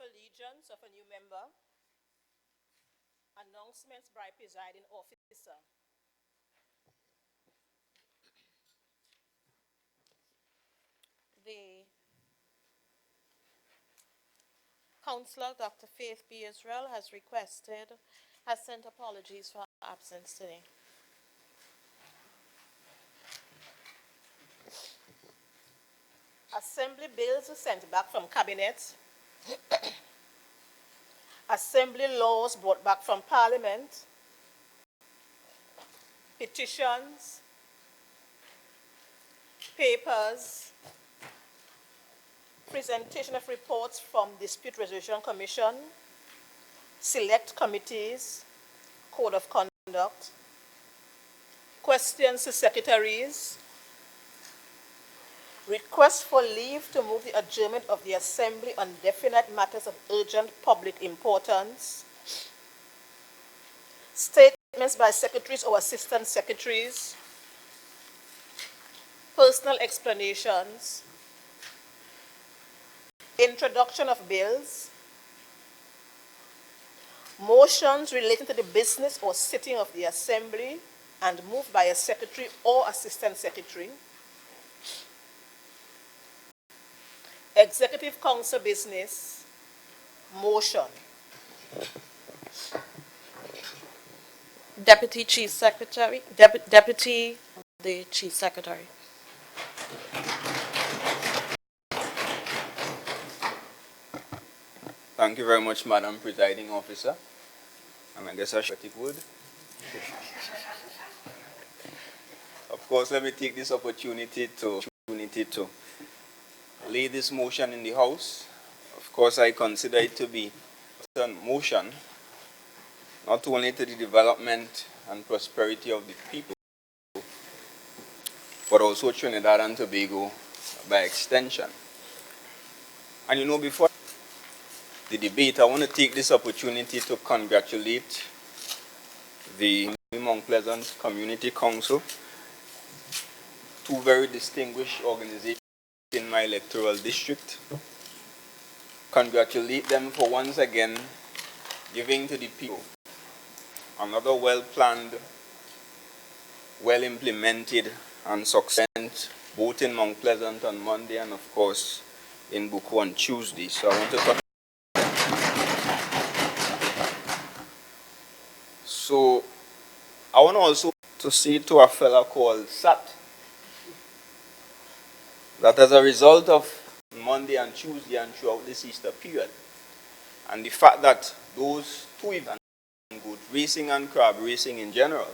allegiance of a new member. Announcements by presiding officer. The Councillor Dr. Faith B. Israel has sent apologies for her absence today. Assembly bills sent back from Cabinet. Assembly laws brought back from Parliament. Petitions. Papers. Presentation of reports from Dispute Resolution Commission. Select committees. Code of conduct. Questions to secretaries. Request for leave to move the adjournment of the Assembly on definite matters of urgent public importance. Statements by secretaries or assistant secretaries. Personal explanations. Introduction of bills. Motions relating to the business or sitting of the Assembly and moved by a secretary or assistant secretary. Executive Council business, motion. Deputy Chief Secretary, Deputy the Chief Secretary. Thank you very much, Madam Presiding Officer. And I guess I should take word. Of course, let me take this opportunity to lay this motion in the House. Of course, I consider it to be a motion not only to the development and prosperity of the people, but also Trinidad and Tobago by extension. And you know, before the debate, I want to take this opportunity to congratulate the Mount Pleasant Community Council, two very distinguished organizations in my electoral district. Congratulate them for once again giving to the people another well-planned, well-implemented and successful both in Mount Pleasant on Monday and of course in Buku on Tuesday. So I want to also to say to a fellow called Sat that as a result of Monday and Tuesday and throughout this Easter period, and the fact that those two events, both racing and crab racing in general,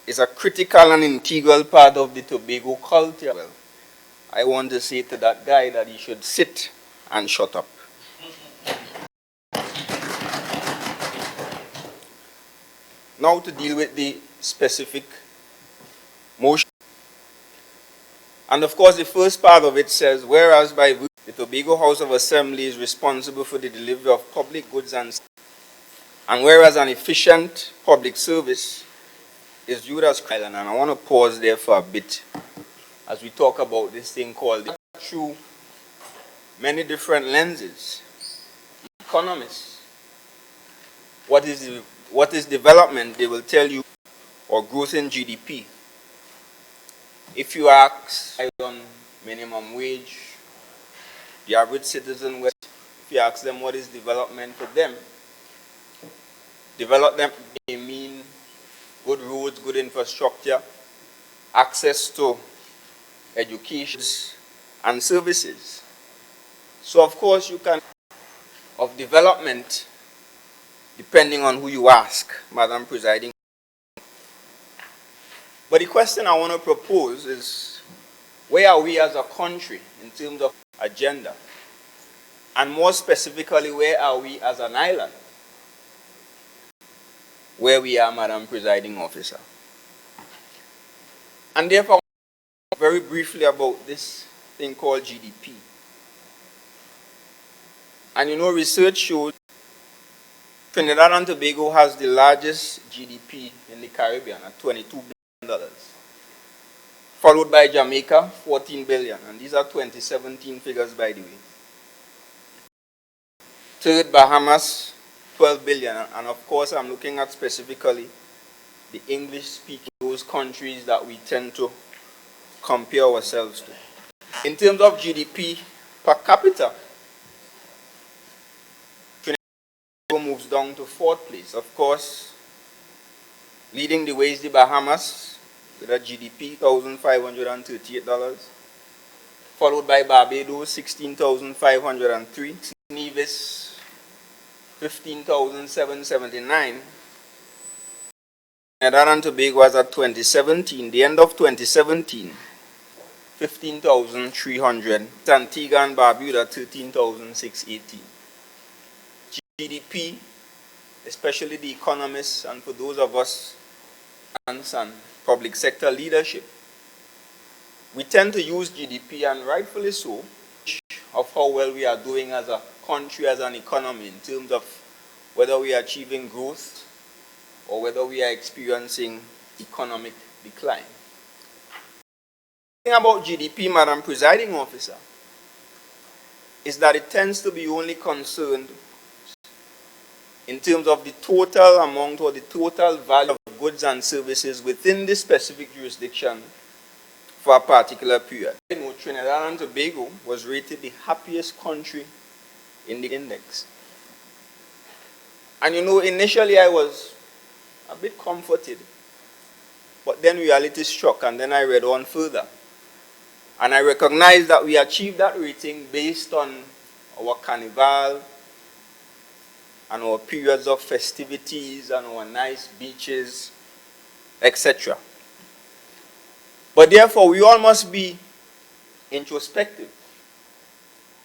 is a critical and integral part of the Tobago culture, well, I want to say to that guy that he should sit and shut up. Now to deal with the specific motion. And of course, the first part of it says, whereas by the Tobago House of Assembly is responsible for the delivery of public goods and whereas an efficient public service is viewed as critical, and I want to pause there for a bit as we talk about this thing called through many different lenses. Economists, what is development, they will tell you, or growth in GDP. If you ask on minimum wage, the average citizen, if you ask them what is development for them, development may mean good roads, good infrastructure, access to education and services. So of course you can of development depending on who you ask, Madam Presiding. But the question I want to propose is, where are we as a country in terms of agenda? And more specifically, where are we as an island? Where we are, Madam Presiding Officer. And therefore, very briefly about this thing called GDP. And you know, research shows Trinidad and Tobago has the largest GDP in the Caribbean at $22 billion. Followed by Jamaica, 14 billion. And these are 2017 figures, by the way. Third, Bahamas, 12 billion. And of course, I'm looking at specifically the English-speaking, those countries that we tend to compare ourselves to. In terms of GDP per capita, Trinidad moves down to fourth place. Of course, leading the way is the Bahamas with a GDP $1,538, followed by Barbados, 16,503, Nevis, 15,779. Trinidad and Tobago was at 2017, the end of 2017, 15,300. Antigua and Barbuda, 13,680. GDP, especially the economists and for those of us and public sector leadership, we tend to use GDP, and rightfully so, of how well we are doing as a country, as an economy, in terms of whether we are achieving growth or whether we are experiencing economic decline. The thing about GDP, Madam Presiding Officer, is that it tends to be only concerned in terms of the total amount or the total value of goods and services within this specific jurisdiction for a particular period. You know, Trinidad and Tobago was rated the happiest country in the index. And you know, initially I was a bit comforted, but then reality struck, and then I read on further. And I recognized that we achieved that rating based on our carnival and our periods of festivities and our nice beaches, etc. But therefore, we all must be introspective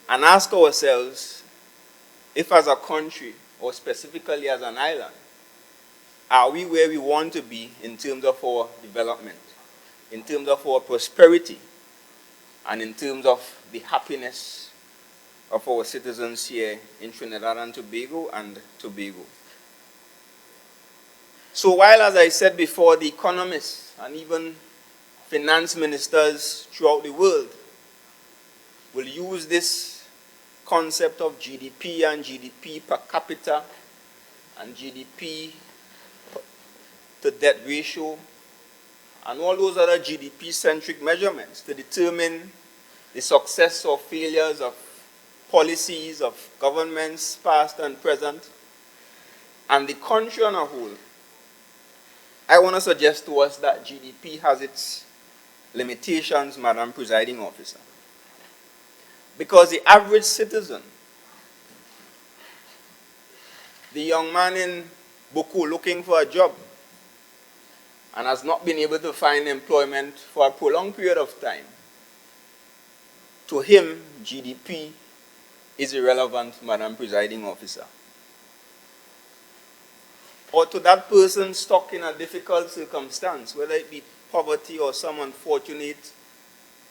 and ask ourselves if as a country, or specifically as an island, are we where we want to be in terms of our development, in terms of our prosperity, and in terms of the happiness of our citizens here in Trinidad and Tobago. So while, as I said before, the economists and even finance ministers throughout the world will use this concept of GDP and GDP per capita and GDP to debt ratio and all those other GDP-centric measurements to determine the success or failures of policies of governments past and present and the country on a whole, I want to suggest to us that GDP has its limitations, Madam Presiding Officer. Because the average citizen, the young man in Boko looking for a job and has not been able to find employment for a prolonged period of time, to him, GDP is irrelevant, Madam Presiding Officer. Or to that person stuck in a difficult circumstance, whether it be poverty or some unfortunate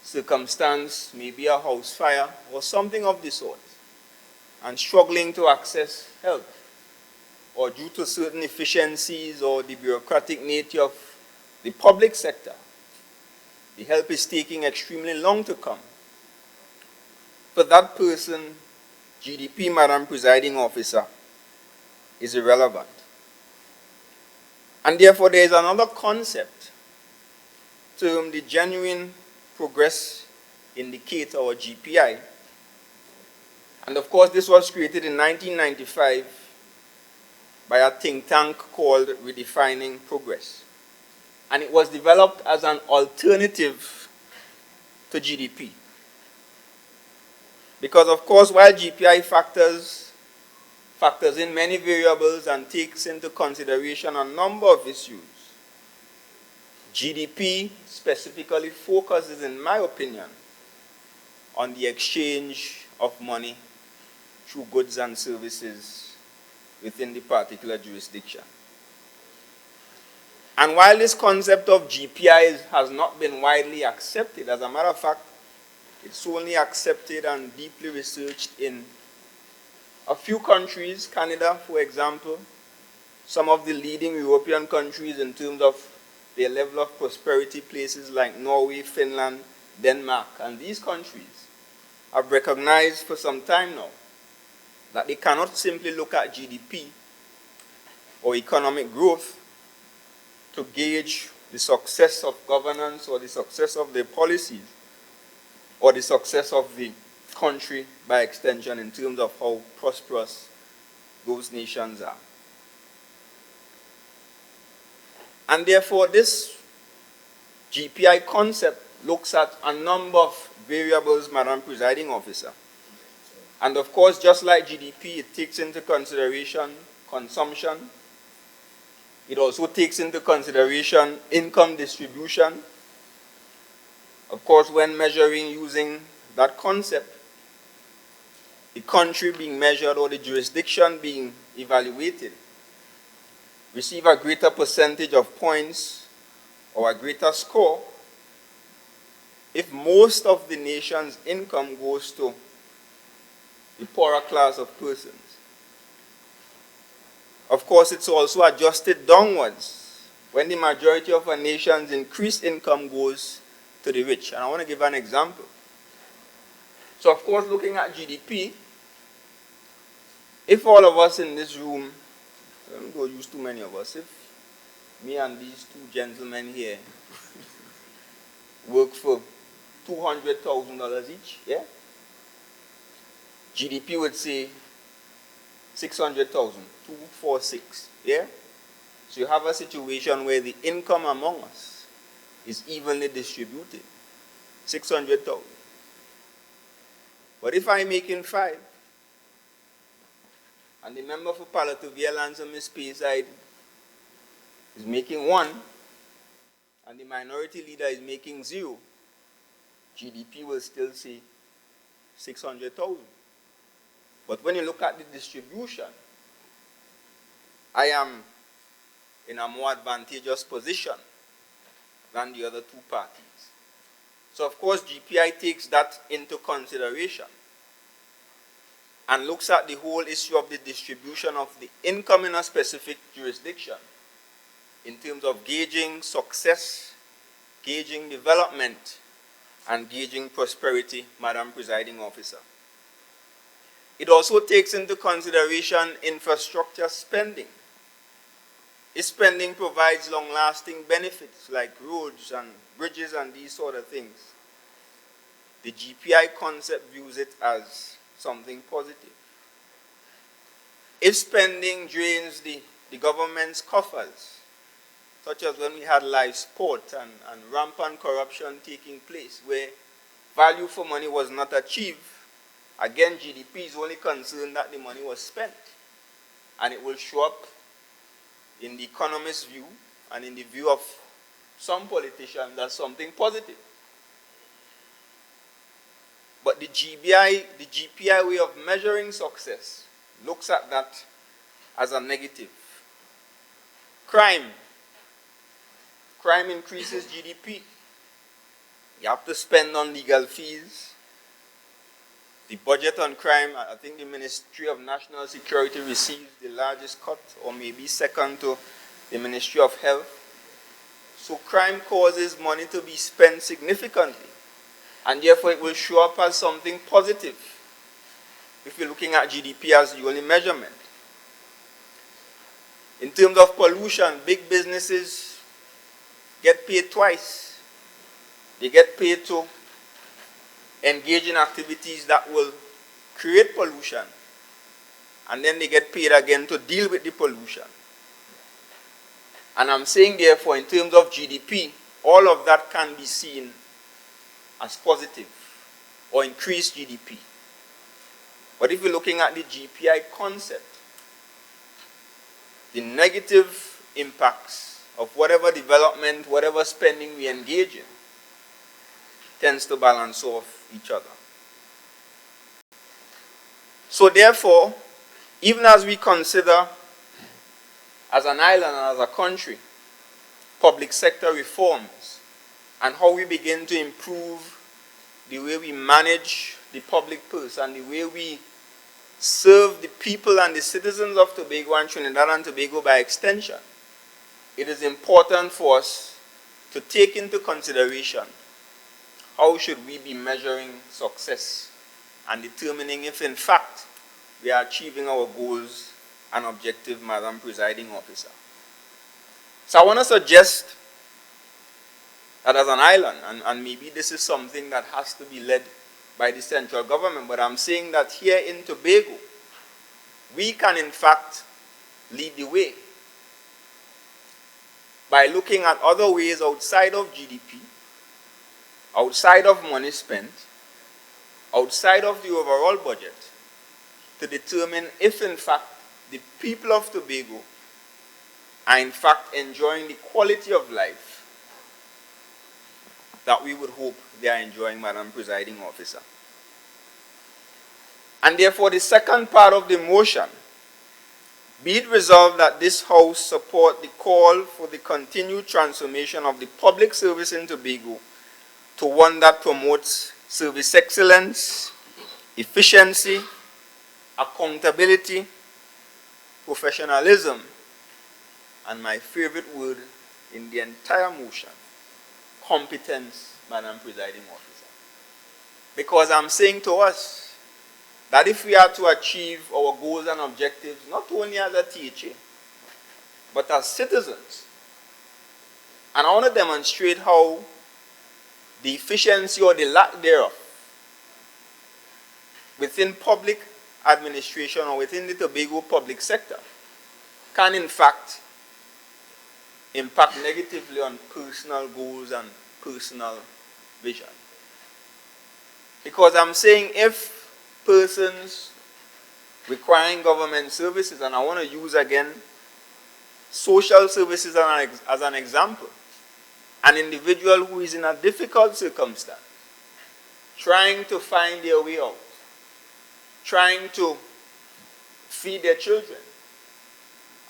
circumstance, maybe a house fire or something of the sort, and struggling to access help, or due to certain efficiencies or the bureaucratic nature of the public sector, the help is taking extremely long to come. For that person, GDP, Madam Presiding Officer, is irrelevant. And therefore, there is another concept termed the Genuine Progress Indicator, or GPI. And of course, this was created in 1995 by a think tank called Redefining Progress. And it was developed as an alternative to GDP. Because of course, while GPI factors in many variables and takes into consideration a number of issues, GDP specifically focuses, in my opinion, on the exchange of money through goods and services within the particular jurisdiction. And while this concept of GPI has not been widely accepted, as a matter of fact, it's only accepted and deeply researched in a few countries, Canada, for example, some of the leading European countries in terms of their level of prosperity, places like Norway, Finland, Denmark, and these countries have recognized for some time now that they cannot simply look at GDP or economic growth to gauge the success of governance or the success of their policies or the success of the country by extension in terms of how prosperous those nations are. And therefore, this GPI concept looks at a number of variables, Madam Presiding Officer. And of course, just like GDP, it takes into consideration consumption. It also takes into consideration income distribution. Of course, when measuring using that concept, the country being measured or the jurisdiction being evaluated receive a greater percentage of points or a greater score if most of the nation's income goes to the poorer class of persons. Of course, it's also adjusted downwards when the majority of a nation's increased income goes to the rich. And I want to give an example. So, of course, looking at GDP, if all of us in this room, I don't go use too many of us, if me and these two gentlemen here work for $200,000 each, yeah? GDP would say 600,000, 246, yeah? So you have a situation where the income among us is evenly distributed, 600,000. But if I'm making 5, and the member for Palatovia Lansom Speyside is making 1, and the minority leader is making 0, GDP will still say 600,000. But when you look at the distribution, I am in a more advantageous position than the other two parties. So of course GPI takes that into consideration and looks at the whole issue of the distribution of the income in a specific jurisdiction in terms of gauging success, gauging development, and gauging prosperity, Madam Presiding Officer. It also takes into consideration infrastructure spending. If spending provides long-lasting benefits like roads and bridges and these sort of things, the GPI concept views it as something positive. If spending drains the government's coffers, such as when we had live sport and rampant corruption taking place, where value for money was not achieved, again, GDP is only concerned that the money was spent. And it will show up in the economist's view and in the view of some politicians as something positive. But the GPI way of measuring success looks at that as a negative. Crime. Crime increases GDP. You have to spend on legal fees. The budget on crime, I think the Ministry of National Security receives the largest cut, or maybe second to the Ministry of Health. So crime causes money to be spent significantly, and therefore it will show up as something positive if you're looking at GDP as the only measurement. In terms of pollution, big businesses get paid twice. They get paid to engage in activities that will create pollution, and then they get paid again to deal with the pollution. And I'm saying therefore, in terms of GDP, all of that can be seen as positive or increased GDP. But if you're looking at the GPI concept, the negative impacts of whatever development, whatever spending we engage in, tends to balance off each other. So therefore, even as we consider as an island and as a country public sector reforms and how we begin to improve the way we manage the public purse and the way we serve the people and the citizens of Tobago and Trinidad and Tobago by extension, it is important for us to take into consideration how should we be measuring success and determining if in fact we are achieving our goals and objectives, Madam Presiding Officer. So I want to suggest that as an island, and maybe this is something that has to be led by the central government, but I'm saying that here in Tobago, we can in fact lead the way by looking at other ways outside of GDP, outside of money spent, outside of the overall budget, to determine if in fact the people of Tobago are in fact enjoying the quality of life that we would hope they are enjoying, Madam Presiding Officer. And therefore, the second part of the motion, be it resolved that this House support the call for the continued transformation of the public service in Tobago to one that promotes service excellence, efficiency, accountability, professionalism, and my favorite word in the entire motion, competence, Madam Presiding Officer. Because I'm saying to us that if we are to achieve our goals and objectives, not only as a THA, but as citizens, and I want to demonstrate how the efficiency or the lack thereof within public administration or within the Tobago public sector can in fact impact negatively on personal goals and personal vision. Because I'm saying if persons requiring government services, and I want to use again social services as an example, an individual who is in a difficult circumstance, trying to find their way out, trying to feed their children.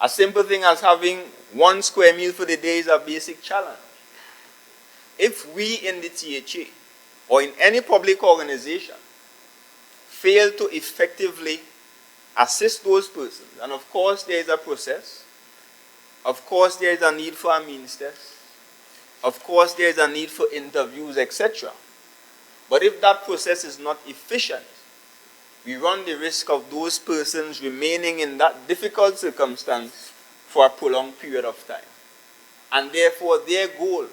A simple thing as having 1 square meal for the day is a basic challenge. If we in the THA or in any public organization fail to effectively assist those persons, and of course there is a process, of course there is a need for a means test, of course there is a need for interviews, etc. But if that process is not efficient, we run the risk of those persons remaining in that difficult circumstance for a prolonged period of time. And therefore their goal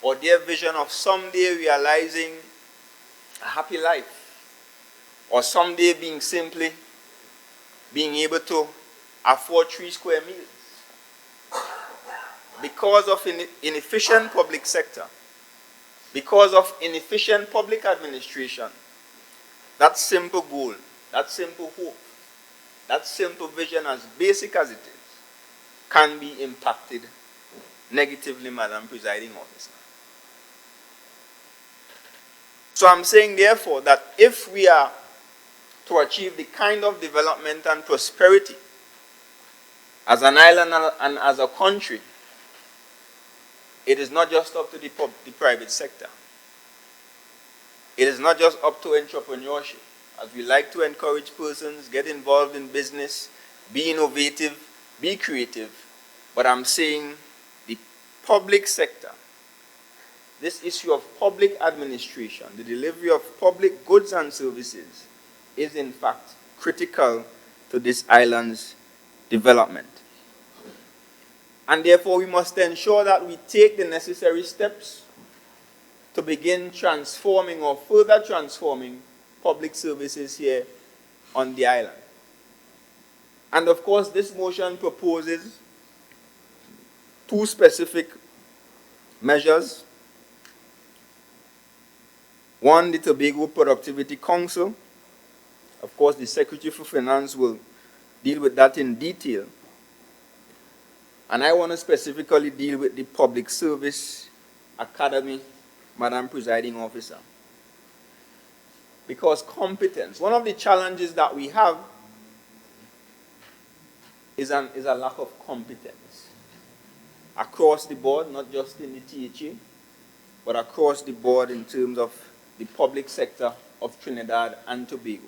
or their vision of someday realizing a happy life, or someday being simply being able to afford 3 square meals, because of inefficient public sector, because of inefficient public administration, that simple goal, that simple hope, that simple vision, as basic as it is, can be impacted negatively, Madam Presiding Officer. So I'm saying, therefore, that if we are to achieve the kind of development and prosperity as an island and as a country, it is not just up to the private sector. It is not just up to entrepreneurship, as we like to encourage persons, get involved in business, be innovative, be creative. But I'm saying the public sector, this issue of public administration, the delivery of public goods and services, is in fact critical to this island's development. And therefore we must ensure that we take the necessary steps to begin transforming or further transforming public services here on the island. And of course, this motion proposes 2 specific measures. One, the Tobago Productivity Council. Of course, the Secretary for Finance will deal with that in detail. And I want to specifically deal with the Public Service Academy, Madam Presiding Officer. Because competence, one of the challenges that we have is a lack of competence across the board, not just in the THA, but across the board in terms of the public sector of Trinidad and Tobago.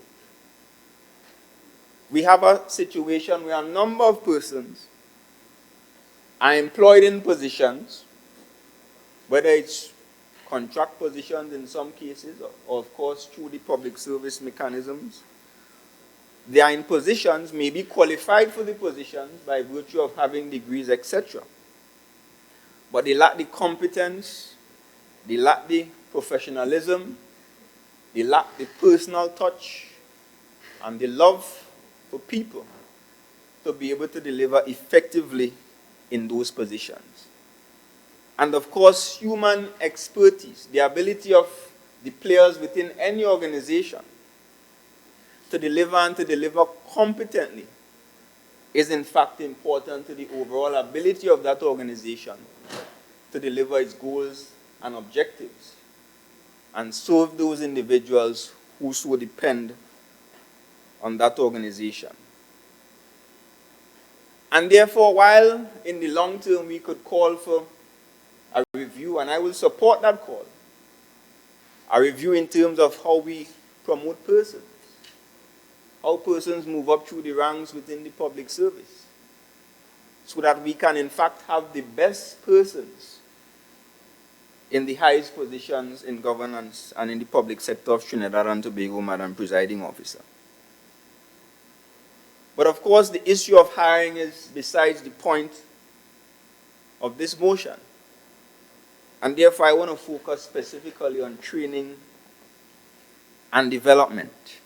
We have a situation where a number of persons are employed in positions, whether it's contract positions in some cases, or of course through the public service mechanisms, they are in positions, may be qualified for the positions by virtue of having degrees, etc. But they lack the competence, they lack the professionalism, they lack the personal touch, and the love for people to be able to deliver effectively in those positions. And of course, human expertise, the ability of the players within any organization to deliver and to deliver competently is in fact important to the overall ability of that organization to deliver its goals and objectives and serve those individuals who so depend on that organization. And therefore, while in the long term we could call for a review, and I will support that call, a review in terms of how we promote persons, how persons move up through the ranks within the public service, so that we can in fact have the best persons in the highest positions in governance and in the public sector of Trinidad and Tobago, Madam Presiding Officer. But of course, the issue of hiring is besides the point of this motion. And therefore, I want to focus specifically on training and development.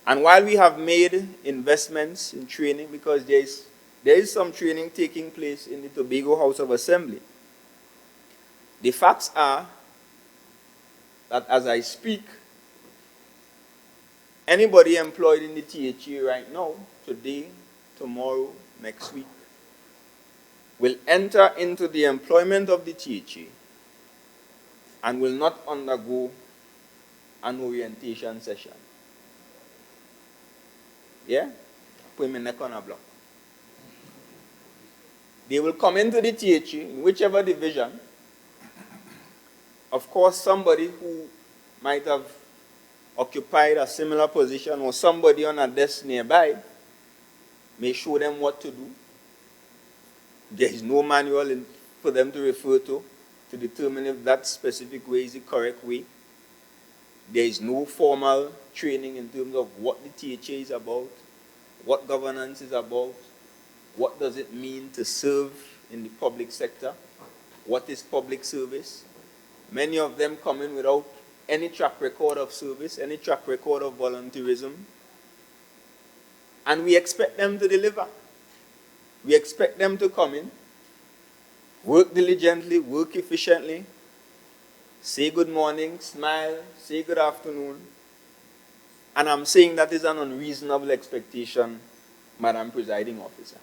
And while we have made investments in training, because there is some training taking place in the Tobago House of Assembly, the facts are that as I speak, anybody employed in the THA right now, today, tomorrow, next week, will enter into the employment of the THA and will not undergo an orientation session. Yeah? Put my neck on a block. They will come into the THA in whichever division. Of course, somebody who might have occupied a similar position or somebody on a desk nearby may show them what to do. There is no manual for them to refer to determine if that specific way is the correct way. There is no formal training in terms of what the THA is about, what governance is about, what does it mean to serve in the public sector, what is public service. Many of them come in without any track record of service, any track record of volunteerism, and we expect them to deliver. We expect them to come in, work diligently, work efficiently, say good morning, smile, say good afternoon. And I'm saying that is an unreasonable expectation, Madam Presiding Officer.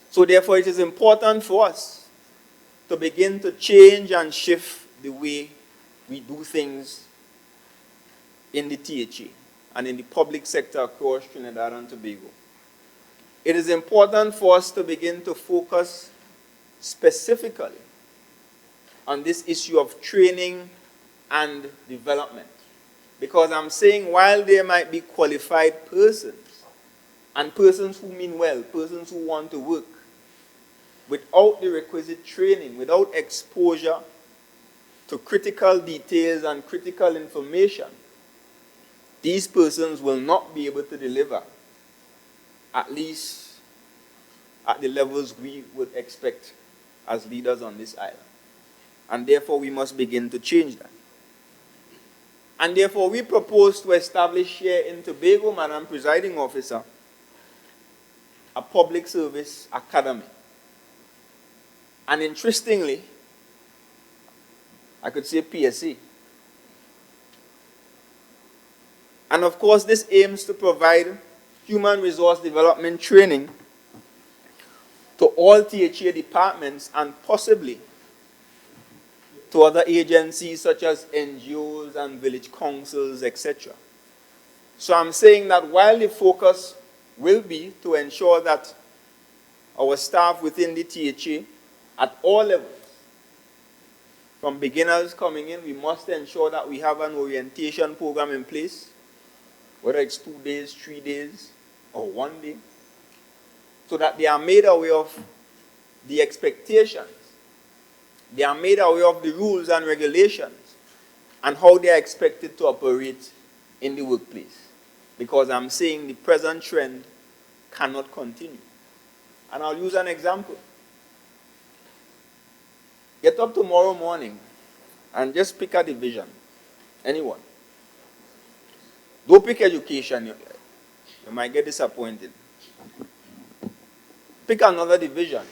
So therefore, it is important for us to begin to change and shift the way we do things in the THA and in the public sector across Trinidad and Tobago. It is important for us to begin to focus specifically on this issue of training and development. Because I'm saying while there might be qualified persons, and persons who mean well, persons who want to work, without the requisite training, without exposure to critical details and critical information, these persons will not be able to deliver, at least at the levels we would expect as leaders on this island. And therefore, we must begin to change that. And therefore, we propose to establish here in Tobago, Madam Presiding Officer, a public service academy. And interestingly, I could say PSC. And of course, this aims to provide human resource development training to all THA departments and possibly to other agencies such as NGOs and village councils, etc. So I'm saying that while the focus will be to ensure that our staff within the THA at all levels, from beginners coming in, we must ensure that we have an orientation program in place, whether it's 2 days, 3 days, or 1 day, so that they are made aware of the expectations, they are made aware of the rules and regulations, and how they are expected to operate in the workplace. because I'm saying the present trend cannot continue. And I'll use an example. Get up tomorrow morning and just pick a division. Anyone. Don't pick education. You might get disappointed. Pick another division.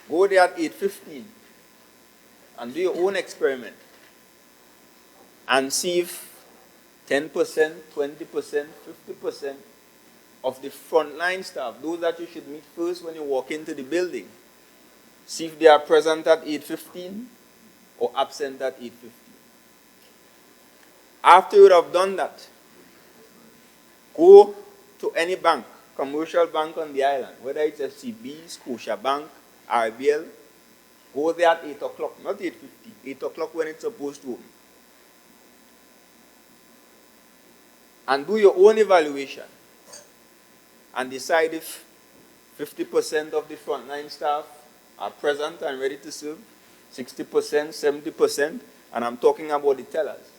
Go there at 8:15 and do your own experiment. And see if 10%, 20%, 50% of the frontline staff, those that you should meet first when you walk into the building, see if they are present at 8:15 or absent at 8:15. After you would have done that, go to any bank, commercial bank on the island, whether it's FCB, Scotiabank, RBL, go there at 8 o'clock, not 8:50, 8 o'clock when it's supposed to open. And do your own evaluation and decide if 50% of the frontline staff are present and ready to serve, 60%, 70%, and I'm talking about the tellers.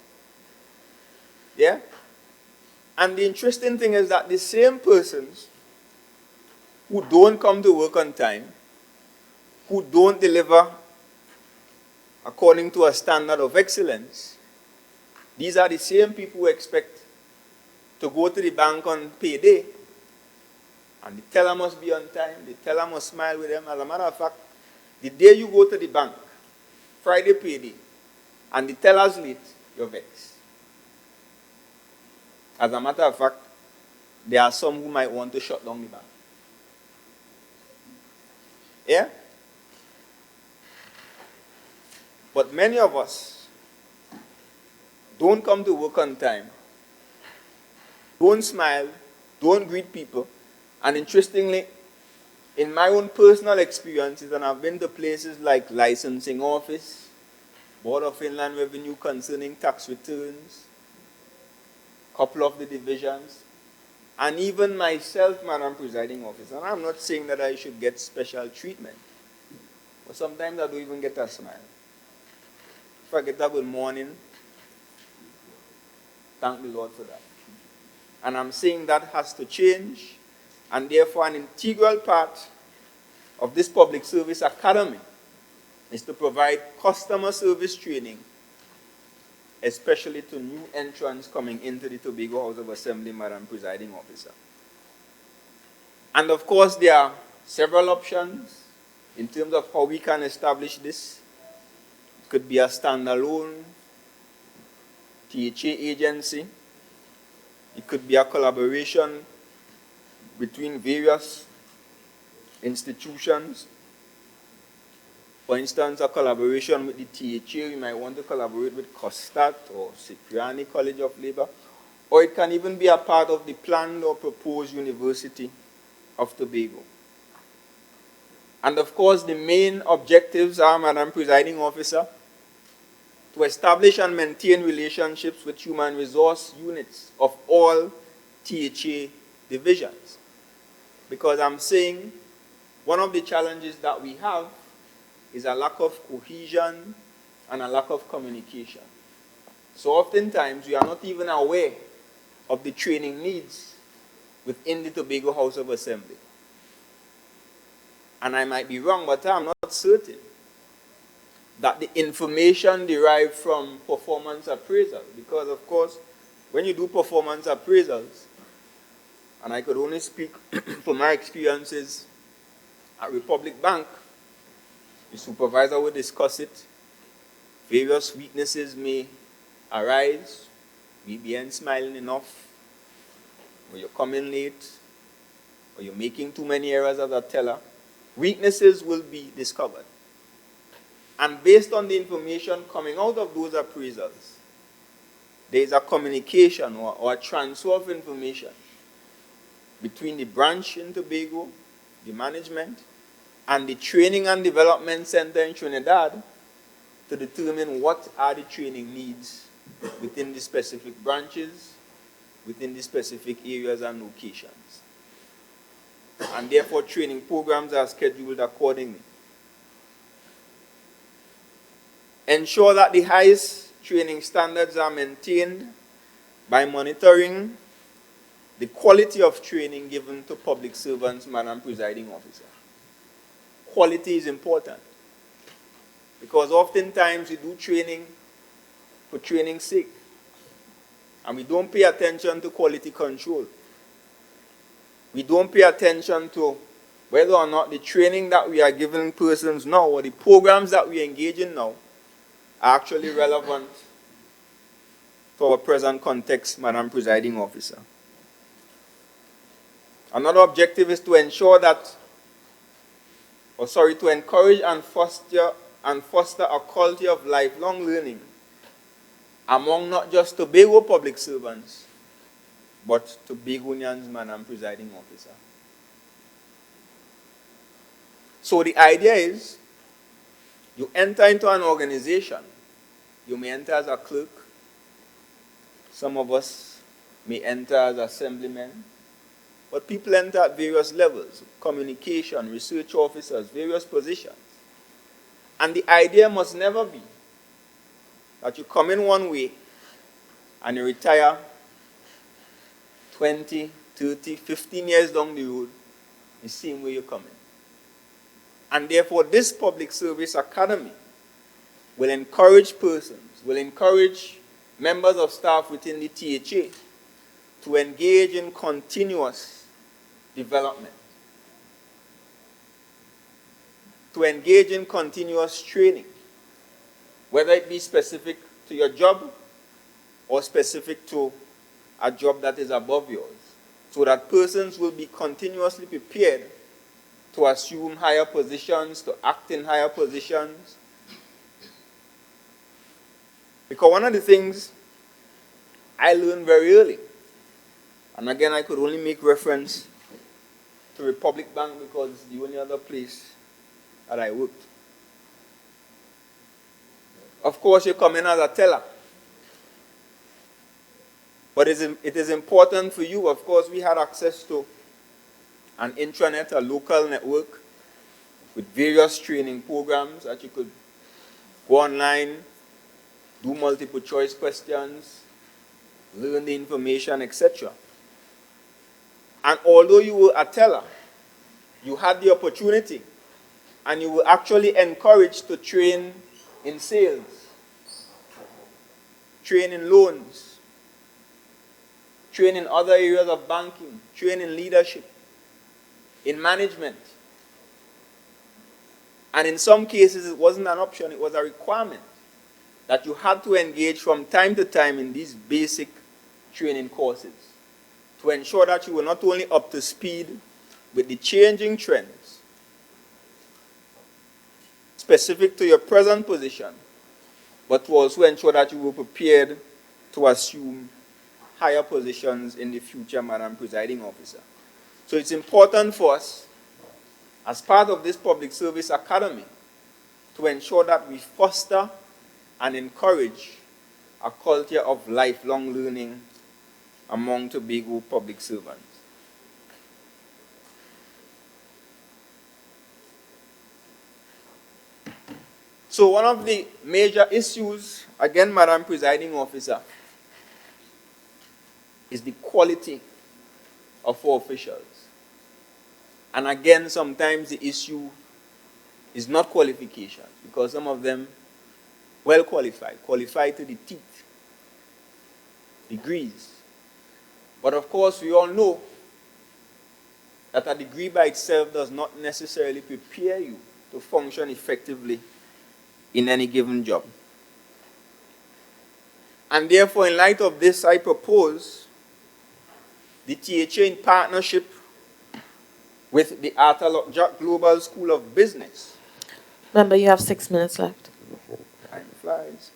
Yeah? And the interesting thing is that the same persons who don't come to work on time, who don't deliver according to a standard of excellence, these are the same people who expect to go to the bank on payday, and the teller must be on time, the teller must smile with them. As a matter of fact, the day you go to the bank, Friday payday, and the teller's late, you're vexed. As a matter of fact, there are some who might want to shut down the bank. Yeah? But many of us don't come to work on time, don't smile, don't greet people. And interestingly, in my own personal experiences, and I've been to places like licensing office, Board of Inland Revenue concerning tax returns, couple of the divisions, and even myself, Madam Presiding Officer. And I'm not saying that I should get special treatment, but sometimes I don't even get a smile. If I get a good morning, thank the Lord for that. And I'm saying that has to change, and therefore an integral part of this public service academy is to provide customer service training, especially to new entrants coming into the Tobago House of Assembly, Madam Presiding Officer. And of course, there are several options in terms of how we can establish this. It could be a standalone THA agency. It could be a collaboration between various institutions. For instance, a collaboration with the THA, we might want to collaborate with COSTAT or Cipriani College of Labor, or it can even be a part of the planned or proposed University of Tobago. And of course, the main objectives are, Madam Presiding Officer, to establish and maintain relationships with human resource units of all THA divisions. Because I'm saying one of the challenges that we have is a lack of cohesion and a lack of communication. So oftentimes we are not even aware of the training needs within the Tobago House of Assembly. And I might be wrong, but I'm not certain that the information derived from performance appraisal, because of course, when you do performance appraisals, and I could only speak from my experiences at Republic Bank, the supervisor will discuss it. Various weaknesses may arise. Maybe you ain't smiling enough, or you're coming late, or you're making too many errors as a teller. Weaknesses will be discovered. And based on the information coming out of those appraisals, there is a communication or a transfer of information between the branch in Tobago, the management, and the Training and Development Center in Trinidad to determine what are the training needs within the specific branches, within the specific areas and locations. And therefore, training programs are scheduled accordingly. Ensure that the highest training standards are maintained by monitoring the quality of training given to public servants, Madam Presiding Officer. Quality is important. Because oftentimes we do training for training's sake. And we don't pay attention to quality control. We don't pay attention to whether or not the training that we are giving persons now or the programs that we engage in now are actually relevant to our present context, Madam Presiding Officer. Another objective is to ensure that, to encourage and foster a culture of lifelong learning among not just Tobago public servants, but Tobagonians, Madam Presiding Officer. So the idea is, you enter into an organization. You may enter as a clerk. Some of us may enter as assemblymen. But people enter at various levels: communication, research officers, various positions. And the idea must never be that you come in one way and you retire 20, 30, 15 years down the road the same way you come in. And therefore, this public service academy will encourage persons, will encourage members of staff within the THA to engage in continuous development, to engage in continuous training, whether it be specific to your job or specific to a job that is above yours, so that persons will be continuously prepared to assume higher positions, to act in higher positions. Because one of the things I learned very early, and again I could only make reference to Republic Bank because it's the only other place that I worked. Of course, you come in as a teller. But it is important for you. Of course, we had access to an intranet, a local network, with various training programs that you could go online, do multiple choice questions, learn the information, etc. And although you were a teller, you had the opportunity and you were actually encouraged to train in sales, train in loans, train in other areas of banking, train in leadership, in management. And in some cases, it wasn't an option, it was a requirement that you had to engage from time to time in these basic training courses to ensure that you were not only up to speed with the changing trends specific to your present position, but to also ensure that you were prepared to assume higher positions in the future, Madam Presiding Officer. So it's important for us, as part of this Public Service Academy, to ensure that we foster and encourage a culture of lifelong learning among Tobago public servants. So one of the major issues, again, Madam Presiding Officer, is the quality of our officials. And again, sometimes the issue is not qualification, because some of them well qualified, qualified to the teeth, degrees. But of course, we all know that a degree by itself does not necessarily prepare you to function effectively in any given job. And therefore, in light of this, I propose the THA, in partnership with the Arthur Jack Global School of Business. Member, you have 6 minutes left. Time flies.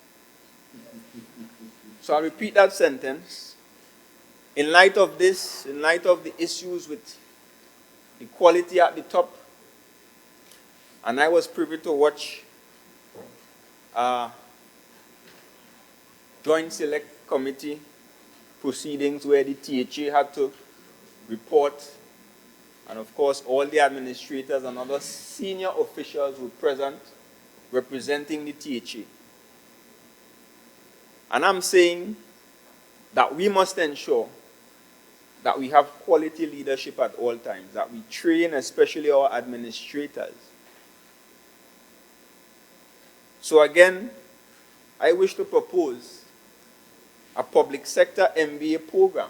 So I'll repeat that sentence. In light of this, in light of the issues with equality at the top, and I was privy to watch Joint Select Committee proceedings where the THA had to report, and of course all the administrators and other senior officials were present representing the THA. And I'm saying that we must ensure that we have quality leadership at all times, that we train especially our administrators. So again, I wish to propose a public sector MBA program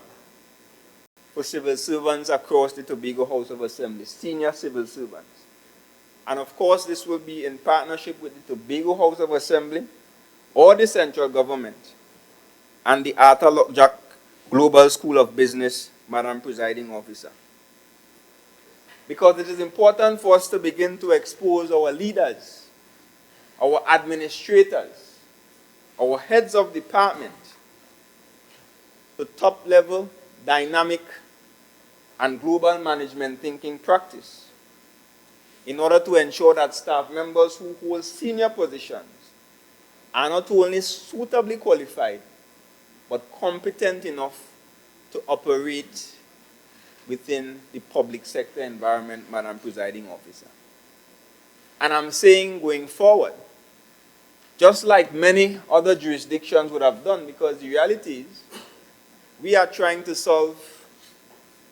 for civil servants across the Tobago House of Assembly, senior civil servants. And of course, this will be in partnership with the Tobago House of Assembly or the central government and the Arthur Lockjack Global School of Business, Madam Presiding Officer. Because it is important for us to begin to expose our leaders, our administrators, our heads of department to top-level, dynamic, and global management thinking practice in order to ensure that staff members who hold senior positions are not only suitably qualified, but competent enough to operate within the public sector environment, Madam Presiding Officer. And I'm saying going forward, just like many other jurisdictions would have done, because the reality is we are trying to solve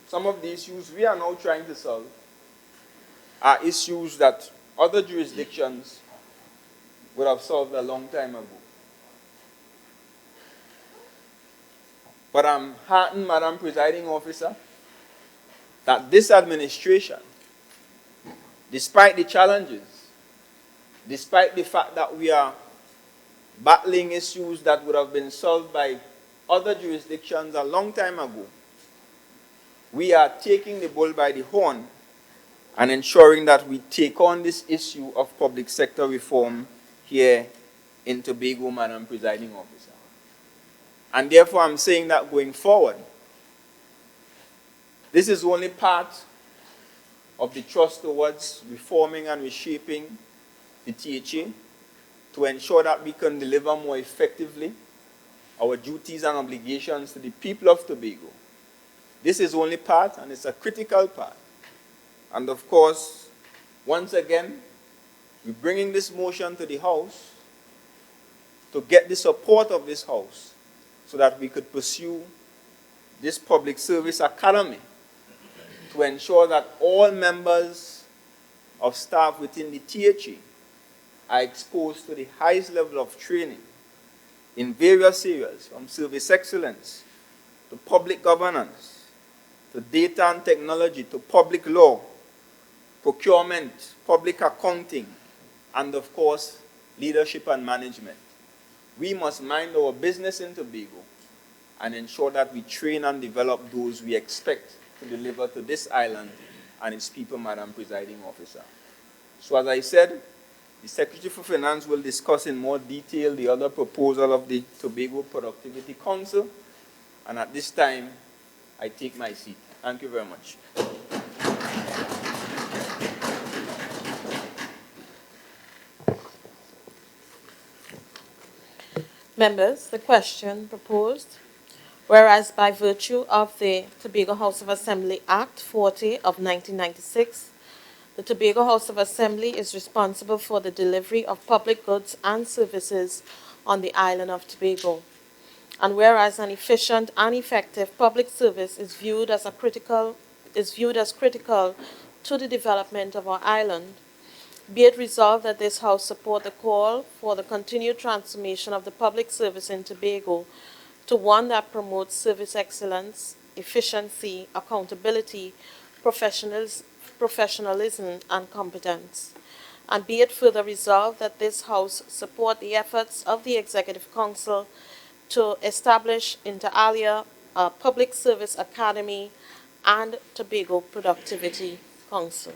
some of the issues we are now trying to solve are issues that other jurisdictions would have solved a long time ago. But I'm heartened, Madam Presiding Officer, that this administration, despite the challenges, despite the fact that we are battling issues that would have been solved by other jurisdictions a long time ago, we are taking the bull by the horn and ensuring that we take on this issue of public sector reform here in Tobago, Madam Presiding Officer. And therefore, I'm saying that going forward, this is only part of the thrust towards reforming and reshaping the THA to ensure that we can deliver more effectively our duties and obligations to the people of Tobago. This is only part, and it's a critical part. And of course, once again, we're bringing this motion to the House to get the support of this House so that we could pursue this public service academy to ensure that all members of staff within the THA are exposed to the highest level of training in various areas, from service excellence to public governance, to data and technology, to public law, procurement, public accounting, and of course, leadership and management. We must mind our business in Tobago and ensure that we train and develop those we expect to deliver to this island and its people, Madam Presiding Officer. So as I said, the Secretary for Finance will discuss in more detail the other proposal of the Tobago Productivity Council, and at this time, I take my seat. Thank you very much. Members, the question proposed, whereas by virtue of the Tobago House of Assembly Act 40 of 1996, the Tobago House of Assembly is responsible for the delivery of public goods and services on the island of Tobago. And whereas an efficient and effective public service is viewed as critical to the development of our island, be it resolved that this House support the call for the continued transformation of the public service in Tobago to one that promotes service excellence, efficiency, accountability, professionalism, and competence. And be it further resolved that this House support the efforts of the Executive Council to establish inter alia a Public Service Academy and Tobago Productivity Council.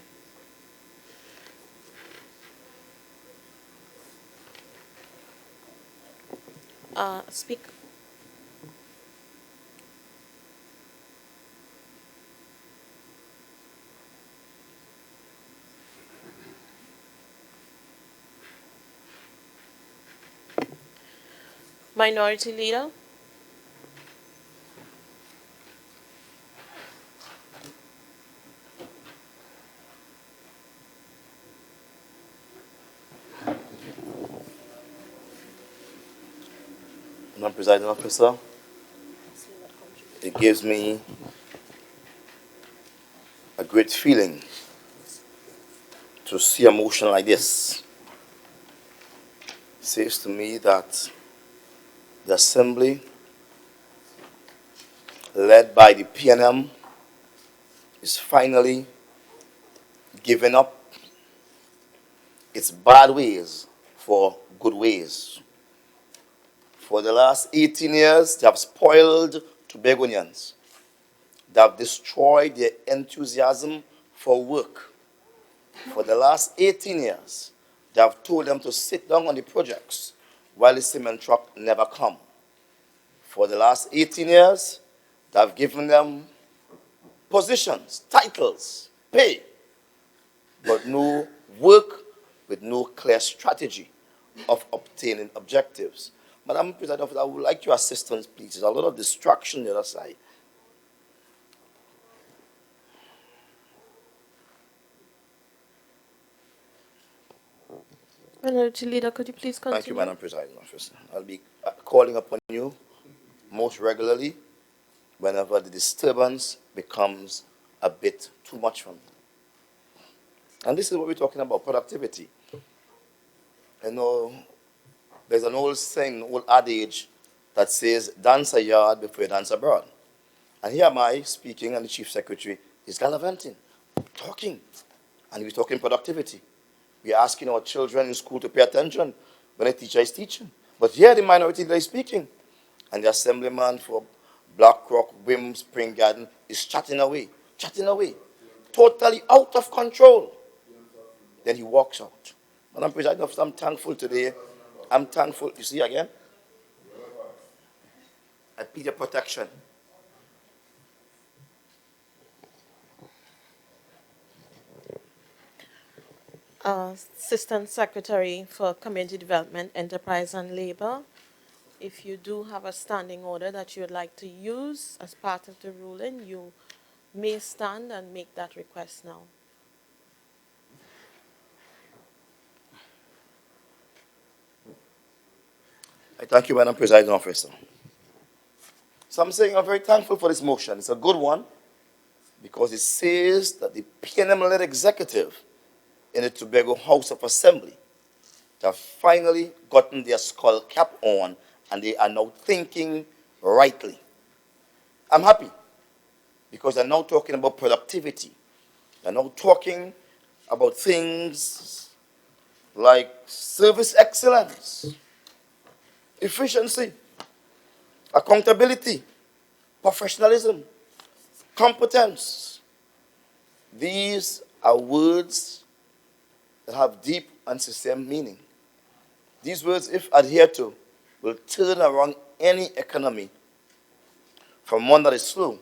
Speak. Minority Leader. Madam Presiding Officer, it gives me great feeling to see a motion like this. It says to me that the Assembly, led by the PNM, is finally giving up its bad ways for good ways. For the last 18 years, they have spoiled Tobagonians. They have destroyed their enthusiasm for work. For the last 18 years, they have told them to sit down on the projects while the cement truck never come. For the last 18 years, they have given them positions, titles, pay, but no work with no clear strategy of obtaining objectives. Madam President Officer, I would like your assistance, please. There's a lot of distraction on the other side. Minority Leader, could you please continue? Thank you, Madam President Officer. I'll be calling upon you most regularly whenever the disturbance becomes a bit too much for me. And this is what we're talking about, productivity. You know, there's an old saying, an old adage that says, dance a yard before you dance abroad. And here am I speaking, and the Chief Secretary is gallivanting, talking, and we're talking productivity. We're asking our children in school to pay attention when a teacher is teaching. But here the minority leader is speaking, and the assemblyman for Blackrock, Wim, Spring Garden is chatting away, totally out of control. Then he walks out. Madam President, I'm thankful today. I'm thankful. You see again? I plead your protection. Assistant Secretary for Community Development, Enterprise and Labor, if you do have a standing order that you would like to use as part of the ruling, you may stand and make that request now. I thank you, Madam Presiding Officer. So I'm saying I'm very thankful for this motion. It's a good one because it says that the PNM-led executive in the Tobago House of Assembly have finally gotten their skull cap on and they are now thinking rightly. I'm happy because they're now talking about productivity. They're now talking about things like service excellence, efficiency, accountability, professionalism, competence. These are words that have deep and sincere meaning. These words, if adhered to, will turn around any economy from one that is slow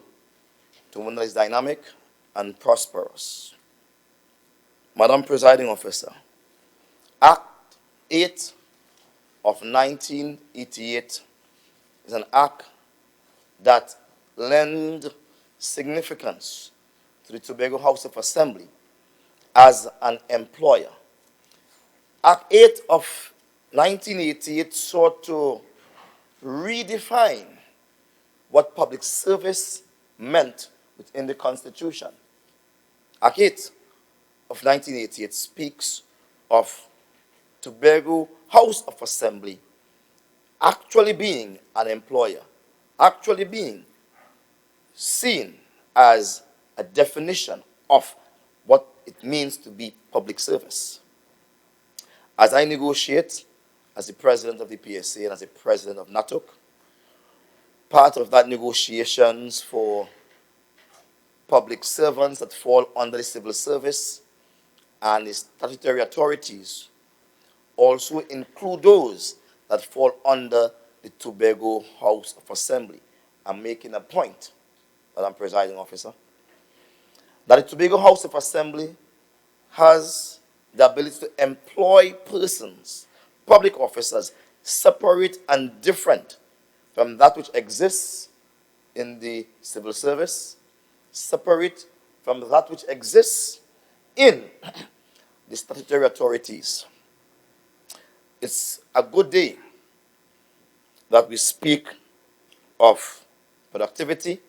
to one that is dynamic and prosperous. Madam Presiding Officer, Act 8 of 1988 is an act that lends significance to the Tobago House of Assembly as an employer. Act 8 of 1988 sought to redefine what public service meant within the Constitution. Act 8 of 1988 speaks of Tobago House of Assembly actually being an employer, actually being seen as a definition of what it means to be public service. As I negotiate as the president of the PSA and as the president of NATUC, part of that negotiations for public servants that fall under the civil service and the statutory authorities also include those that fall under the Tobago House of Assembly. I'm making a point, Madam Presiding Officer, that the Tobago House of Assembly has the ability to employ persons, public officers, separate and different from that which exists in the civil service, separate from that which exists in the statutory authorities. It's a good day that we speak of productivity,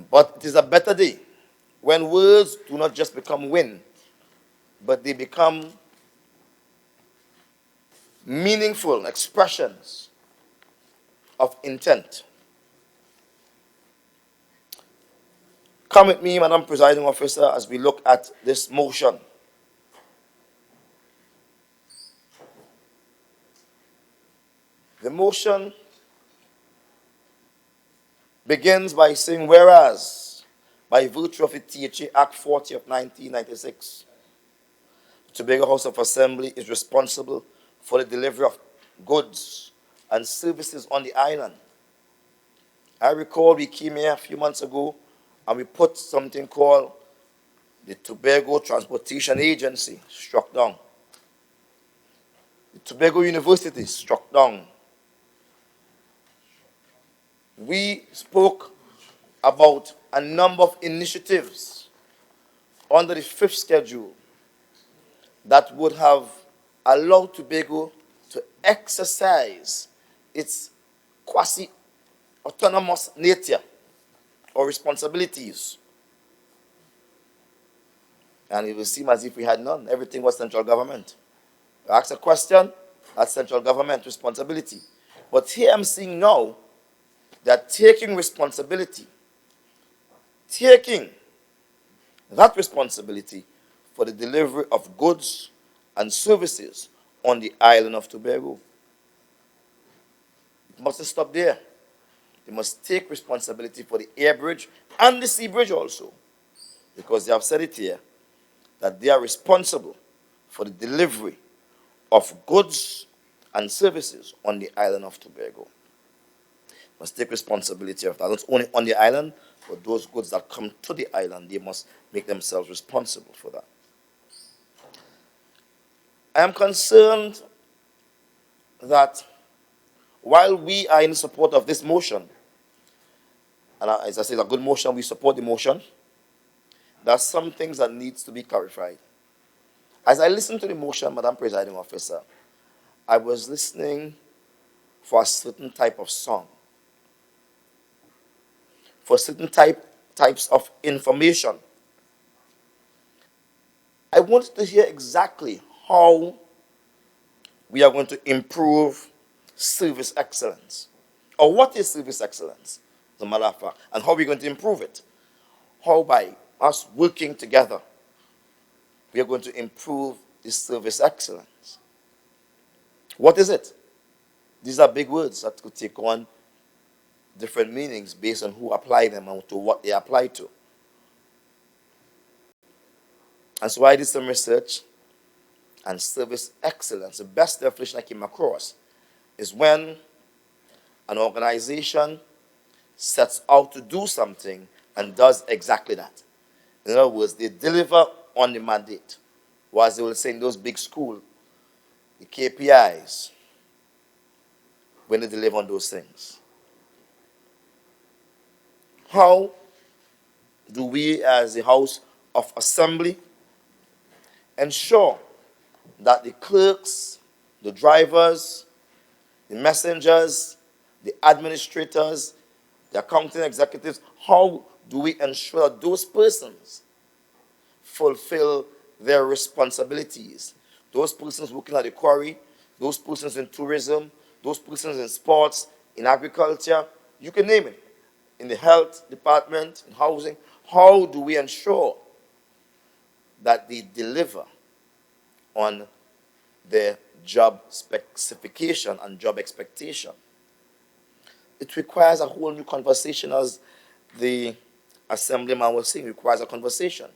but it is a better day when words do not just become wind, but they become meaningful expressions of intent. Come with me, Madam Presiding Officer, as we look at this motion. The motion begins by saying, whereas, by virtue of the THA Act 40 of 1996, the Tobago House of Assembly is responsible for the delivery of goods and services on the island. I recall we came here a few months ago and we put something called the Tobago Transportation Agency, struck down. The Tobago University, struck down. We spoke about a number of initiatives under the fifth schedule that would have allowed Tobago to exercise its quasi-autonomous nature or responsibilities. And it will seem as if we had none. Everything was central government. You ask a question, that's central government responsibility. But here I'm seeing now that taking responsibility, taking that responsibility for the delivery of goods and services on the island of Tobago. It mustn't stop there. They must take responsibility for the air bridge and the sea bridge also, because they have said it here, that they are responsible for the delivery of goods and services on the island of Tobago. Must take responsibility of that, not only on the island, but those goods that come to the island, they must make themselves responsible for that. I am concerned that while we are in support of this motion, and as I say, it's a good motion, we support the motion, there are some things that needs to be clarified. As I listened to the motion, Madam Presiding Officer, I was listening for a certain type of song, for certain types of information. I wanted to hear exactly how we are going to improve service excellence. Or what is service excellence, as a matter of fact, and how we're going to improve it. How by us working together, we are going to improve this service excellence. What is it? These are big words that could take on different meanings based on who apply them and to what they apply to. And so I did some research, and service excellence, the best definition I came across, is when an organization sets out to do something and does exactly that. In other words, they deliver on the mandate. Or as they will say in those big schools, the KPIs, when they deliver on those things. How do we as the House of Assembly ensure that the clerks, the drivers, the messengers, the administrators, the accounting executives, how do we ensure that those persons fulfill their responsibilities? Those persons working at the quarry, those persons in tourism, those persons in sports, in agriculture, you can name it, in the health department, in housing. How do we ensure that they deliver on their job specification and job expectation? It requires a whole new conversation, as the assemblyman was saying. It requires a conversation.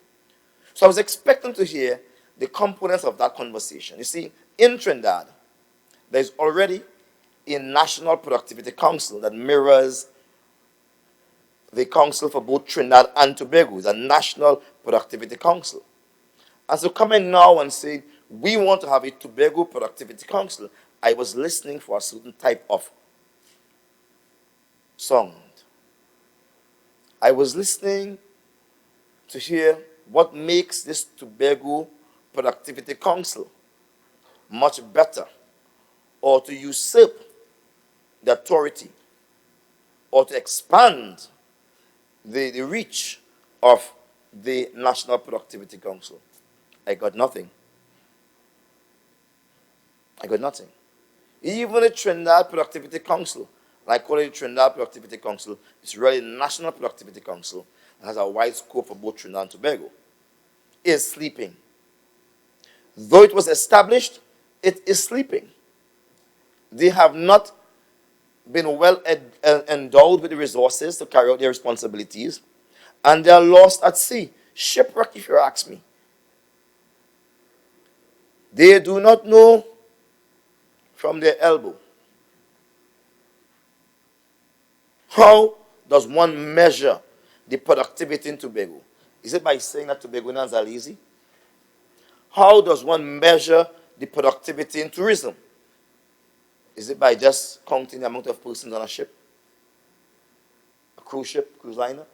So I was expecting to hear the components of that conversation. You see, in Trinidad, there's already a National Productivity Council that mirrors the council for both Trinidad and Tobago. It's a National Productivity Council. And so coming now and saying, we want to have a Tobago Productivity Council, I was listening for a certain type of sound. I was listening to hear what makes this Tobago Productivity Council much better, or to usurp the authority, or to expand the reach of the National Productivity Council? I got nothing. I got nothing. Even the Trinidad Productivity Council, and I call it the Trinidad Productivity Council, it's really the National Productivity Council and has a wide scope for both Trinidad and Tobago, is sleeping. Though it was established, it is sleeping. They have not been well endowed with the resources to carry out their responsibilities, and they are lost at sea. Shipwreck, if you ask me. They do not know from their elbow. How does one measure the productivity in Tobago? Is it by saying that Tobagonians are lazy? How does one measure the productivity in tourism? Is it by just counting the amount of persons on a ship? A cruise ship, cruise liner?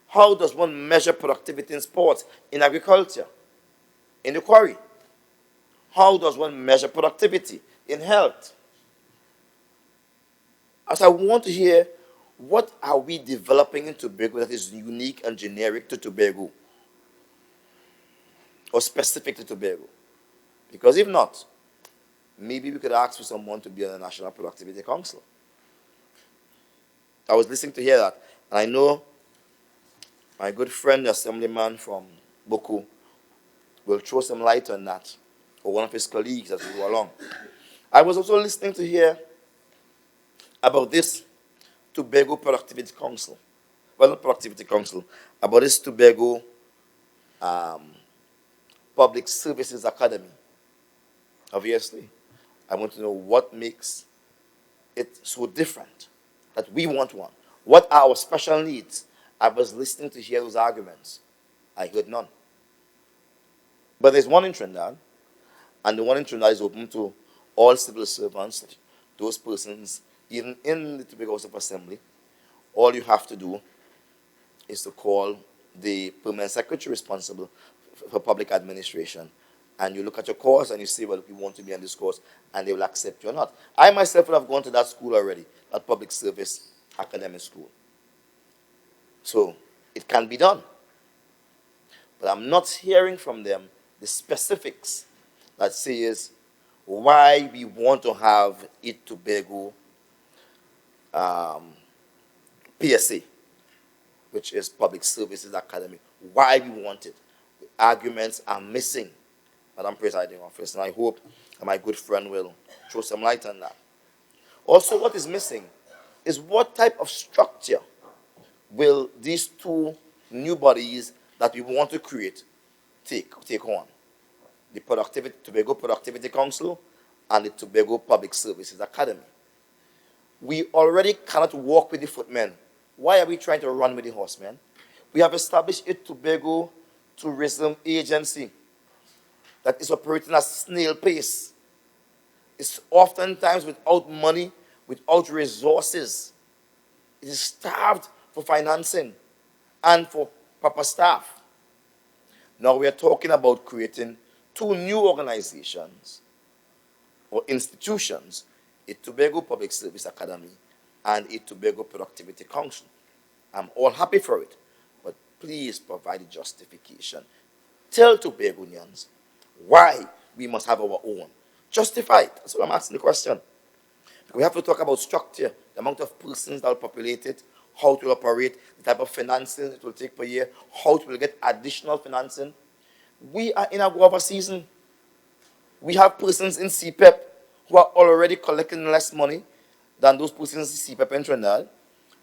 How does one measure productivity in sports, in agriculture, in the quarry? How does one measure productivity in health? As I want to hear, what are we developing in Tobago that is unique and generic to Tobago? Or specific to Tobago? Because if not, maybe we could ask for someone to be on the National Productivity Council. I was listening to hear that, and I know my good friend, the assemblyman from Boko, will throw some light on that, or one of his colleagues as we go along. I was also listening to hear about this Tobago Productivity Council. Well, not Productivity Council, about this Tobago Public Services Academy. Obviously, I want to know what makes it so different that we want one. What are our special needs? I was listening to hear those arguments. I heard none. But there's one in Trinidad, and the one in Trinidad is open to all civil servants, those persons, even in the Tobago House of Assembly. All you have to do is to call the permanent secretary responsible for public administration, and you look at your course and you say, well, you want to be on this course, and they will accept you or not. I myself would have gone to that school already, that public service academic school. So it can be done. But I'm not hearing from them the specifics that says why we want to have it Tobago PSA, which is Public Services Academy. Why we want it. The arguments are missing, Madam Presiding Officer, and I hope that my good friend will throw some light on that. Also, what is missing is what type of structure will these two new bodies that we want to create take on? The Tobago Productivity Council and the Tobago Public Services Academy. We already cannot walk with the footmen. Why are we trying to run with the horsemen? We have established a Tobago Tourism Agency that is operating at snail pace. It's oftentimes without money, without resources. It is starved for financing and for proper staff. Now we are talking about creating two new organizations or institutions, a Tobago Public Service Academy and a Tobago Productivity Council. I'm all happy for it, but please provide a justification. Tell Tobagonians why we must have our own. Justify it. That's what I'm asking the question. We have to talk about structure, the amount of persons that will populate it, how to operate, the type of financing it will take per year, how it will get additional financing. We are in a guava season. We have persons in CPEP who are already collecting less money than those persons in CPEP in Trinidad.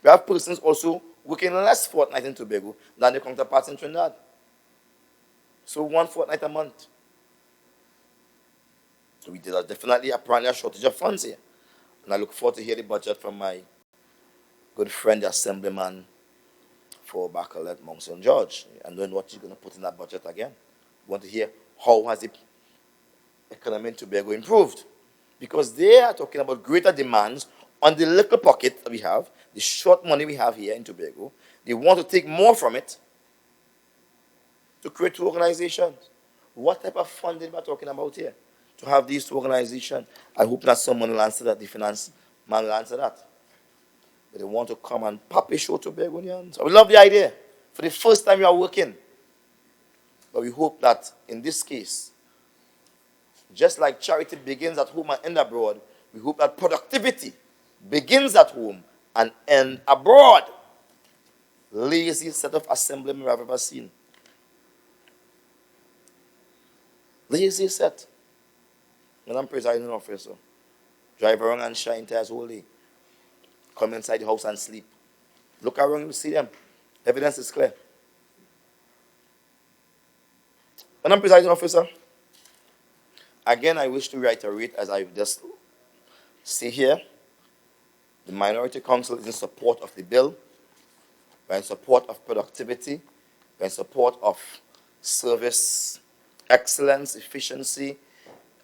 We have persons also working less fortnight in Tobago than their counterparts in Trinidad. So 1 fortnight a month. So we did definitely apparently a shortage of funds here. And I look forward to hear the budget from my good friend, the Assemblyman for Bacalet, Mount St. George, and knowing what he's going to put in that budget again. We want to hear how has the economy in Tobago improved. Because they are talking about greater demands on the little pocket that we have, the short money we have here in Tobago. They want to take more from it to create two organizations. What type of funding are we talking about here? To have these two organizations. I hope that someone will answer that, the finance man will answer that. But they want to come and puppy show Tobagonians. I would love the idea. For the first time you are working, But we hope that in this case, just like charity begins at home and ends abroad, we hope that productivity begins at home and ends abroad. Lazy set of assemblymen I've ever seen. Lazy set. When I'm presiding officer, drive around and shine tires all day. Come inside the house and sleep. Look around, you see them. Evidence is clear. When I'm presiding officer, again, I wish to reiterate, as I just say here, the Minority Council is in support of the bill. We're in support of productivity. We're in support of service excellence, efficiency,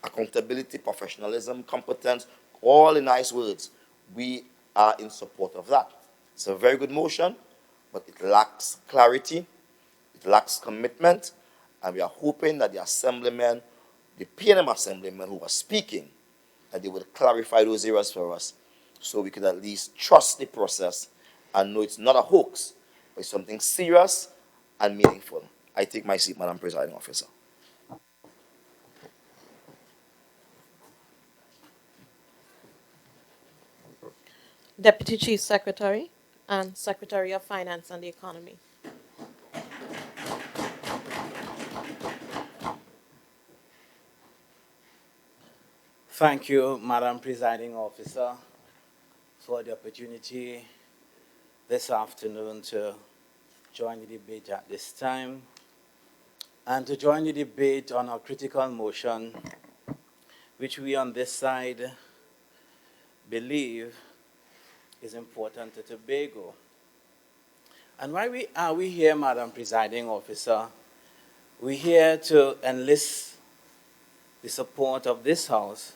accountability, professionalism, competence, all the nice words. We are in support of that. It's a very good motion, but it lacks clarity, it lacks commitment, and we are hoping that the assemblymen, the PNM assemblymen who are speaking, that they will clarify those areas for us so we can at least trust the process and know it's not a hoax, but it's something serious and meaningful. I take my seat, Madam Presiding Officer. Deputy Chief Secretary and Secretary of Finance and the Economy. Thank you, Madam Presiding Officer, for the opportunity this afternoon to join the debate at this time and to join the debate on a critical motion which we on this side believe is important to Tobago. And why are we here, Madam Presiding Officer? We're here to enlist the support of this House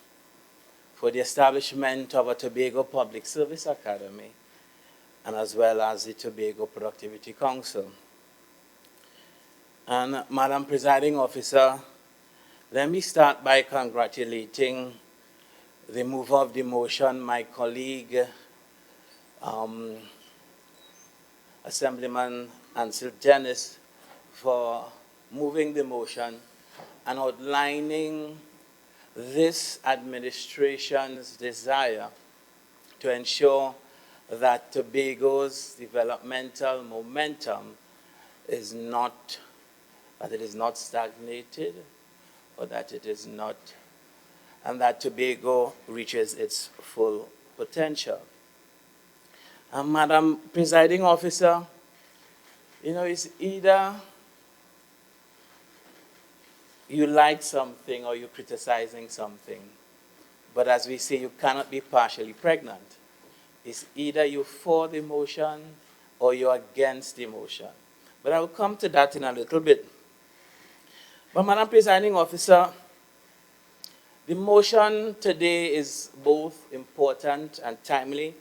for the establishment of a Tobago Public Service Academy and as well as the Tobago Productivity Council. And Madam Presiding Officer, let me start by congratulating the mover of the motion, my colleague, Assemblyman Ansel Dennis, for moving the motion and outlining this administration's desire to ensure that Tobago's developmental momentum is not, that it is not stagnated, or that it is not, and that Tobago reaches its full potential. And Madam Presiding Officer, you know, it's either you like something or you're criticizing something. But as we say, you cannot be partially pregnant. It's either you're for the motion or you're against the motion. But I will come to that in a little bit. But Madam Presiding Officer, the motion today is both important and timely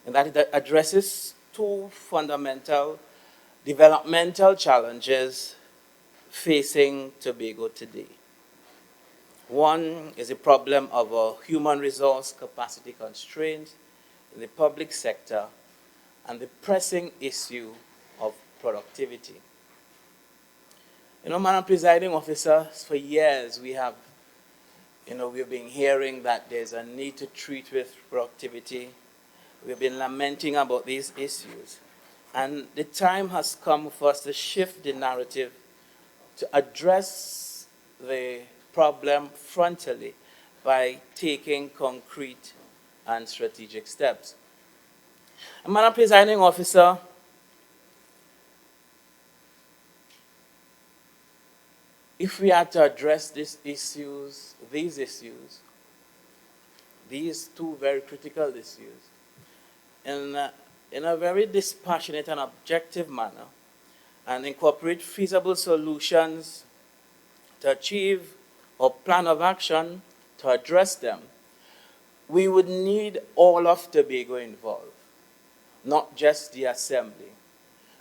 in that it addresses two fundamental developmental challenges facing Tobago today. One is the problem of a human resource capacity constraint in the public sector and the pressing issue of productivity. You know, Madam Presiding Officer, for years we have, we've been hearing that there's a need to treat with productivity. We've been lamenting about these issues. And the time has come for us to shift the narrative to address the problem frontally by taking concrete and strategic steps. And Madam Presiding Officer, if we are to address these issues, these two very critical issues, in a very dispassionate and objective manner, and incorporate feasible solutions to achieve or plan of action to address them, we would need all of Tobago involved, not just the Assembly.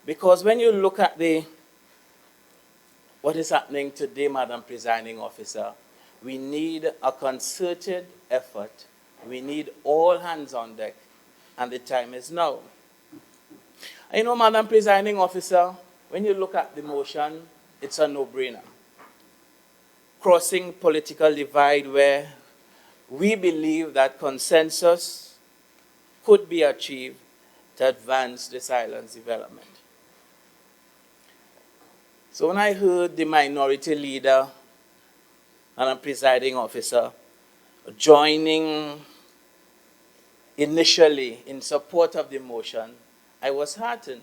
Because when you look at what is happening today, Madam Presiding Officer, we need a concerted effort. We need all hands on deck, and the time is now. You know, Madam Presiding Officer, when you look at the motion, it's a no-brainer. crossing political divide where we believe that consensus could be achieved to advance this island's development. So when I heard the minority leader and a presiding officer joining initially in support of the motion, I was heartened.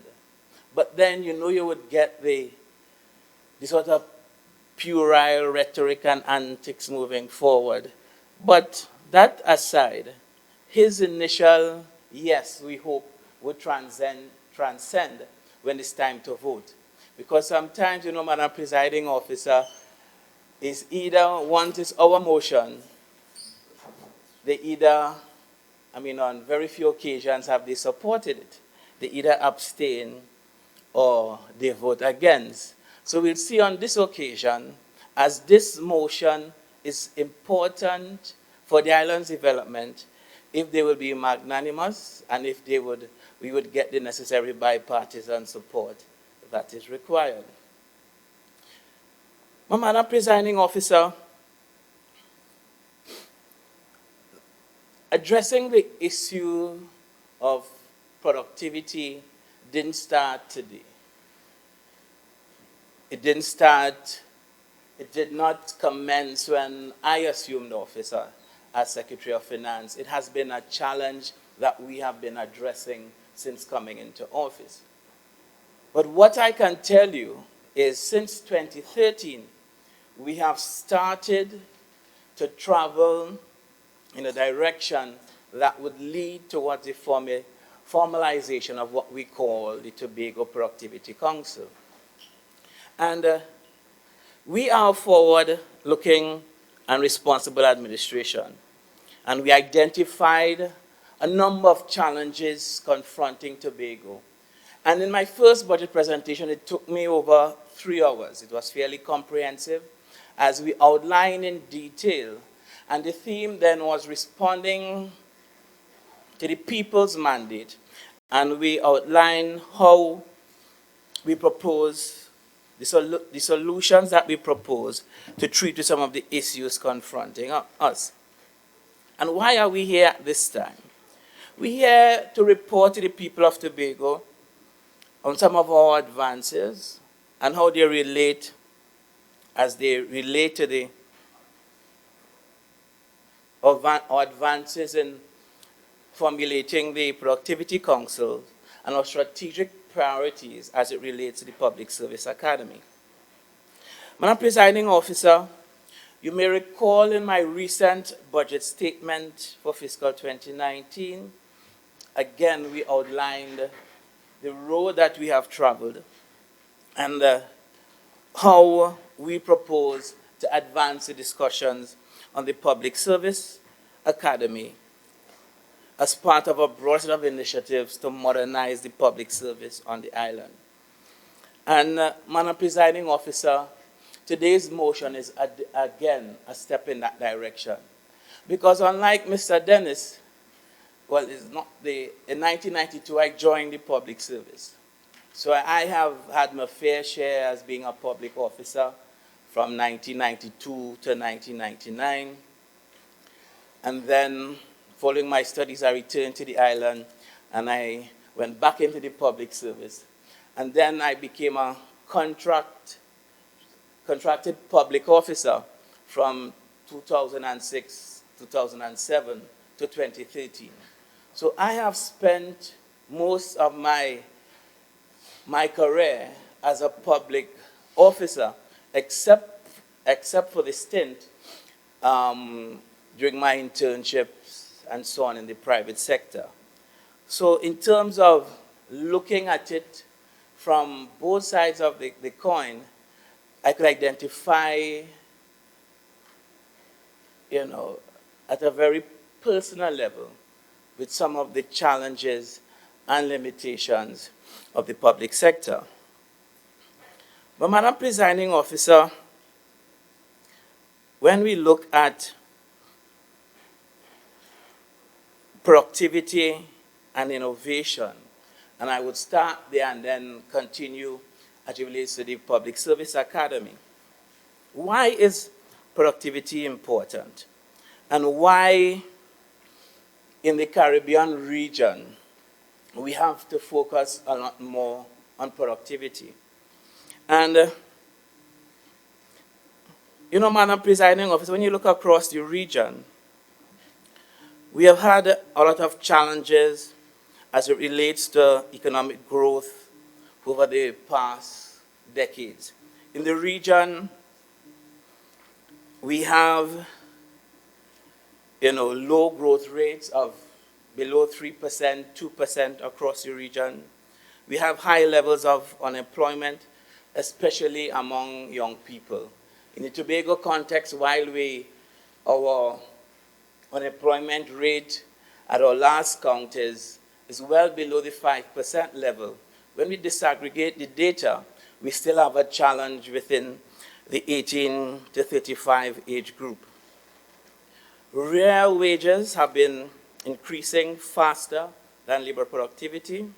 But then you would get the sort of puerile rhetoric and antics moving forward. But that aside, his initial yes, we hope, would transcend when it's time to vote. Because sometimes, Madam Presiding Officer, is either, once it's our motion, they either, on very few occasions have they supported it. They either abstain or they vote against. So we'll see on this occasion, as this motion is important for the island's development, if they will be magnanimous and if we would get the necessary bipartisan support that is required. Madam Presiding Officer, addressing the issue of productivity didn't start today. It did not commence when I assumed office as Secretary of Finance. It has been a challenge that we have been addressing since coming into office. But what I can tell you is since 2013, we have started to travel in a direction that would lead towards the formalization of what we call the Tobago Productivity Council. And we are forward-looking and responsible administration. And we identified a number of challenges confronting Tobago. And in my first budget presentation, it took me over 3 hours. It was fairly comprehensive, as we outlined in detail. And the theme then was responding to the people's mandate. And we outlined how we propose, the solutions that we propose to treat with some of the issues confronting us. And why are we here at this time? We're here to report to the people of Tobago on some of our advances and how they relate, as they relate to the our advances in formulating the Productivity Council and our strategic priorities as it relates to the Public Service Academy. Madam Presiding Officer, you may recall in my recent budget statement for fiscal 2019, again, we outlined the road that we have traveled and how we propose to advance the discussions on the Public Service Academy as part of a broad set of initiatives to modernize the public service on the island. And Madam Presiding Officer, today's motion is, again, a step in that direction. Because unlike Mr. Dennis, well, it's not in 1992, I joined the public service. So I have had my fair share as being a public officer from 1992 to 1999. And then, following my studies, I returned to the island and I went back into the public service. And then I became a contracted public officer from 2006, 2007 to 2013. So I have spent most of my career as a public officer, except for the stint during my internships and so on in the private sector. So in terms of looking at it from both sides of the coin, I could identify, at a very personal level with some of the challenges and limitations of the public sector. But Madam Presiding Officer, when we look at productivity and innovation, and I would start there and then continue as it relates to the Public Service Academy. Why is productivity important, and why in the Caribbean region we have to focus a lot more on productivity. And, Madam Presiding Officer, when you look across the region, we have had a lot of challenges as it relates to economic growth over the past decades. In the region, we have, low growth rates of below 3%, 2% across the region. We have high levels of unemployment, especially among young people. In the Tobago context, while our unemployment rate at our last count is well below the 5% level, when we disaggregate the data, we still have a challenge within the 18 to 35 age group. Real wages have been increasing faster than labor productivity.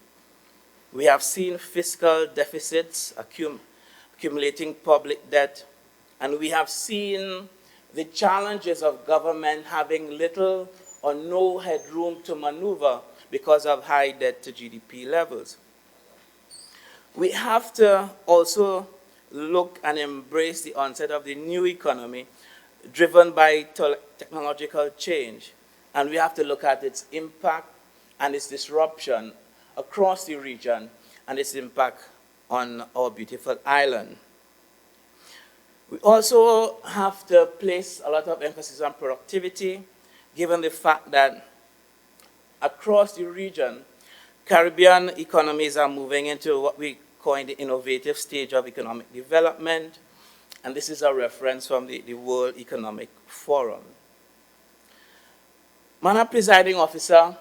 We have seen fiscal deficits accumulating public debt, and we have seen the challenges of government having little or no headroom to maneuver because of high debt to GDP levels. We have to also look and embrace the onset of the new economy driven by technological change, and we have to look at its impact and its disruption across the region and its impact on our beautiful island. We also have to place a lot of emphasis on productivity, given the fact that across the region, Caribbean economies are moving into what we call the innovative stage of economic development, and this is a reference from the World Economic Forum. Madam Presiding Officer,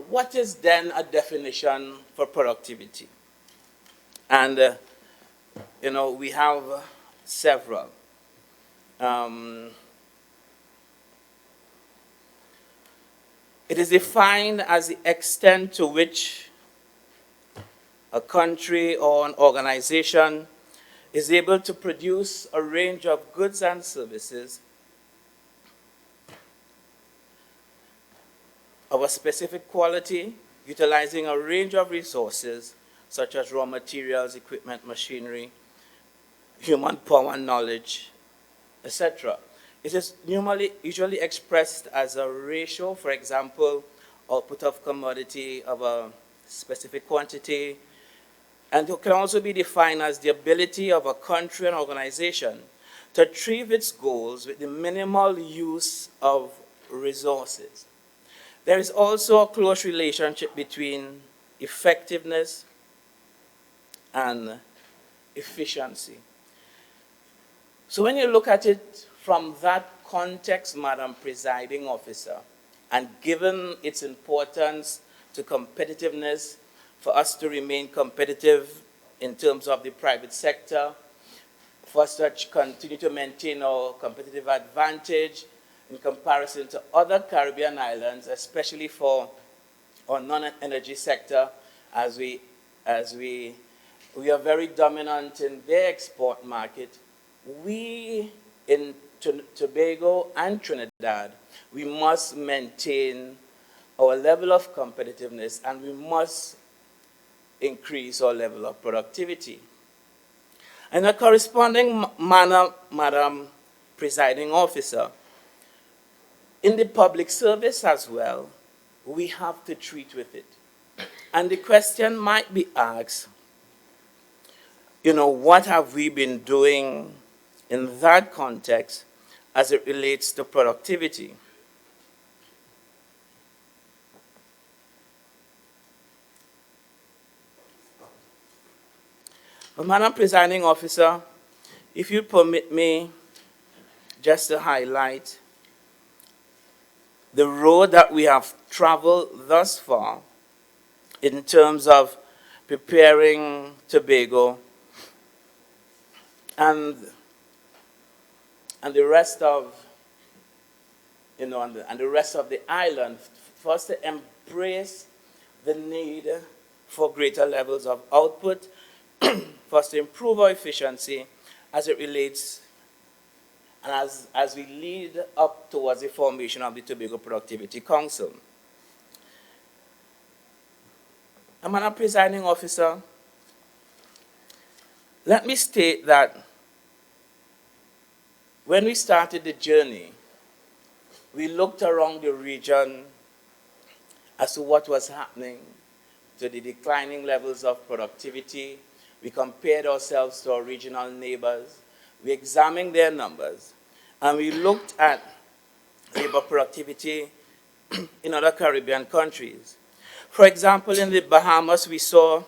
what is then a definition for productivity? And, we have several. It is defined as the extent to which a country or an organization is able to produce a range of goods and services of a specific quality, utilizing a range of resources such as raw materials, equipment, machinery, human power and knowledge, etc. It is usually expressed as a ratio, for example, output of commodity of a specific quantity, and it can also be defined as the ability of a country and organization to achieve its goals with the minimal use of resources. There is also a close relationship between effectiveness and efficiency. So when you look at it from that context, Madam Presiding Officer, and given its importance to competitiveness, for us to remain competitive in terms of the private sector, for us to continue to maintain our competitive advantage in comparison to other Caribbean islands, especially for our non-energy sector, as we are very dominant in their export market. We in Tobago and Trinidad, we must maintain our level of competitiveness, and we must increase our level of productivity. In a corresponding manner, Madam Presiding Officer, in the public service as well, we have to treat with it. And the question might be asked, what have we been doing in that context as it relates to productivity? But Madam Presiding Officer, if you permit me just to highlight the road that we have traveled thus far in terms of preparing Tobago and the rest of and the rest of the island, for us to embrace the need for greater levels of output, for us to improve our efficiency as it relates and as we lead up towards the formation of the Tobago Productivity Council. And Madam Presiding Officer, let me state that when we started the journey, we looked around the region as to what was happening to the declining levels of productivity. We compared ourselves to our regional neighbors. We examined their numbers, and we looked at labor productivity in other Caribbean countries. For example, in the Bahamas, we saw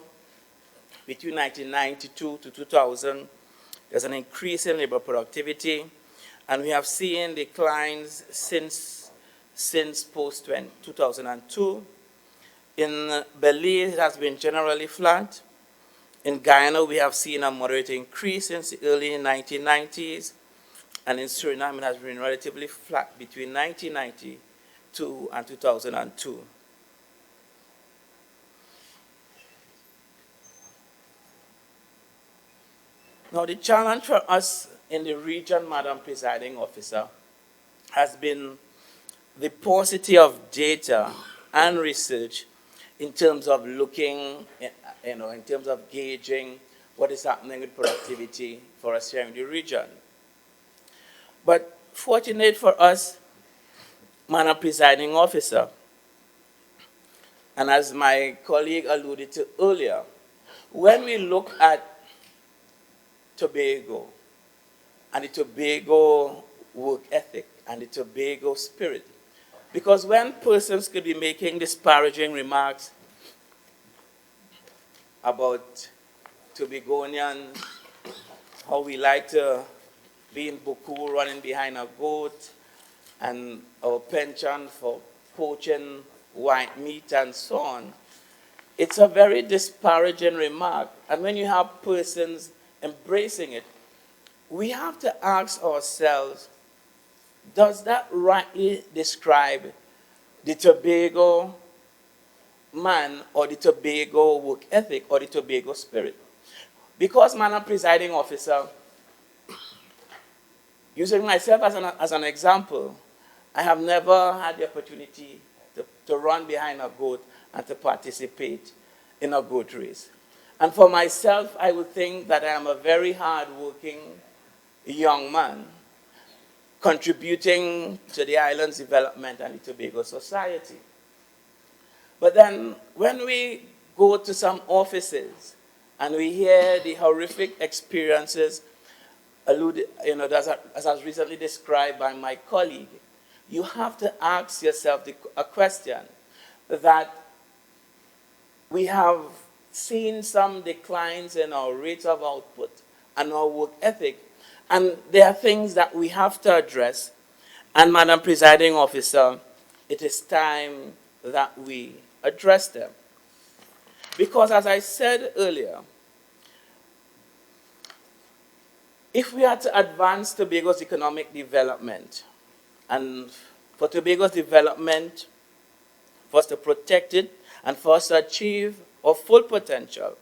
between 1992 to 2000, there's an increase in labor productivity, and we have seen declines since post-2002. In Belize, it has been generally flat. In Guyana, we have seen a moderate increase since the early 1990s, and in Suriname, it has been relatively flat between 1992 and 2002. Now, the challenge for us in the region, Madam Presiding Officer, has been the paucity of data and research in terms of looking, in terms of gauging what is happening with productivity for us here in the region. But fortunate for us, Madam Presiding Officer, and as my colleague alluded to earlier, when we look at Tobago and the Tobago work ethic and the Tobago spirit, because when persons could be making disparaging remarks about Tobagonians, how we like to be in Buku running behind a goat, and our penchant for poaching white meat and so on, it's a very disparaging remark. And when you have persons embracing it, we have to ask ourselves, does that rightly describe the Tobago man or the Tobago work ethic or the Tobago spirit? Because, Madam Presiding Officer, using myself as an example, I have never had the opportunity to run behind a goat and to participate in a goat race. And for myself, I would think that I am a very hard-working young man, contributing to the island's development and the Tobago society. But then when we go to some offices and we hear the horrific experiences alluded, as was recently described by my colleague, you have to ask yourself a question that we have seen some declines in our rates of output and our work ethic, and there are things that we have to address. And Madam Presiding Officer, it is time that we address them. Because as I said earlier, if we are to advance Tobago's economic development, and for Tobago's development, for us to protect it, and for us to achieve our full potential,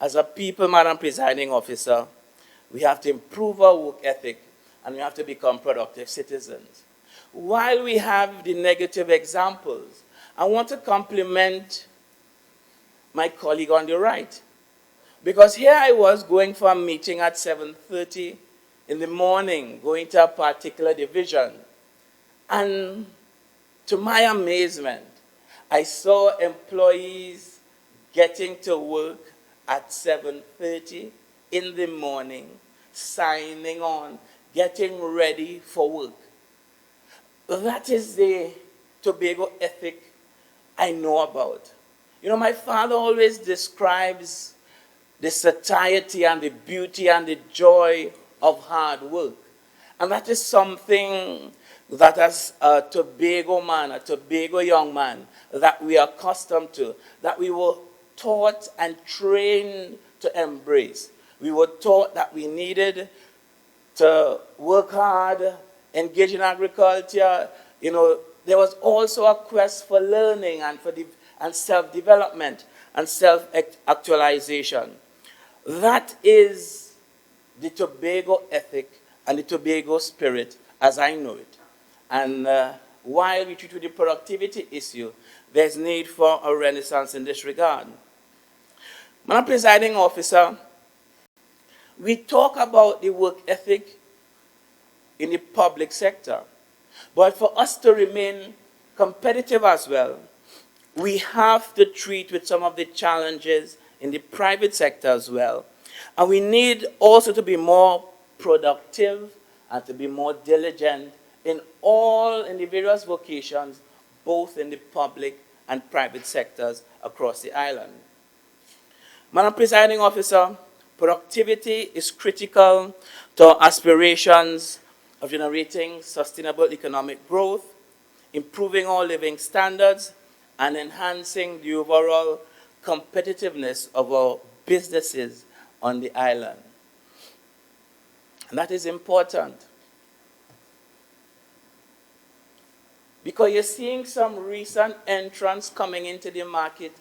as a people, Madam Presiding Officer, we have to improve our work ethic, and we have to become productive citizens. While we have the negative examples, I want to compliment my colleague on the right. Because here I was going for a meeting at 7:30 in the morning, going to a particular division. And to my amazement, I saw employees getting to work at 7:30 in the morning, signing on, getting ready for work. That is the Tobago ethic I know about. My father always describes the satiety and the beauty and the joy of hard work. And that is something that as a Tobago man, a Tobago young man, that we are accustomed to, that we were taught and trained to embrace. We were taught that we needed to work hard, engage in agriculture. There was also a quest for learning and self-development and self-actualization. That is the Tobago ethic and the Tobago spirit as I know it. And while we treat with the productivity issue, there's need for a renaissance in this regard. Madam Presiding Officer, we talk about the work ethic in the public sector, but for us to remain competitive as well, we have to treat with some of the challenges in the private sector as well. And we need also to be more productive and to be more diligent in the various vocations, both in the public and private sectors across the island. Madam Presiding Officer, productivity is critical to our aspirations of generating sustainable economic growth, improving our living standards, and enhancing the overall competitiveness of our businesses on the island. And that is important, because you're seeing some recent entrants coming into the market,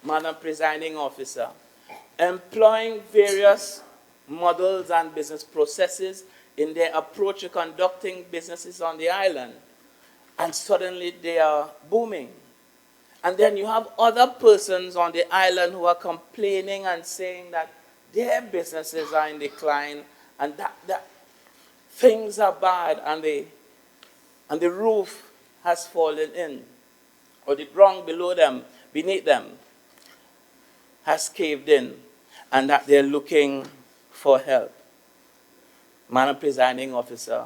Madam Presiding Officer, employing various models and business processes in their approach to conducting businesses on the island. And suddenly they are booming. And then you have other persons on the island who are complaining and saying that their businesses are in decline and that things are bad and the roof has fallen in, or the ground below them, beneath them, has caved in, and that they're looking for help. Madam Presiding Officer,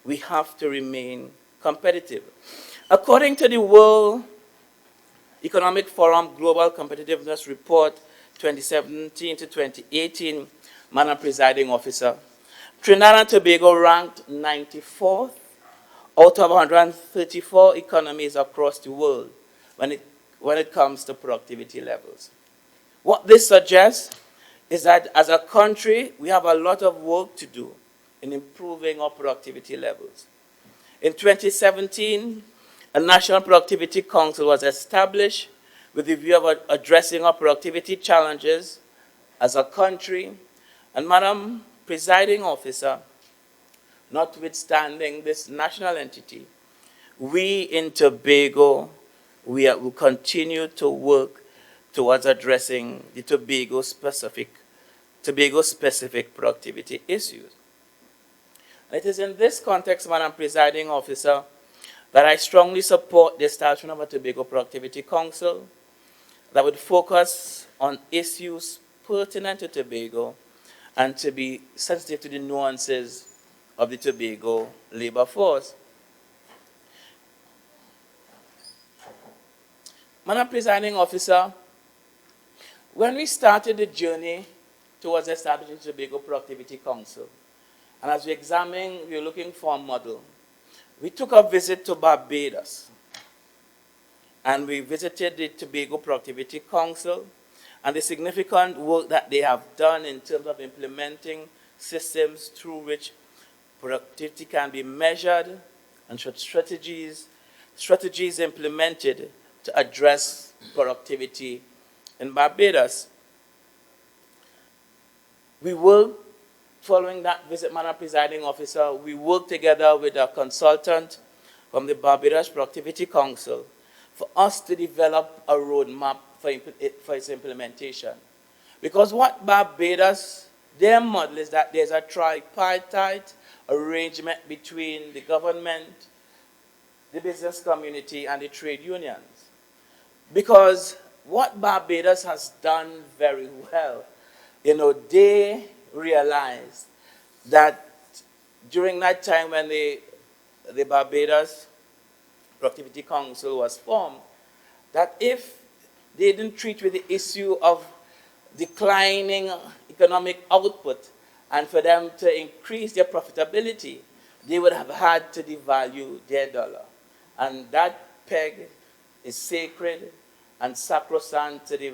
we have to remain competitive. According to the World Economic Forum Global Competitiveness Report 2017 to 2018, Madam Presiding Officer, Trinidad and Tobago ranked 94th out of 134 economies across the world when it comes to productivity levels. What this suggests is that as a country, we have a lot of work to do in improving our productivity levels. In 2017, a National Productivity Council was established with the view of addressing our productivity challenges as a country. And Madam Presiding Officer, notwithstanding this national entity, we in Tobago, we will continue to work towards addressing the Tobago-specific productivity issues. It is in this context, Madam Presiding Officer, that I strongly support the establishment of a Tobago Productivity Council that would focus on issues pertinent to Tobago and to be sensitive to the nuances of the Tobago labor force. Madam Presiding Officer, when we started the journey towards establishing the Tobago Productivity Council, and as we examined, we were looking for a model, we took a visit to Barbados, and we visited the Tobago Productivity Council and the significant work that they have done in terms of implementing systems through which productivity can be measured and strategies implemented to address productivity in Barbados. We worked, following that visit, Madam Presiding Officer, we worked together with a consultant from the Barbados Productivity Council for us to develop a roadmap for its implementation. Because what Barbados, their model is that there's a tripartite arrangement between the government, the business community, and the trade unions. Because what Barbados has done very well, they realized that during that time when the Barbados Productivity Council was formed, that if they didn't treat with the issue of declining economic output and for them to increase their profitability, they would have had to devalue their dollar. And that peg is sacred and sacrosanct to the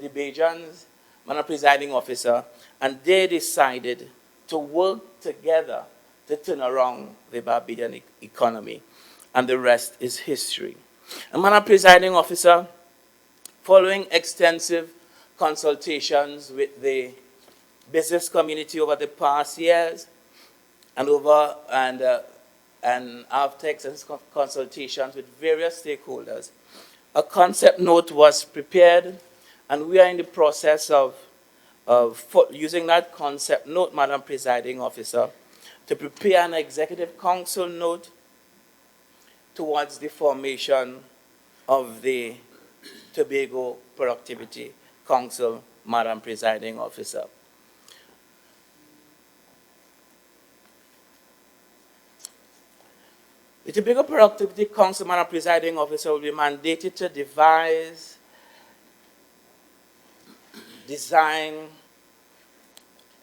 Bajans, Madam Presiding Officer, and they decided to work together to turn around the Barbadian economy, and the rest is history. And Madam Presiding Officer, following extensive consultations with the business community over the past years, and after extensive consultations with various stakeholders, a concept note was prepared, and we are in the process of using that concept note, Madam Presiding Officer, to prepare an executive council note towards the formation of the Tobago Productivity Council, Madam Presiding Officer. The Tobago Productivity Council, Madam Presiding Officer, will be mandated to devise, design,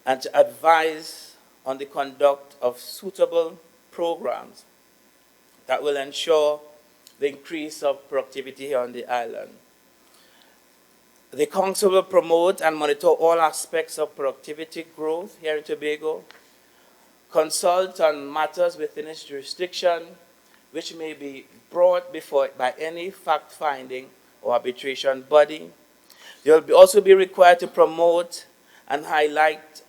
and to advise on the conduct of suitable programs that will ensure the increase of productivity here on the island. The Council will promote and monitor all aspects of productivity growth here in Tobago, consult on matters within its jurisdiction, which may be brought before it by any fact-finding or arbitration body. They will also be required to promote and highlight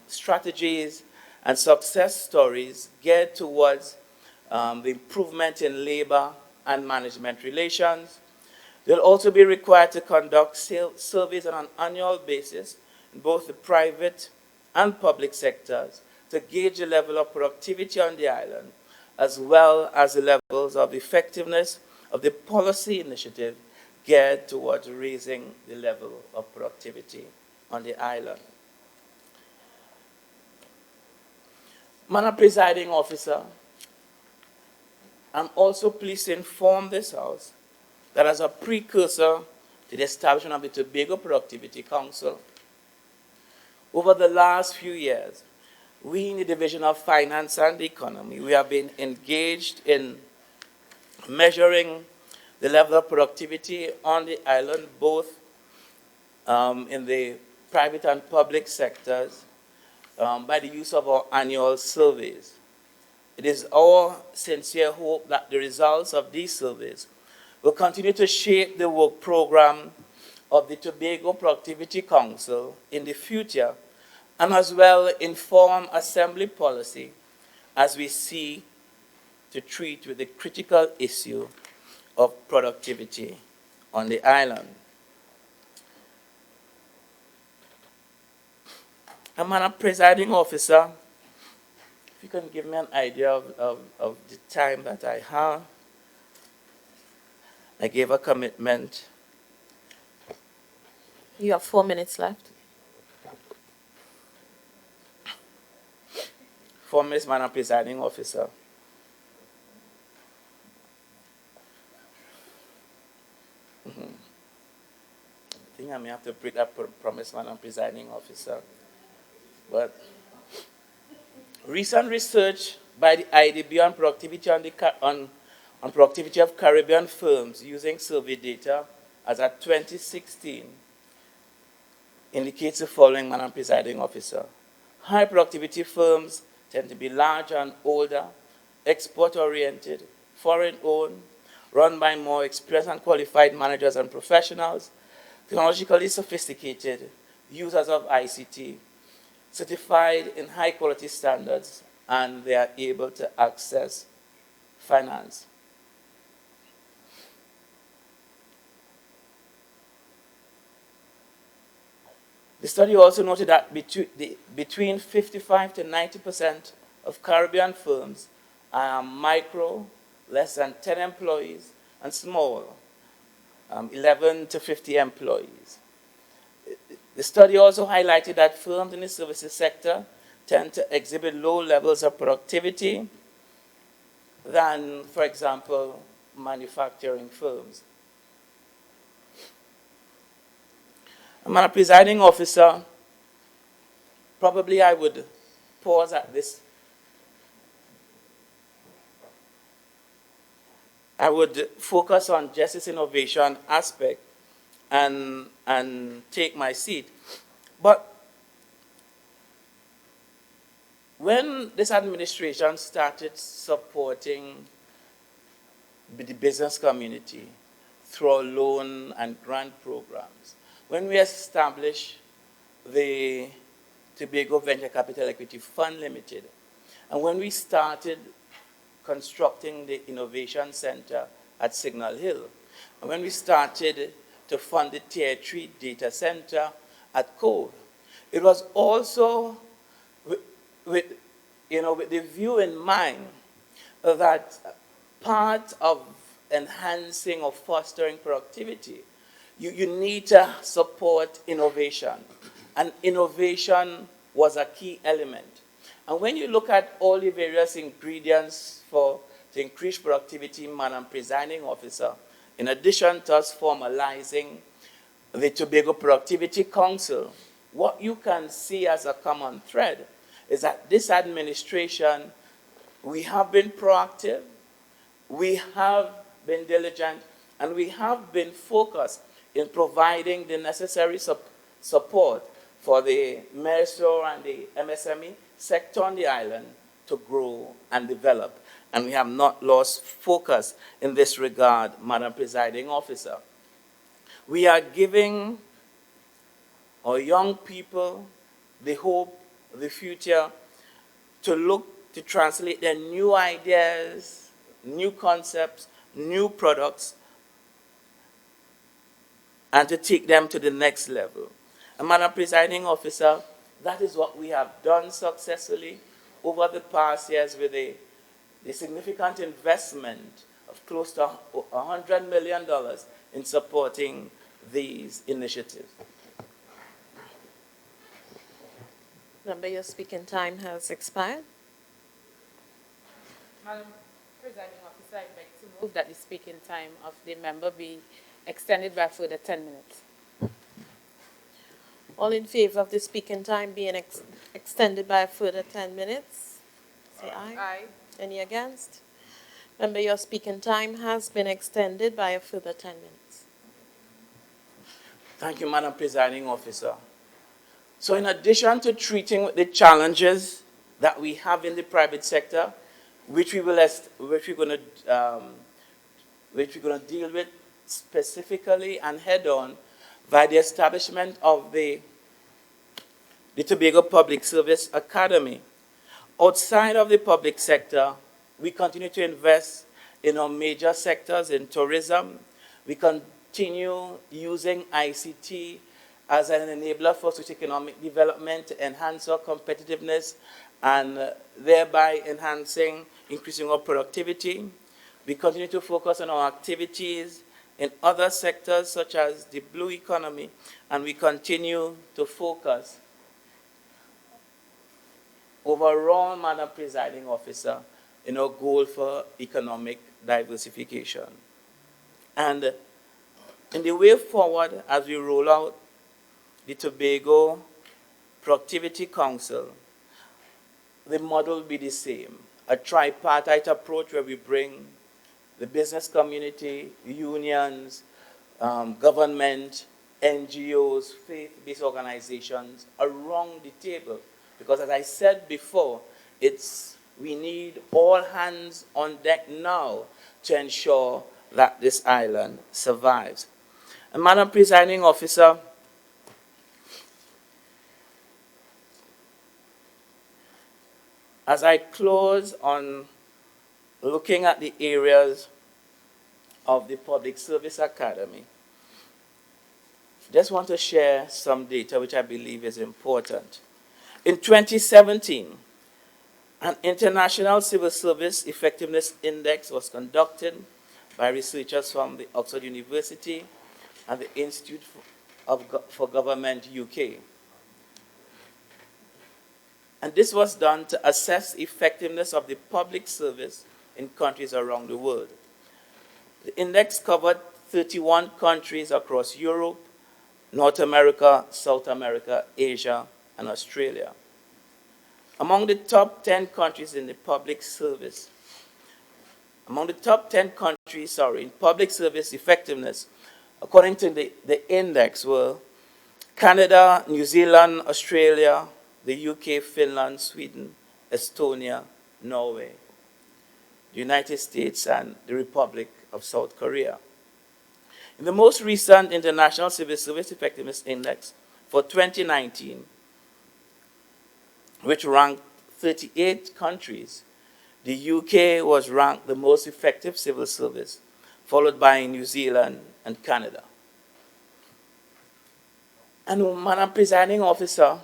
strategies and success stories geared towards the improvement in labor and management relations. They'll also be required to conduct surveys on an annual basis in both the private and public sectors to gauge the level of productivity on the island, as well as the levels of effectiveness of the policy initiative geared towards raising the level of productivity on the island. Madam Presiding Officer, I'm also pleased to inform this House that as a precursor to the establishment of the Tobago Productivity Council, over the last few years, we in the Division of Finance and Economy, we have been engaged in measuring the level of productivity on the island, both in the private and public sectors, by the use of our annual surveys. It is our sincere hope that the results of these surveys will continue to shape the work program of the Tobago Productivity Council in the future, and as well inform Assembly policy as we seek to treat with the critical issue of productivity on the island. And Madam Presiding Officer, if you can give me an idea of the time that I have. I gave a commitment. You have 4 minutes left. 4 minutes, Madam Presiding Officer. I think I may have to break that promise, Madam Presiding Officer. But recent research by the IDB on productivity on productivity of Caribbean firms using survey data as at 2016 indicates the following, Madam Presiding Officer. High productivity firms tend to be larger and older, export-oriented, foreign-owned, run by more experienced and qualified managers and professionals, technologically sophisticated, users of ICT, certified in high-quality standards, and they are able to access finance. The study also noted that between 55 to 90% of Caribbean firms are micro, less than 10 employees, and small, 11 to 50 employees. The study also highlighted that firms in the services sector tend to exhibit low levels of productivity than, for example, manufacturing firms. Madam Presiding Officer, probably I would pause at this. I would focus on justice innovation aspect and take my seat. But when this administration started supporting the business community through loan and grant programs, when we established the Tobago Venture Capital Equity Fund Limited. And when we started constructing the Innovation Center at Signal Hill, and when we started to fund the Tier 3 data center at Cove, it was also with the view in mind that part of enhancing or fostering productivity, you need to support innovation. And innovation was a key element. And when you look at all the various ingredients to increase productivity, Madam Presiding Officer, in addition to us formalizing the Tobago Productivity Council, what you can see as a common thread is that this administration, we have been proactive, we have been diligent, and we have been focused in providing the necessary support for the MERSO and the MSME sector on the island to grow and develop. And we have not lost focus in this regard, Madam Presiding Officer. We are giving our young people the hope, the future, to look to translate their new ideas, new concepts, new products, and to take them to the next level. And Madam Presiding Officer, that is what we have done successfully over the past years with a significant investment of close to $100 million in supporting these initiatives. Member, your speaking time has expired. Madam Presiding Officer, I beg to move that the speaking time of the member be extended by a further 10 minutes. All in favor of the speaking time being extended by a further 10 minutes? Say aye. Aye. Any against? Member, your speaking time has been extended by a further 10 minutes. Thank you, Madam Presiding Officer. So in addition to treating the challenges that we have in the private sector, which we're going to deal with specifically and head on by the establishment of the Tobago Public Service Academy. Outside of the public sector, we continue to invest in our major sectors in tourism. We continue using ICT as an enabler for socio-economic development to enhance our competitiveness and thereby increasing our productivity. We continue to focus on our activities in other sectors such as the blue economy, and we continue to focus overall, Madam Presiding Officer, in our goal for economic diversification. And in the way forward, as we roll out the Tobago Productivity Council, the model will be the same, a tripartite approach where we bring the business community, unions, government, NGOs, faith-based organizations around the table. Because as I said before, we need all hands on deck now to ensure that this island survives. And Madam Presiding Officer, as I close on looking at the areas of the Public Service Academy, just want to share some data which I believe is important. In 2017, an International Civil Service Effectiveness Index was conducted by researchers from the Oxford University and the Institute for Government UK. And this was done to assess the effectiveness of the public service in countries around the world. The index covered 31 countries across Europe, North America, South America, Asia, and Australia. Among the top 10 countries in the public service, in public service effectiveness, according to the index, were Canada, New Zealand, Australia, the UK, Finland, Sweden, Estonia, Norway, the United States, and the Republic of South Korea. In the most recent International Civil Service Effectiveness Index for 2019, which ranked 38 countries, the UK was ranked the most effective civil service, followed by New Zealand and Canada. And Madam Presiding Officer,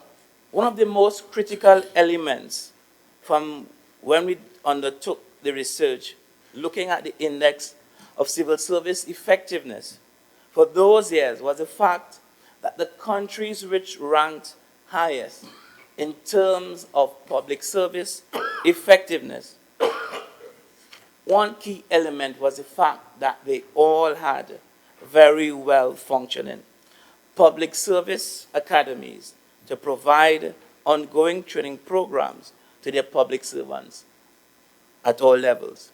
one of the most critical elements from when we undertook the research, looking at the index of civil service effectiveness for those years, was the fact that the countries which ranked highest in terms of public service effectiveness, one key element was the fact that they all had very well functioning public service academies to provide ongoing training programs to their public servants at all levels.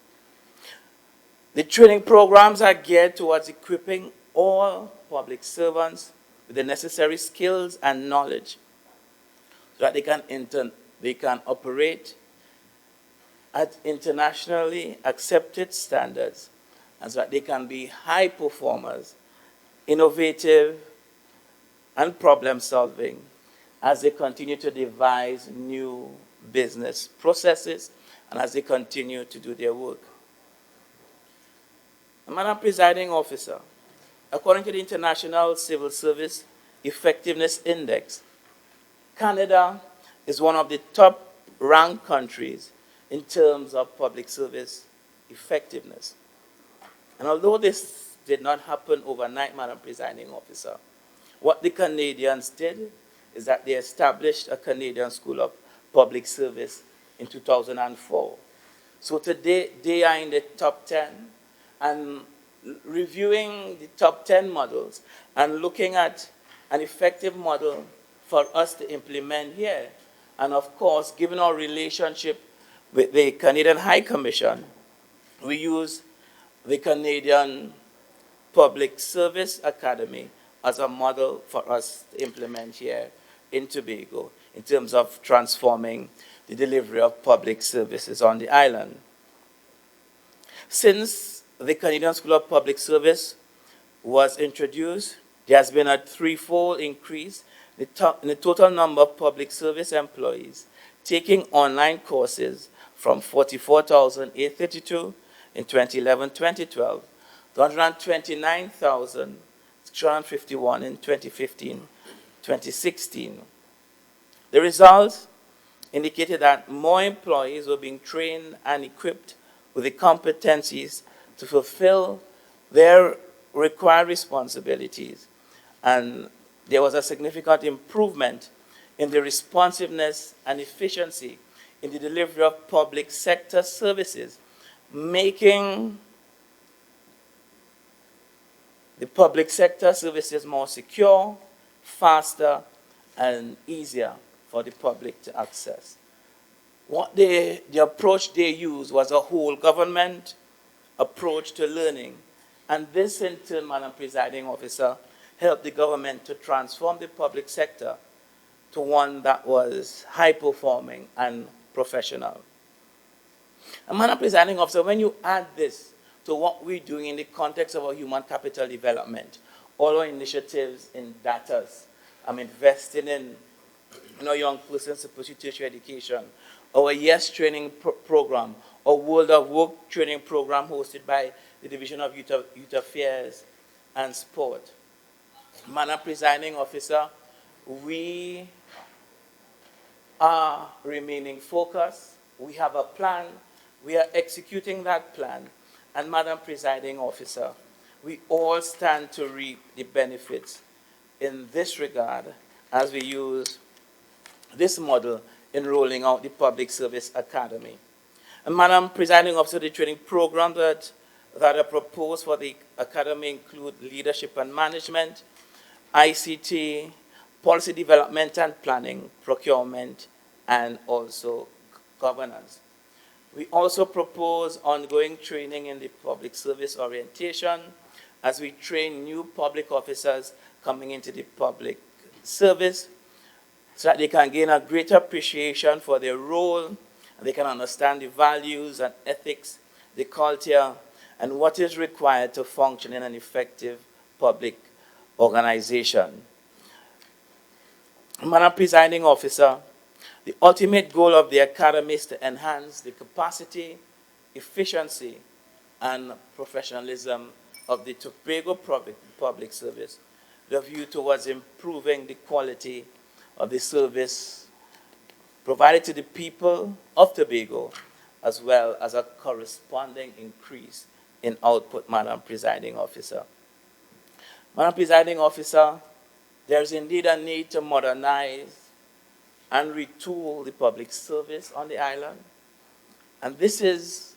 The training programs are geared towards equipping all public servants with the necessary skills and knowledge so that they can operate at internationally accepted standards and so that they can be high performers, innovative, and problem solving as they continue to devise new business processes and as they continue to do their work. Madam Presiding Officer, according to the International Civil Service Effectiveness Index, Canada is one of the top ranked countries in terms of public service effectiveness. And although this did not happen overnight, Madam Presiding Officer, what the Canadians did is that they established a Canadian School of Public Service in 2004. So today, they are in the top 10, and reviewing the top 10 models and looking at an effective model for us to implement here. And of course, given our relationship with the Canadian High Commission, we use the Canadian Public Service Academy as a model for us to implement here in Tobago in terms of transforming the delivery of public services on the island. Since the Canadian School of Public Service was introduced, there has been a threefold increase in the total number of public service employees taking online courses from 44,832 in 2011-2012 to 129,651 in 2015-2016. The results indicated that more employees were being trained and equipped with the competencies to fulfill their required responsibilities, and there was a significant improvement in the responsiveness and efficiency in the delivery of public sector services, making the public sector services more secure, faster, and easier for the public to access. The approach they used was a whole government approach to learning, and this in turn, Madam Presiding Officer, helped the government to transform the public sector to one that was high-performing and professional. And Madam Presiding Officer, when you add this to what we're doing in the context of our human capital development, all our initiatives in data, I'm investing in young persons to pursue tertiary education, our YES training program, our World of Work training program hosted by the Division of Youth Affairs and Sport. Madam Presiding Officer, we are remaining focused. We have a plan. We are executing that plan. And Madam Presiding Officer, we all stand to reap the benefits in this regard as we use this model in rolling out the Public Service Academy. And Madam Presiding Officer, the training programs that are proposed for the Academy include leadership and management, ICT, policy development and planning, procurement, and also governance. We also propose ongoing training in the public service orientation as we train new public officers coming into the public service so that they can gain a greater appreciation for their role, and they can understand the values and ethics, the culture, and what is required to function in an effective public organization. Madam Presiding Officer, The ultimate goal of the Academy is to enhance the capacity, efficiency, and professionalism of the Tobago public service, with a view towards improving the quality of the service provided to the people of Tobago, as well as a corresponding increase in output, Madam Presiding Officer. Madam Presiding Officer, there is indeed a need to modernize and retool the public service on the island. And this is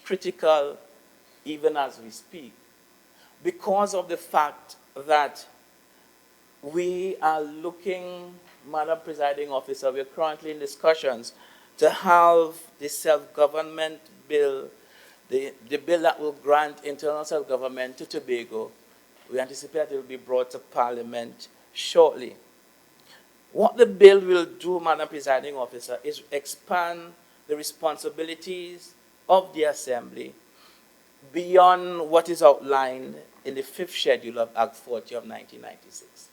critical even as we speak, because of the fact that we are looking, Madam Presiding Officer, we are currently in discussions to have the self-government bill, the bill that will grant internal self-government to Tobago. We anticipate it will be brought to Parliament shortly. What the bill will do, Madam Presiding Officer, is expand the responsibilities of the Assembly beyond what is outlined in the 5th schedule of Act 40 of 1996.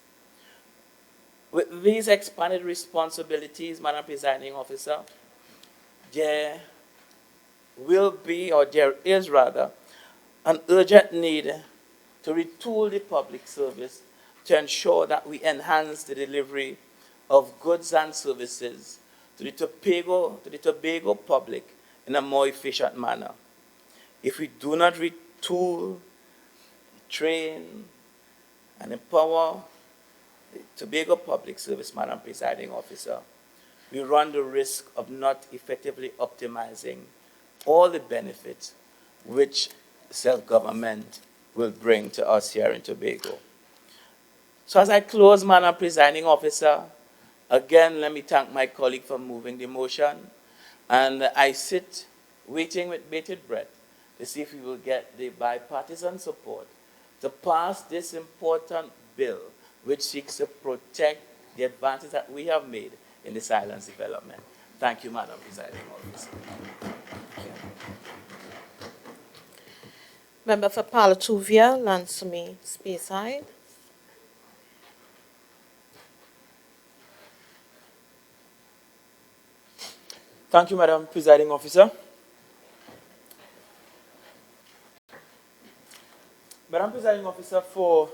With these expanded responsibilities, Madam Presiding Officer, there will be, or there is rather, an urgent need to retool the public service to ensure that we enhance the delivery of goods and services to the Tobago public in a more efficient manner. If we do not retool, train, and empower the Tobago public service, Madam Presiding Officer, we run the risk of not effectively optimizing all the benefits which self-government will bring to us here in Tobago. So as I close, Madam Presiding Officer, again, let me thank my colleague for moving the motion, and I sit waiting with bated breath to see if we will get the bipartisan support to pass this important bill which seeks to protect the advances that we have made in this island's development. Thank you, Madam Presiding Officer. Member for Palatuvia, Lansome, Speyside. Thank you, Madam Presiding Officer. Madam Presiding Officer, for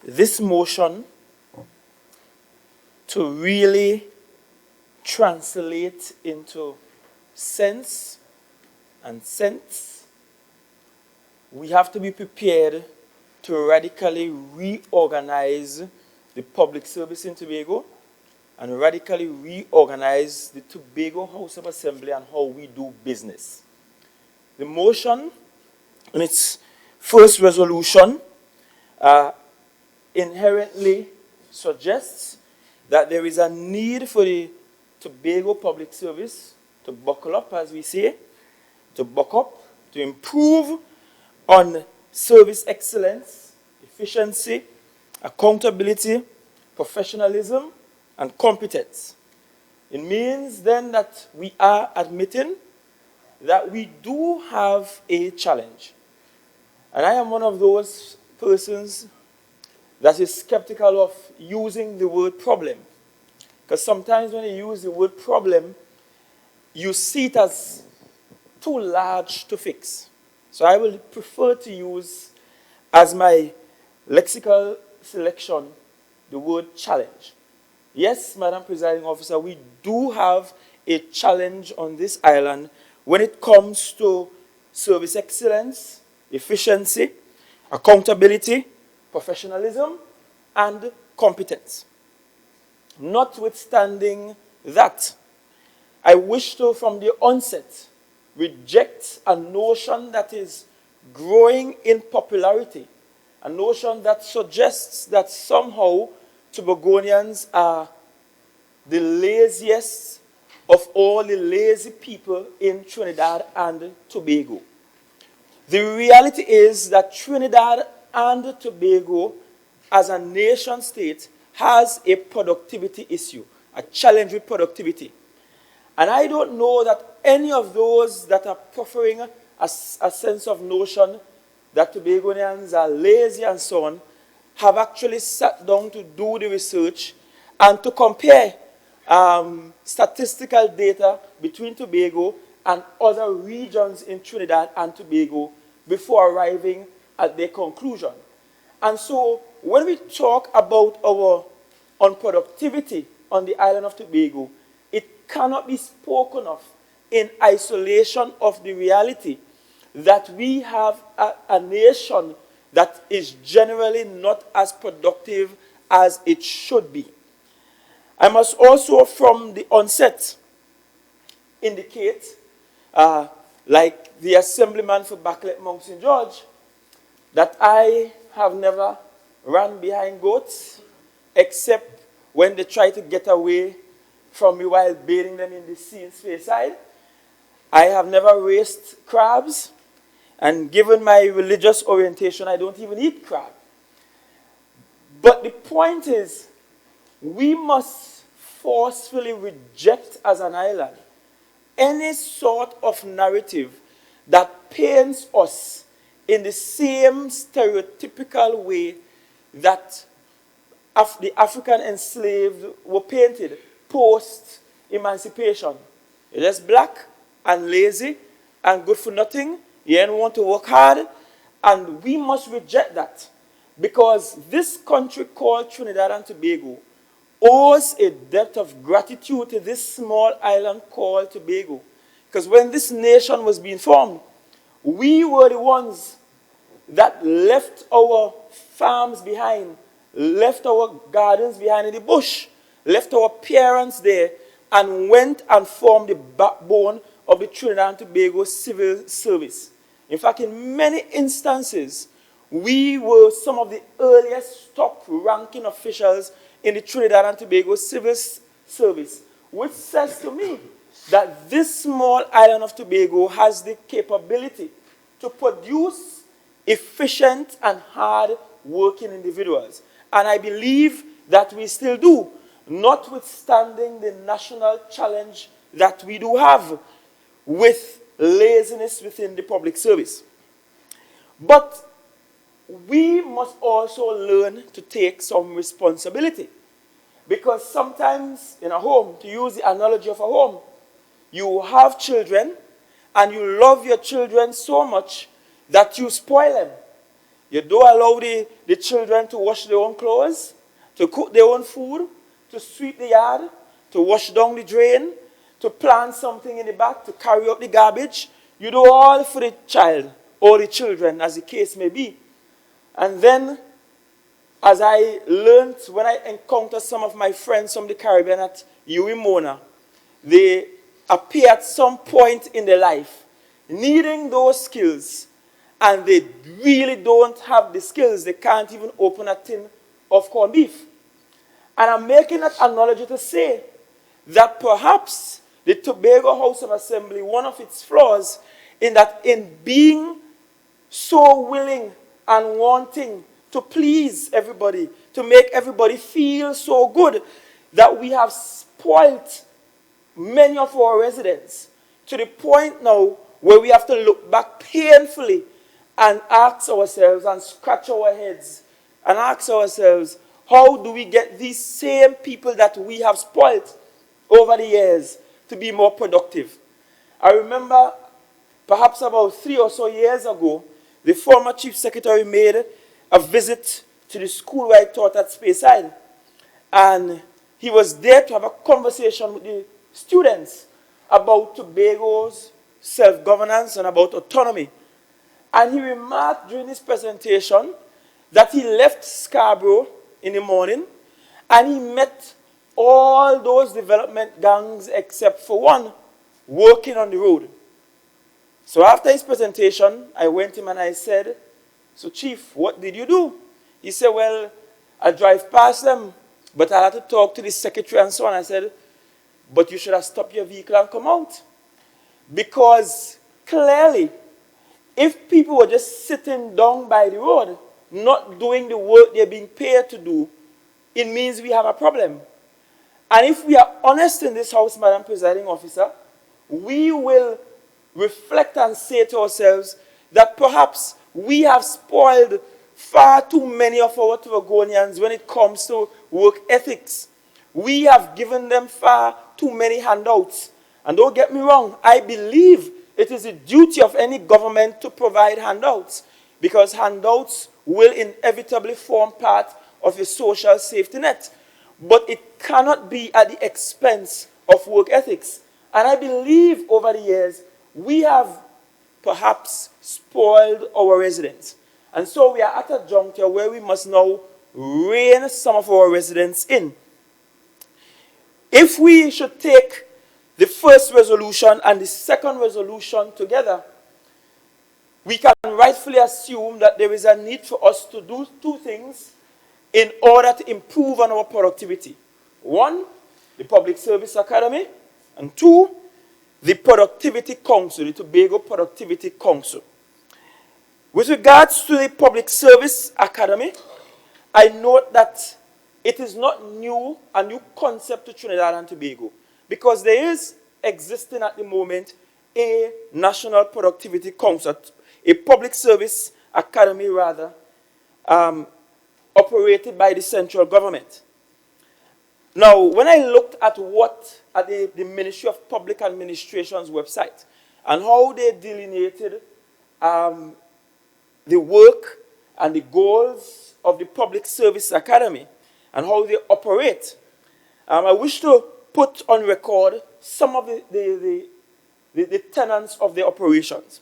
this motion to really translate into sense and sense, we have to be prepared to radically reorganize the public service in Tobago and radically reorganize the Tobago House of Assembly and how we do business. The motion in its first resolution inherently suggests that there is a need for the Tobago public service to buckle up, as we say, to buck up, to improve on service excellence, efficiency, accountability, professionalism, and competence. It means then that we are admitting that we do have a challenge. And I am one of those persons that is skeptical of using the word problem. Because sometimes when you use the word problem, you see it as too large to fix. So I will prefer to use as my lexical selection the word challenge. Yes, Madam Presiding Officer, we do have a challenge on this island when it comes to service excellence, efficiency, accountability, professionalism, and competence. Notwithstanding that, I wish to, from the onset, reject a notion that is growing in popularity, a notion that suggests that somehow Tobagonians are the laziest of all the lazy people in Trinidad and Tobago. The reality is that Trinidad and Tobago, as a nation state, has a productivity issue, a challenge with productivity. And I don't know that any of those that are proffering a sense of notion that Tobagonians are lazy and so on have actually sat down to do the research and to compare statistical data between Tobago and other regions in Trinidad and Tobago before arriving at their conclusion. And so when we talk about our unproductivity on the island of Tobago, it cannot be spoken of in isolation of the reality that we have a nation that is generally not as productive as it should be. I must also, from the onset, indicate, like the assemblyman for Backlet Mount St. George, that I have never run behind goats, except when they try to get away from me while bathing them in the sea in Speyside. I have never raced crabs, and given my religious orientation, I don't even eat crab. But the point is, we must forcefully reject as an island any sort of narrative that paints us in the same stereotypical way that the African enslaved were painted post-emancipation. You're just black and lazy and good for nothing. You don't want to work hard. And we must reject that, because this country called Trinidad and Tobago owes a debt of gratitude to this small island called Tobago. Because when this nation was being formed, we were the ones that left our farms behind, left our gardens behind in the bush, left our parents there, and went and formed the backbone of the Trinidad and Tobago civil service. In fact, in many instances, we were some of the earliest top-ranking officials in the Trinidad and Tobago civil service, which says to me that this small island of Tobago has the capability to produce efficient and hard-working individuals. And I believe that we still do, notwithstanding the national challenge that we do have with laziness within the public service. But we must also learn to take some responsibility. Because sometimes in a home, to use the analogy of a home, you have children and you love your children so much that you spoil them. You don't allow the children to wash their own clothes, to cook their own food, to sweep the yard, to wash down the drain, to plant something in the back, to carry up the garbage. You do all for the child or the children, as the case may be. And then, as I learned when I encountered some of my friends from the Caribbean at Mona, they appear at some point in their life needing those skills, and they really don't have the skills. They can't even open a tin of corned beef. And I'm making that analogy to say that perhaps the Tobago House of Assembly, one of its flaws, in that in being so willing and wanting to please everybody, to make everybody feel so good, that we have spoilt many of our residents to the point now where we have to look back painfully and ask ourselves and scratch our heads and ask ourselves, how do we get these same people that we have spoilt over the years to be more productive? I remember perhaps about 3 or so years ago, the former Chief Secretary made a visit to the school where I taught at Speyside. And he was there to have a conversation with the students about Tobago's self-governance and about autonomy. And he remarked during his presentation that he left Scarborough in the morning and he met all those development gangs except for one working on the road. So after his presentation, I went to him and I said, "So Chief, what did you do?" He said, "Well, I drive past them, but I had to talk to the secretary and so on." I said, "But you should have stopped your vehicle and come out." Because clearly, if people were just sitting down by the road, not doing the work they're being paid to do, it means we have a problem. And if we are honest in this house, Madam Presiding Officer, we will reflect and say to ourselves that perhaps we have spoiled far too many of our Tobagonians when it comes to work ethics. we have given them far too many handouts. And don't get me wrong, I believe it is the duty of any government to provide handouts, because handouts will inevitably form part of a social safety net. But it cannot be at the expense of work ethics. And I believe over the years, we have perhaps spoiled our residents. And so we are at a juncture where we must now rein some of our residents in. If we should take the first resolution and the second resolution together, we can rightfully assume that there is a need for us to do two things in order to improve on our productivity. One, the Public Service Academy, and two, the Productivity Council, the Tobago Productivity Council. With regards to the Public Service Academy, I note that it is not a new concept to Trinidad and Tobago, because there is existing at the moment a National Productivity Council, a Public Service Academy rather, operated by the central government. Now, when I looked at the Ministry of Public Administration's website and how they delineated the work and the goals of the Public Service Academy and how they operate, I wish to put on record some of the tenets of their operations.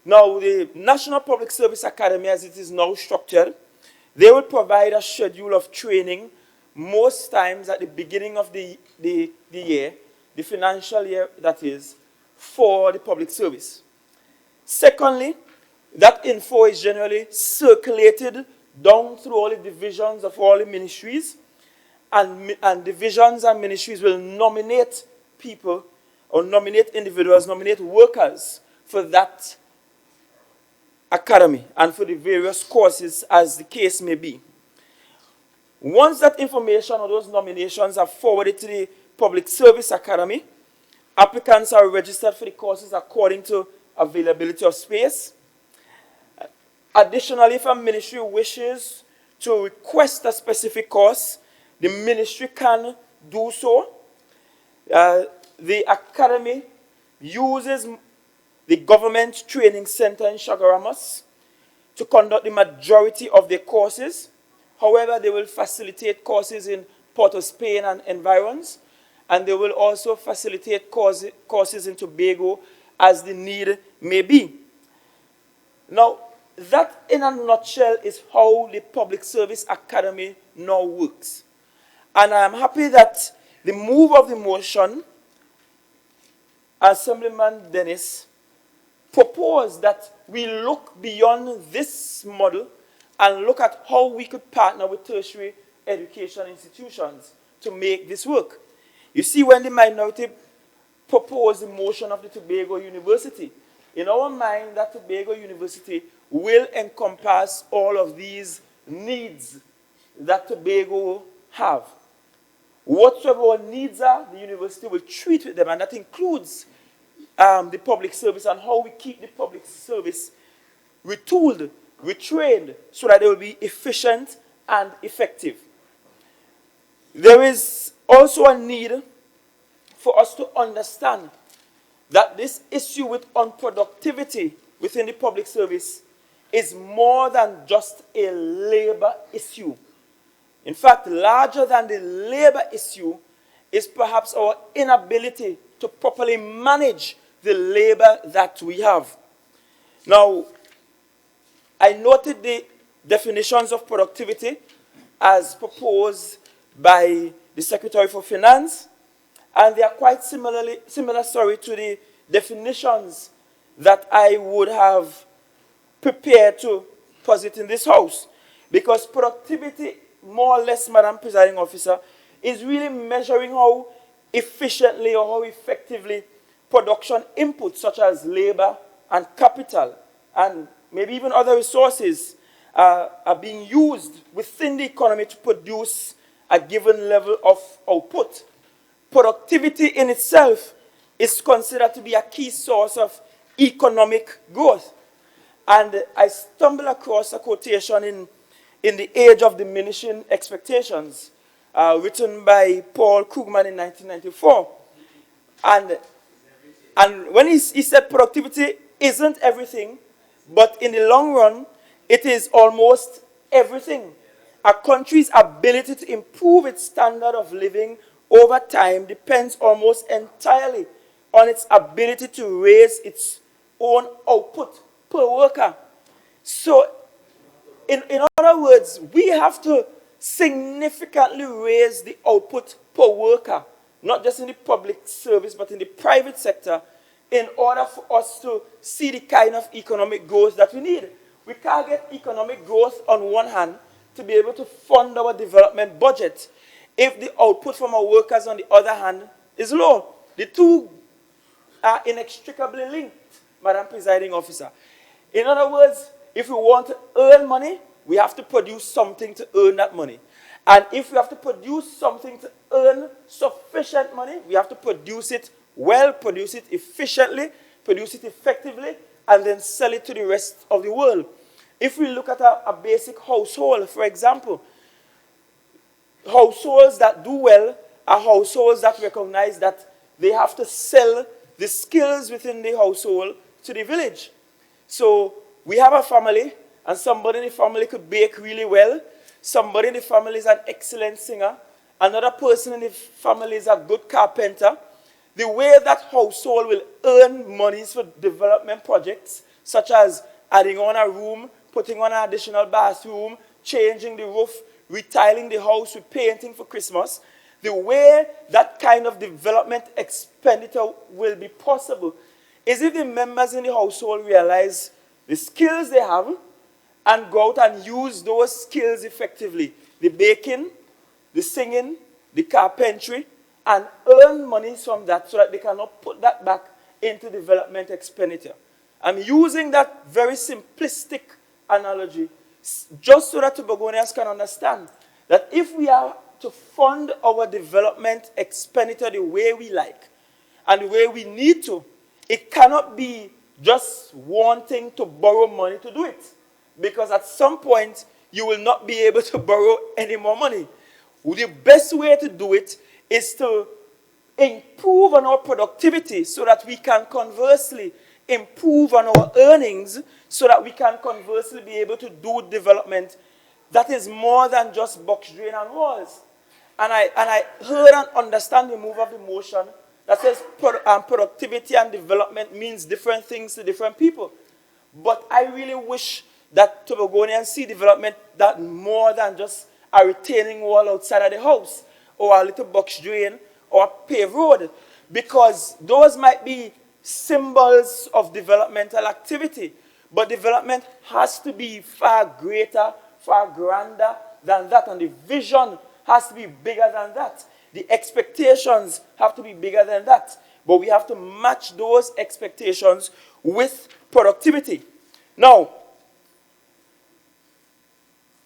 Now, the National Public Service Academy, as it is now structured, they will provide a schedule of training most times at the beginning of the year, the financial year that is, for the public service. Secondly, that info is generally circulated down through all the divisions of all the ministries, and divisions and ministries will nominate people or nominate individuals, nominate workers for that academy and for the various courses as the case may be. Once that information or those nominations are forwarded to the Public Service Academy, applicants are registered for the courses according to availability of space. Additionally, if a ministry wishes to request a specific course, the ministry can do so. The academy uses the Government Training Center in Chagaramas to conduct the majority of their courses. However, they will facilitate courses in Port of Spain and environs, and they will also facilitate courses in Tobago as the need may be. Now, that in a nutshell is how the Public Service Academy now works. And I am happy that the move of the motion, Assemblyman Dennis proposed that we look beyond this model and look at how we could partner with tertiary education institutions to make this work. You see, when the minority proposed the motion of the Tobago University, in our mind, that Tobago University will encompass all of these needs that Tobago have. Whatever our needs are, the university will treat with them, and that includes the public service and how we keep the public service retooled, retrained, so that they will be efficient and effective. There is also a need for us to understand that this issue with unproductivity within the public service is more than just a labor issue. In fact, larger than the labor issue is perhaps our inability to properly manage the labor that we have. Now, I noted the definitions of productivity as proposed by the Secretary for Finance, and they are quite similar to the definitions that I would have prepared to posit in this House. Because productivity, more or less, Madam Presiding Officer, is really measuring how efficiently or how effectively production inputs such as labor and capital and maybe even other resources are being used within the economy to produce a given level of output. Productivity in itself is considered to be a key source of economic growth. And I stumbled across a quotation in the age of diminishing expectations written by Paul Krugman in 1994. And when he said productivity isn't everything, but in the long run, it is almost everything. A country's ability to improve its standard of living over time depends almost entirely on its ability to raise its own output per worker. So, in other words, we have to significantly raise the output per worker, not just in the public service, but in the private sector, in order for us to see the kind of economic growth that we need. We can't get economic growth on one hand to be able to fund our development budget if the output from our workers on the other hand is low. The two are inextricably linked, Madam Presiding Officer. In other words, if we want to earn money, we have to produce something to earn that money. And if we have to produce something to earn sufficient money, we have to produce it well, produce it efficiently, produce it effectively, and then sell it to the rest of the world. If we look at a basic household, for example, households that do well are households that recognize that they have to sell the skills within the household to the village. So we have a family, and somebody in the family could bake really well. Somebody in the family is an excellent singer. Another person in the family is a good carpenter. The way that household will earn monies for development projects, such as adding on a room, putting on an additional bathroom, changing the roof, retiling the house, repainting for Christmas, the way that kind of development expenditure will be possible is if the members in the household realize the skills they have and go out and use those skills effectively. The baking, the singing, the carpentry, and earn money from that so that they cannot put that back into development expenditure. I'm using that very simplistic analogy just so that Tobagonians can understand that if we are to fund our development expenditure the way we like and the way we need to, it cannot be just wanting to borrow money to do it. Because at some point, you will not be able to borrow any more money. The best way to do it is to improve on our productivity so that we can conversely improve on our earnings so that we can conversely be able to do development that is more than just box drain and walls. And I heard and understand the move of the motion that says productivity and development means different things to different people. But I really wish that Tobagonians see development that more than just a retaining wall outside of the house or a little box drain or a paved road, because those might be symbols of developmental activity. But development has to be far greater, far grander than that, and the vision has to be bigger than that. The expectations have to be bigger than that. But we have to match those expectations with productivity. Now,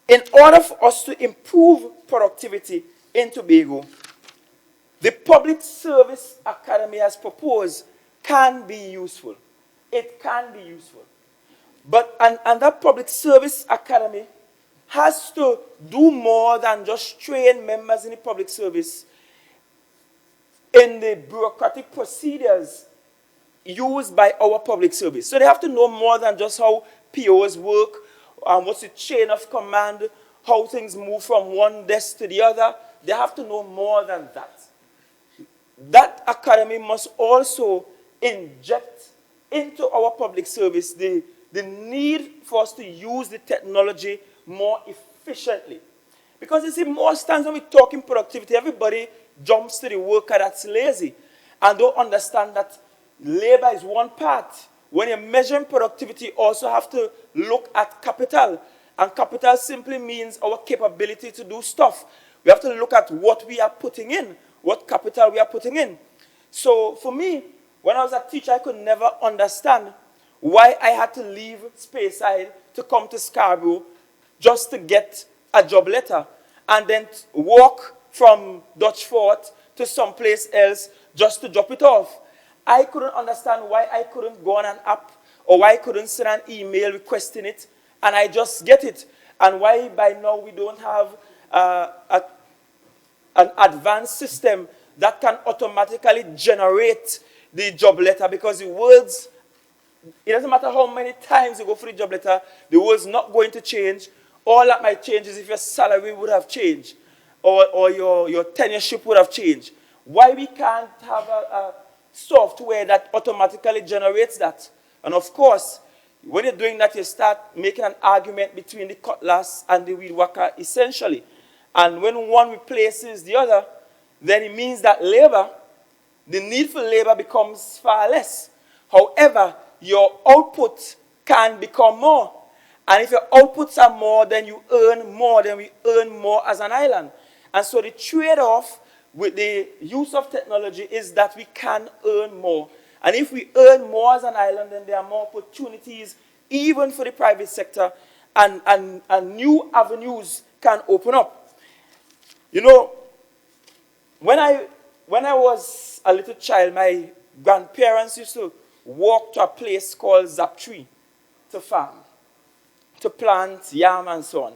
in order for us to improve productivity in Tobago, the Public Service Academy as proposed can be useful. It can be useful. But, and that Public Service Academy has to do more than just train members in the public service in the bureaucratic procedures used by our public service. So they have to know more than just how POs work, what's the chain of command, how things move from one desk to the other. They have to know more than that. That academy must also inject into our public service the need for us to use the technology more efficiently. Because you see, most times when we talk in productivity, everybody jumps to the worker that's lazy and don't understand that labor is one part. When you're measuring productivity, you also have to look at capital. And capital simply means our capability to do stuff. We have to look at what we are putting in, what capital we are putting in. So for me, when I was a teacher, I could never understand why I had to leave Speyside to come to Scarborough just to get a job letter and then walk from Dutch Fort to someplace else just to drop it off. I couldn't understand why I couldn't go on an app or why I couldn't send an email requesting it and I just get it. And why by now we don't have an advanced system that can automatically generate the job letter, because the words, it doesn't matter how many times you go for the job letter, the words not going to change. All that might change is if your salary would have changed, or your tenureship would have changed. Why we can't have a software that automatically generates that? And of course, when you're doing that, you start making an argument between the cutlass and the weed whacker, essentially. And when one replaces the other, then it means that labor, the need for labor becomes far less. However, your output can become more. And if your outputs are more, then you earn more, then we earn more as an island. And so the trade-off with the use of technology is that we can earn more. And if we earn more as an island, then there are more opportunities, even for the private sector, and new avenues can open up. You know, when I was a little child, my grandparents used to walk to a place called Zaptree to farm, to plant yam and so on.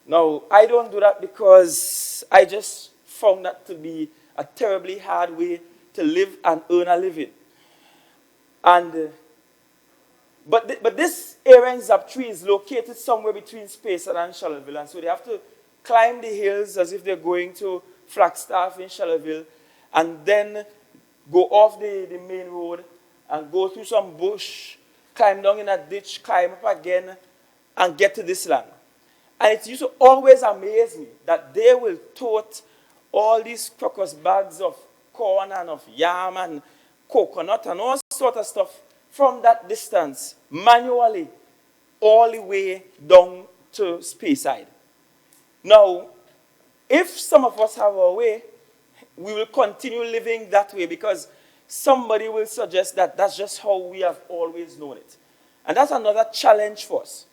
Now, I don't do that because I just found that to be a terribly hard way to live and earn a living. And, but this area in Zaptree is located somewhere between Spacer and Shallerville, and so they have to climb the hills as if they're going to Flagstaff in Shallerville, and then go off the main road and go through some bush, climb down in a ditch, climb up again, and get to this land. And it used to always amaze me that they will tote all these crocus bags of corn and of yam and coconut and all sort of stuff from that distance, manually, all the way down to Speyside. Now, if some of us have our way, we will continue living that way, because somebody will suggest that that's just how we have always known it. And that's another challenge for us.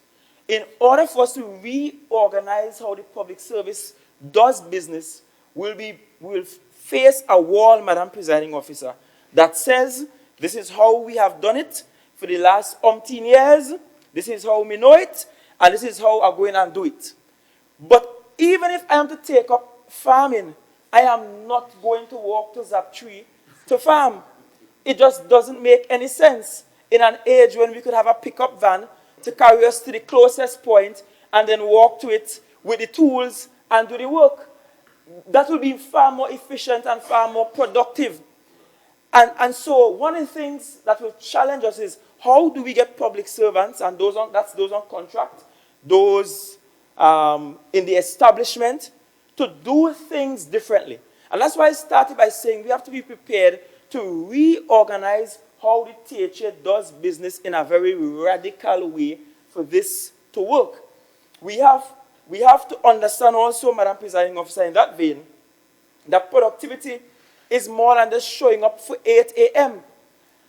In order for us to reorganize how the public service does business, we'll face a wall, Madam Presiding Officer, that says this is how we have done it for the last umpteen years, this is how we know it, and this is how I'm going and do it. But even if I am to take up farming, I am not going to walk to Zaptree to farm. It just doesn't make any sense in an age when we could have a pickup van to carry us to the closest point and then walk to it with the tools and do the work. That will be far more efficient and far more productive. And so one of the things that will challenge us is, how do we get public servants, and those on contract, those in the establishment, to do things differently? And that's why I started by saying we have to be prepared to reorganize how the THA does business in a very radical way for this to work. We have to understand also, Madam Presiding Officer, in that vein, that productivity is more than just showing up for 8 a.m.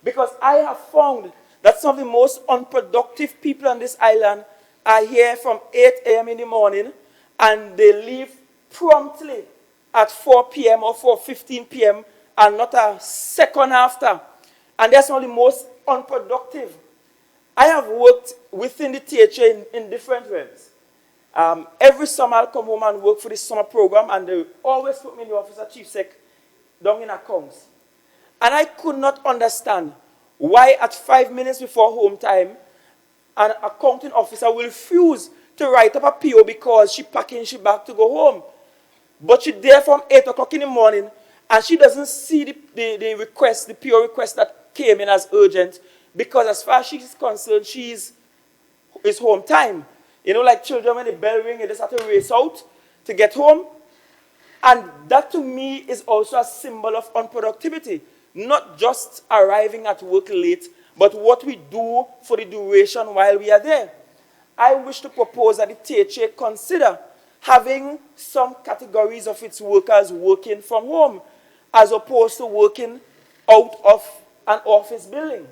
Because I have found that some of the most unproductive people on this island are here from 8 a.m. in the morning, and they leave promptly at 4 p.m. or 4:15 p.m. and not a second after. And that's one of the most unproductive. I have worked within the THA in different realms. Every summer I'll come home and work for the summer program, and they always put me in the office of Chief Sec down in accounts. And I could not understand why at 5 minutes before home time, an accounting officer will refuse to write up a PO because she packing she bag to go home. But she's there from 8 o'clock in the morning, and she doesn't see the request, the PO request that came in as urgent, because as far as she's concerned, it's home time. You know, like children, when the bell rings, they just have to race out to get home. And that to me is also a symbol of unproductivity. Not just arriving at work late, but what we do for the duration while we are there. I wish to propose that the THA consider having some categories of its workers working from home, as opposed to working out of an office building.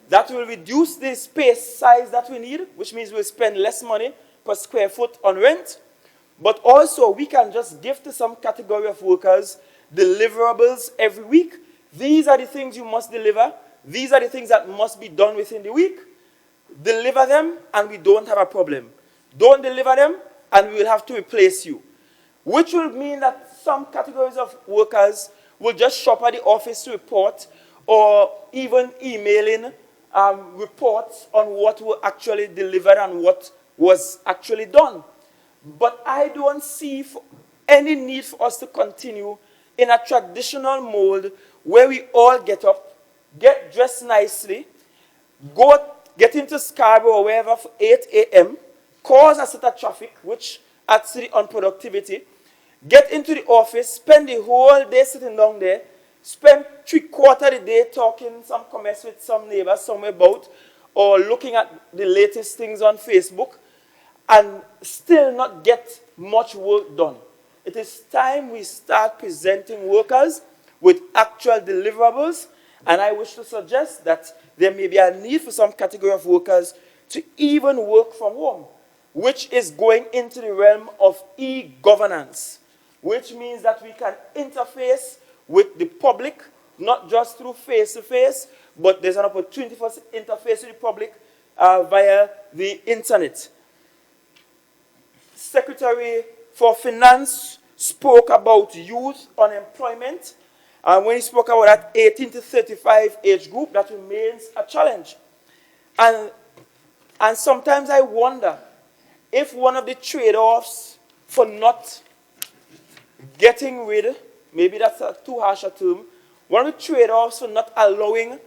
That will reduce the space size that we need, which means we'll spend less money per square foot on rent. But also, we can just give to some category of workers deliverables every week. These are the things you must deliver. These are the things that must be done within the week. Deliver them, and we don't have a problem. Don't deliver them, and we will have to replace you. Which will mean that some categories of workers will just shop at the office to report, or even emailing reports on what were actually delivered and what was actually done. But I don't see any need for us to continue in a traditional mold where we all get up, get dressed nicely, get into Scarborough or wherever for 8 a.m., cause a set of traffic, which adds to the unproductivity, get into the office, spend the whole day sitting down there, spend 3/4 of the day talking some comments with some neighbors somewhere about, or looking at the latest things on Facebook, and still not get much work done. It is time we start presenting workers with actual deliverables, and I wish to suggest that there may be a need for some category of workers to even work from home, which is going into the realm of e-governance, which means that we can interface with the public, not just through face-to-face, but there's an opportunity for us to interface with the public via the internet. Secretary for Finance spoke about youth unemployment. And when he spoke about that 18 to 35 age group, that remains a challenge. And sometimes I wonder if one of the trade-offs for not getting rid, maybe that's a too harsh a term, one of the trade-offs for not allowing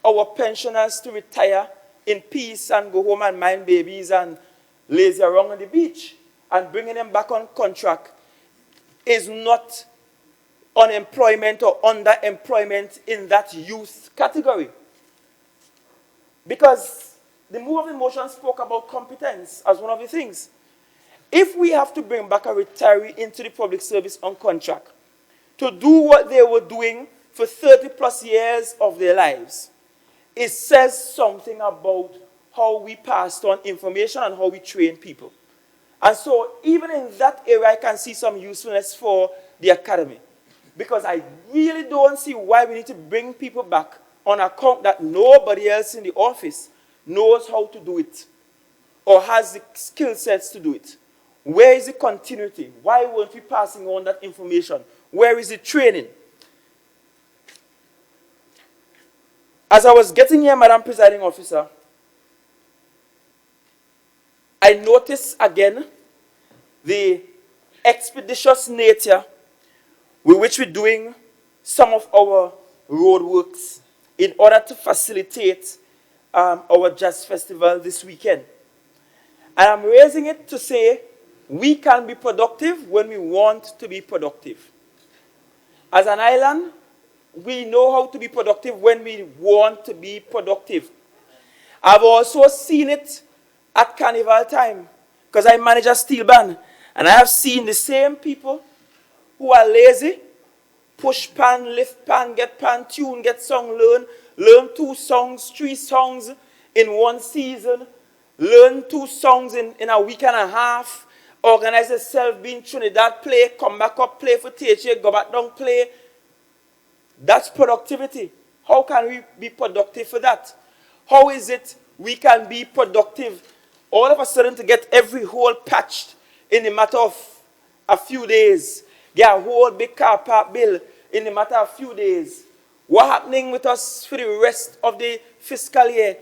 our pensioners to retire in peace and go home and mind babies and lazy around on the beach and bringing them back on contract is not unemployment or underemployment in that youth category. Because the move of the motion spoke about competence as one of the things. If we have to bring back a retiree into the public service on contract to do what they were doing for 30 plus years of their lives, it says something about how we passed on information and how we train people. And so even in that area, I can see some usefulness for the academy. Because I really don't see why we need to bring people back on account that nobody else in the office knows how to do it or has the skill sets to do it. Where is the continuity? Why weren't we passing on that information? Where is the training? As I was getting here, Madam Presiding Officer, I noticed again the expeditious nature with which we're doing some of our road works in order to facilitate our jazz festival this weekend. And I'm raising it to say we can be productive when we want to be productive. As an island, we know how to be productive when we want to be productive. I've also seen it at carnival time, because I manage a steel band, and I have seen the same people who are lazy, push pan, lift pan, get pan, tune, get song, learn 2 songs, 3 songs in one season, learn 2 songs in a week and a half, organize yourself, be in Trinidad, play, come back up, play for THA, go back down, play. That's productivity. How can we be productive for that? How is it we can be productive all of a sudden to get every hole patched in the matter of a few days? Get a whole big car park bill in the matter of a few days. What's happening with us for the rest of the fiscal year?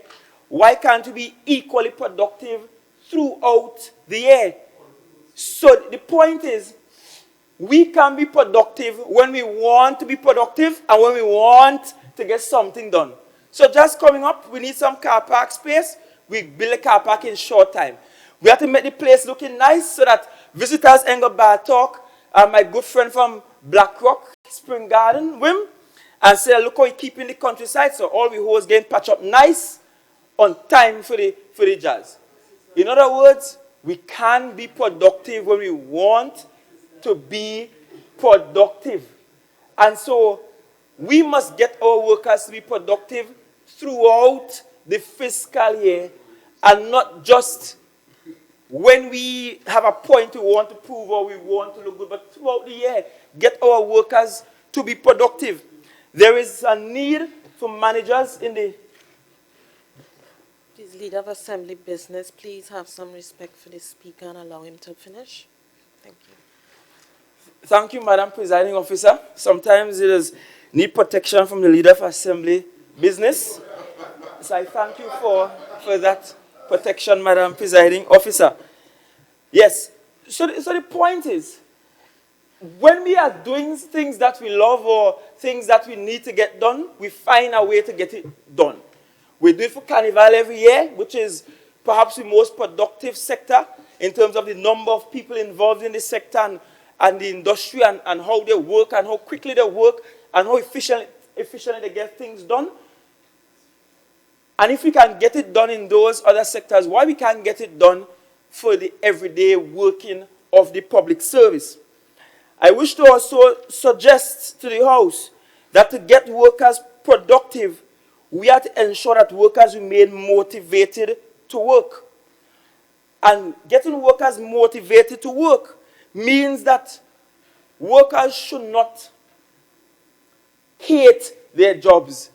Why can't we be equally productive throughout the year? So the point is, we can be productive when we want to be productive and when we want to get something done. So just coming up, we need some car park space. We build a car park in short time. We have to make the place looking nice so that visitors ain't got bad talk. My good friend from Blackrock, Spring Garden, Wim, and say, look how we keep in the countryside, so all we hoes getting patched up nice on time for the jazz. In other words, we can be productive when we want to be productive. And so we must get our workers to be productive throughout the fiscal year and not just when we have a point we want to prove or we want to look good, but throughout the year, get our workers to be productive. There is a need for managers in the... Please, Leader of Assembly Business, please have some respect for the speaker and allow him to finish. Thank you. Thank you, Madam Presiding Officer. Sometimes it is need protection from the Leader of Assembly business. So I thank you for that protection, Madam Presiding Officer. Yes, so the point is, when we are doing things that we love or things that we need to get done, we find a way to get it done. We do it for Carnival every year, which is perhaps the most productive sector in terms of the number of people involved in the sector and the industry and how they work and how quickly they work and how efficiently they get things done. And if we can get it done in those other sectors, why we can't get it done for the everyday working of the public service? I wish to also suggest to the House that to get workers productive, we have to ensure that workers remain motivated to work. And getting workers motivated to work means that workers should not hate their jobs.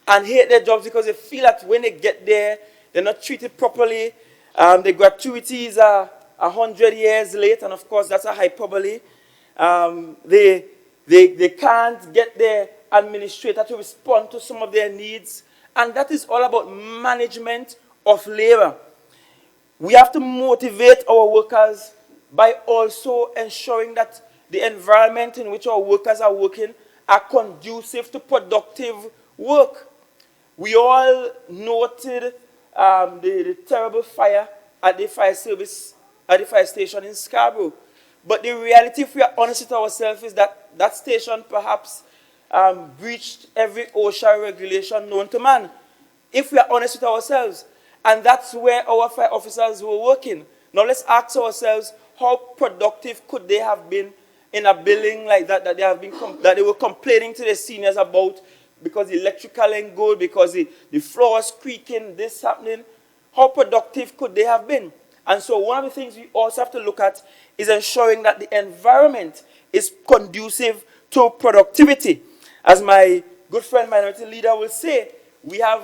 And hate their jobs because they feel that when they get there, they're not treated properly. The gratuities are 100 years late, and of course that's a hyperbole. They can't get their administrator to respond to some of their needs. And that is all about management of labor. We have to motivate our workers by also ensuring that the environment in which our workers are working are conducive to productive work. We all noted the terrible fire at the fire station in Scarborough. But the reality, if we are honest with ourselves, is that that station perhaps breached every OSHA regulation known to man. If we are honest with ourselves. And that's where our fire officers were working. Now let's ask ourselves, how productive could they have been in a building like that that they were complaining to the seniors about because the electrical ain't good, because the floors creaking, this happening? How productive could they have been? And so one of the things we also have to look at is ensuring that the environment is conducive to productivity. As my good friend, Minority Leader, will say, we have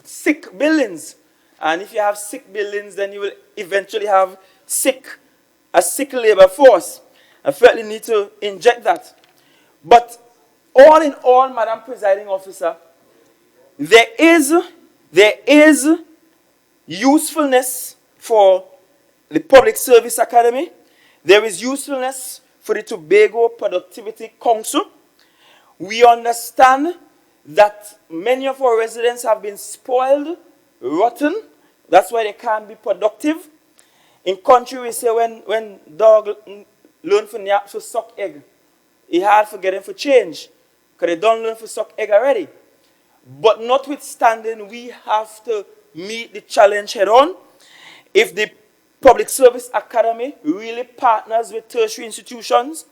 sick buildings. And if you have sick buildings, then you will eventually have a sick labor force. I felt the need to inject that. But all in all, Madam Presiding Officer, there is usefulness for the Public Service Academy. There is usefulness for the Tobago Productivity Council. We understand that many of our residents have been spoiled, rotten. That's why they can't be productive. In country, we say when dog learn for nap to suck egg, it's hard for getting for change, because they don't learn to suck egg already. But notwithstanding, we have to meet the challenge head on. If the Public Service Academy really partners with tertiary institutions,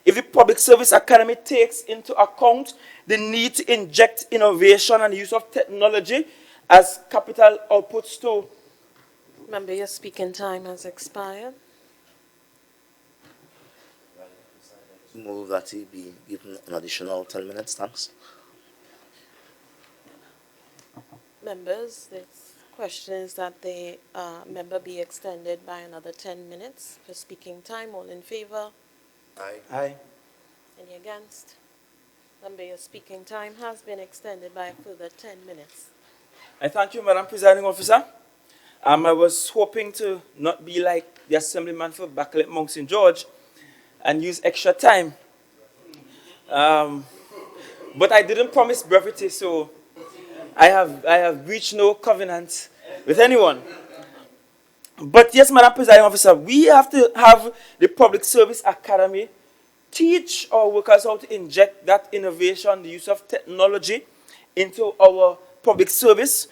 if the Public Service Academy takes into account the need to inject innovation and the use of technology as capital outputs to... Member, your speaking time has expired. Move that he be given an additional 10 minutes, thanks. Members, the question is that the member be extended by another 10 minutes for speaking time. All in favor? Aye. Aye. Any against? Member, your speaking time has been extended by a further 10 minutes. I thank you, Madam Presiding Officer. I was hoping to not be like the Assemblyman for Bacalet Mount St. George and use extra time. But I didn't promise brevity, so I have breached no covenant with anyone. But yes, Madam Presiding Officer, we have to have the Public Service Academy teach our workers how to inject that innovation, the use of technology into our public service.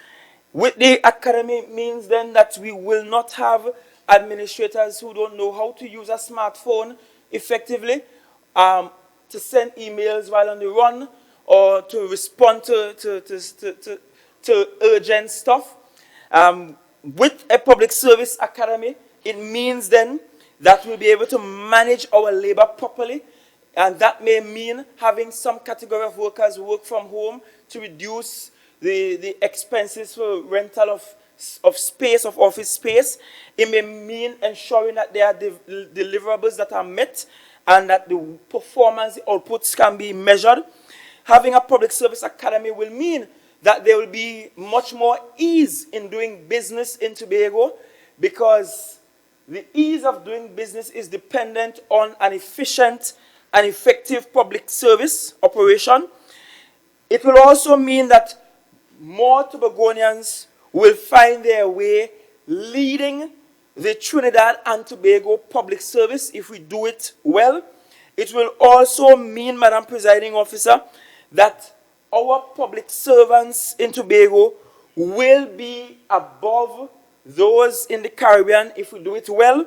With the academy means then that we will not have administrators who don't know how to use a smartphone effectively, to send emails while on the run, or to respond to urgent stuff. With a Public Service Academy, it means then that we'll be able to manage our labor properly, and that may mean having some category of workers work from home to reduce the expenses for rental of space, of office space. It may mean ensuring that there are deliverables that are met and that the performance, the outputs can be measured. Having a public service academy will mean that there will be much more ease in doing business in Tobago, because the ease of doing business is dependent on an efficient and effective public service operation. It will also mean that more Tobagonians will find their way leading the Trinidad and Tobago public service if we do it well. It will also mean, Madam Presiding Officer, that our public servants in Tobago will be above those in the Caribbean if we do it well.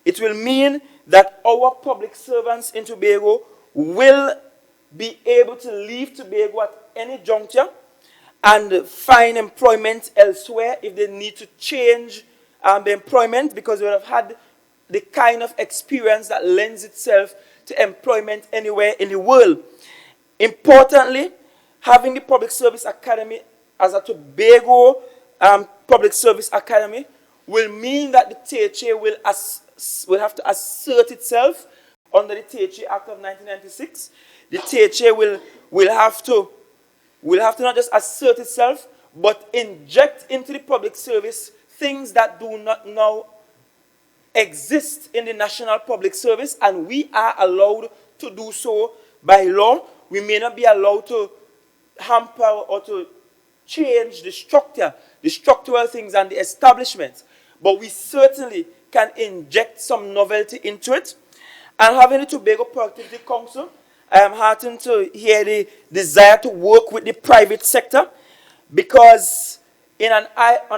It will mean that our public servants in Tobago will be able to leave Tobago at any juncture and find employment elsewhere if they need to change the employment, because we have had the kind of experience that lends itself to employment anywhere in the world. Importantly, having the Public Service Academy as a Tobago Public Service Academy will mean that the THA will have to assert itself under the THA Act of 1996. The THA will have to not just assert itself, but inject into the public service things that do not now exist in the national public service, and we are allowed to do so by law. We may not be allowed to hamper or to change the structure, the structural things and the establishment, but we certainly can inject some novelty into it. And having the Tobago Productivity Council, I am heartened to hear the desire to work with the private sector, because on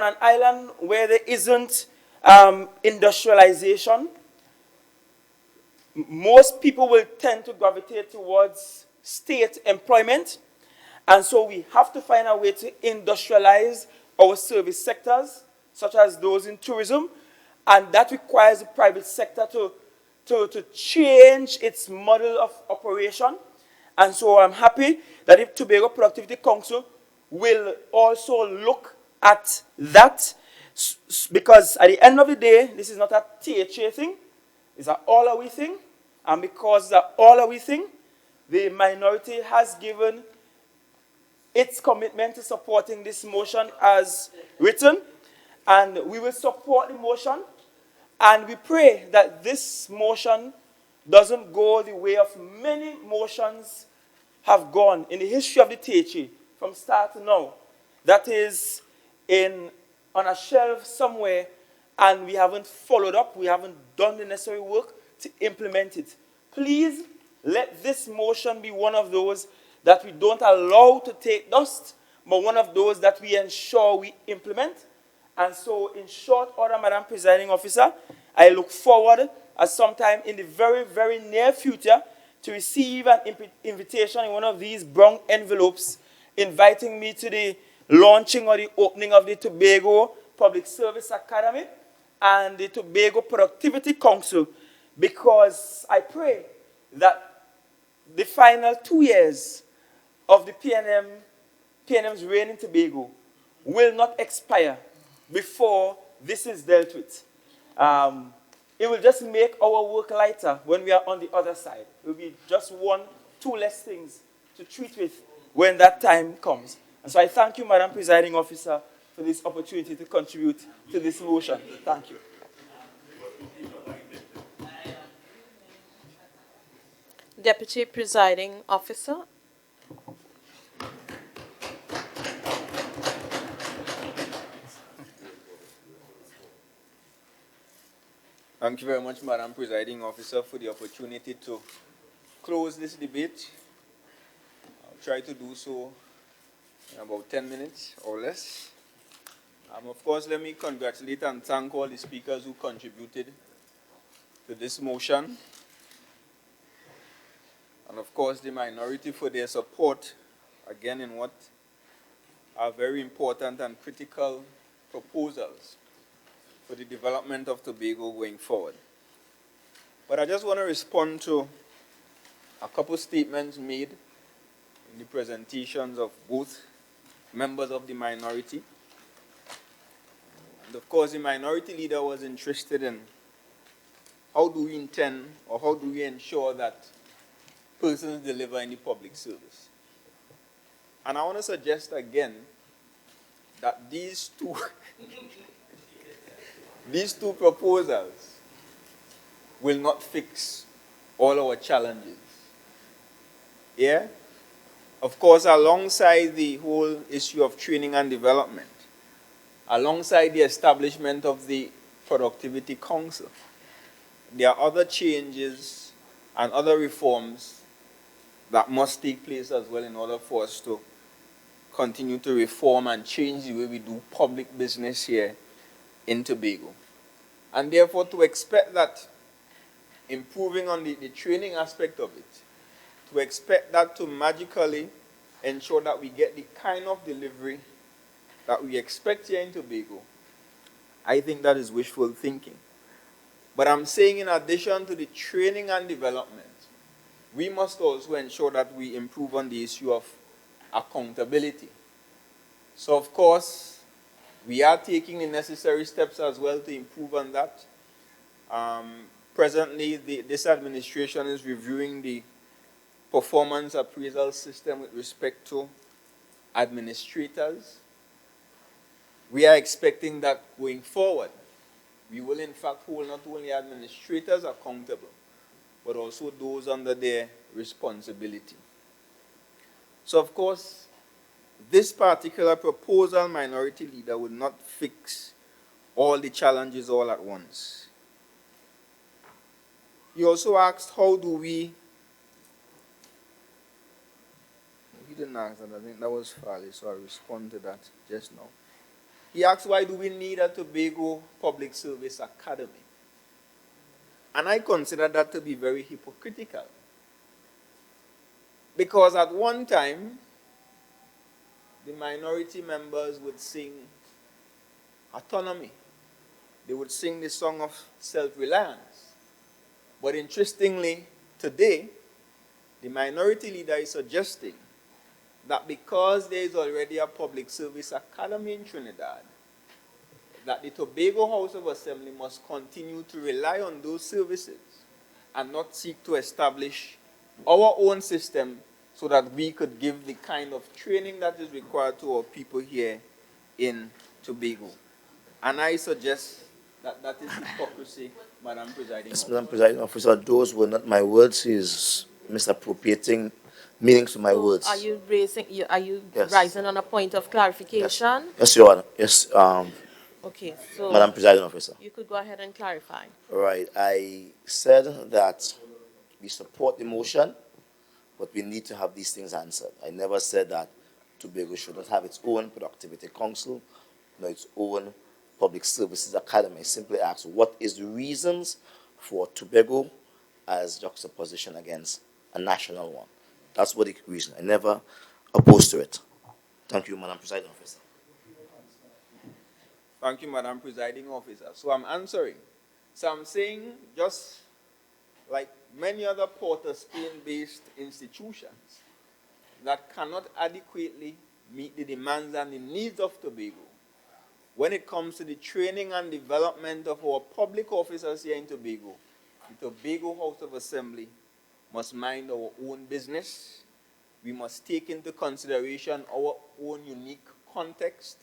an island where there isn't industrialization, most people will tend to gravitate towards state employment. And so we have to find a way to industrialize our service sectors, such as those in tourism, and that requires the private sector to change its model of operation. And so I'm happy that the Tobago Productivity Council will also look at that, because at the end of the day, this is not a THA thing, it's an all-are-we thing. And because it's an all-are-we thing, the minority has given its commitment to supporting this motion as written, and we will support the motion, and we pray that this motion doesn't go the way of many motions have gone in the history of the THA from start to now. That is on a shelf somewhere, and we haven't followed up, we haven't done the necessary work to implement it. Please let this motion be one of those that we don't allow to take dust, but one of those that we ensure we implement. And so, in short order, Madam Presiding Officer, I look forward at sometime in the very, very near future to receive an invitation in one of these brown envelopes inviting me to the launching or the opening of the Tobago Public Service Academy and the Tobago Productivity Council, because I pray that the final 2 years of the PNM's reign in Tobago will not expire before this is dealt with. It will just make our work lighter when we are on the other side. It will be just 1, 2 less things to treat with when that time comes. And so I thank you, Madam Presiding Officer, for this opportunity to contribute to this motion. Thank you. Deputy Presiding Officer. Thank you very much, Madam Presiding Officer, for the opportunity to close this debate. I'll try to do so in about 10 minutes or less. Of course, let me congratulate and thank all the speakers who contributed to this motion. And of course, the minority for their support, again, in what are very important and critical proposals for the development of Tobago going forward. But I just want to respond to a couple statements made in the presentations of both members of the minority. And of course, the minority leader was interested in how do we intend or how do we ensure that persons deliver in the public service? And I want to suggest again that these two, these two proposals will not fix all our challenges. Yeah? Of course, alongside the whole issue of training and development, alongside the establishment of the Productivity Council, there are other changes and other reforms that must take place as well in order for us to continue to reform and change the way we do public business here in Tobago. And therefore, to expect that improving on the training aspect of it, to expect that to magically ensure that we get the kind of delivery that we expect here in Tobago, I think that is wishful thinking. But I'm saying in addition to the training and development, we must also ensure that we improve on the issue of accountability. So, of course, we are taking the necessary steps as well to improve on that. Presently, this administration is reviewing the performance appraisal system with respect to administrators. We are expecting that going forward, we will in fact hold not only administrators accountable, but also those under their responsibility. So, of course, this particular proposal, Minority Leader, would not fix all the challenges all at once. He also asked, how do we... He didn't ask that. I think that was Farley, so I'll respond to that just now. He asked, why do we need a Tobago Public Service Academy? And I consider that to be very hypocritical. Because at one time, the minority members would sing autonomy. They would sing the song of self-reliance. But interestingly, today, the Minority Leader is suggesting that because there is already a public service academy in Trinidad, that the Tobago House of Assembly must continue to rely on those services and not seek to establish our own system so that we could give the kind of training that is required to our people here in Tobago. And I suggest that that is hypocrisy, Madam Presiding Yes, Officer. Madam Presiding Officer, those were not my words. He is misappropriating meanings to my So words. are you raising, are you Yes. rising on a point of clarification? Yes, Your Honor. Yes, Okay, so Madam Presiding Officer. you could go ahead and clarify. Right. I said that we support the motion, but we need to have these things answered. I never said that Tobago should not have its own productivity council, nor its own public services academy. I simply asked, what is the reasons for Tobago as juxtaposition against a national one? That's what the reason. I never opposed to it. Thank you, Madam Presiding Officer. Thank you, Madam Presiding Officer. So I'm answering. So I'm saying, just like many other Port of Spain-based institutions that cannot adequately meet the demands and the needs of Tobago, when it comes to the training and development of our public officers here in Tobago, the Tobago House of Assembly must mind our own business. We must take into consideration our own unique context,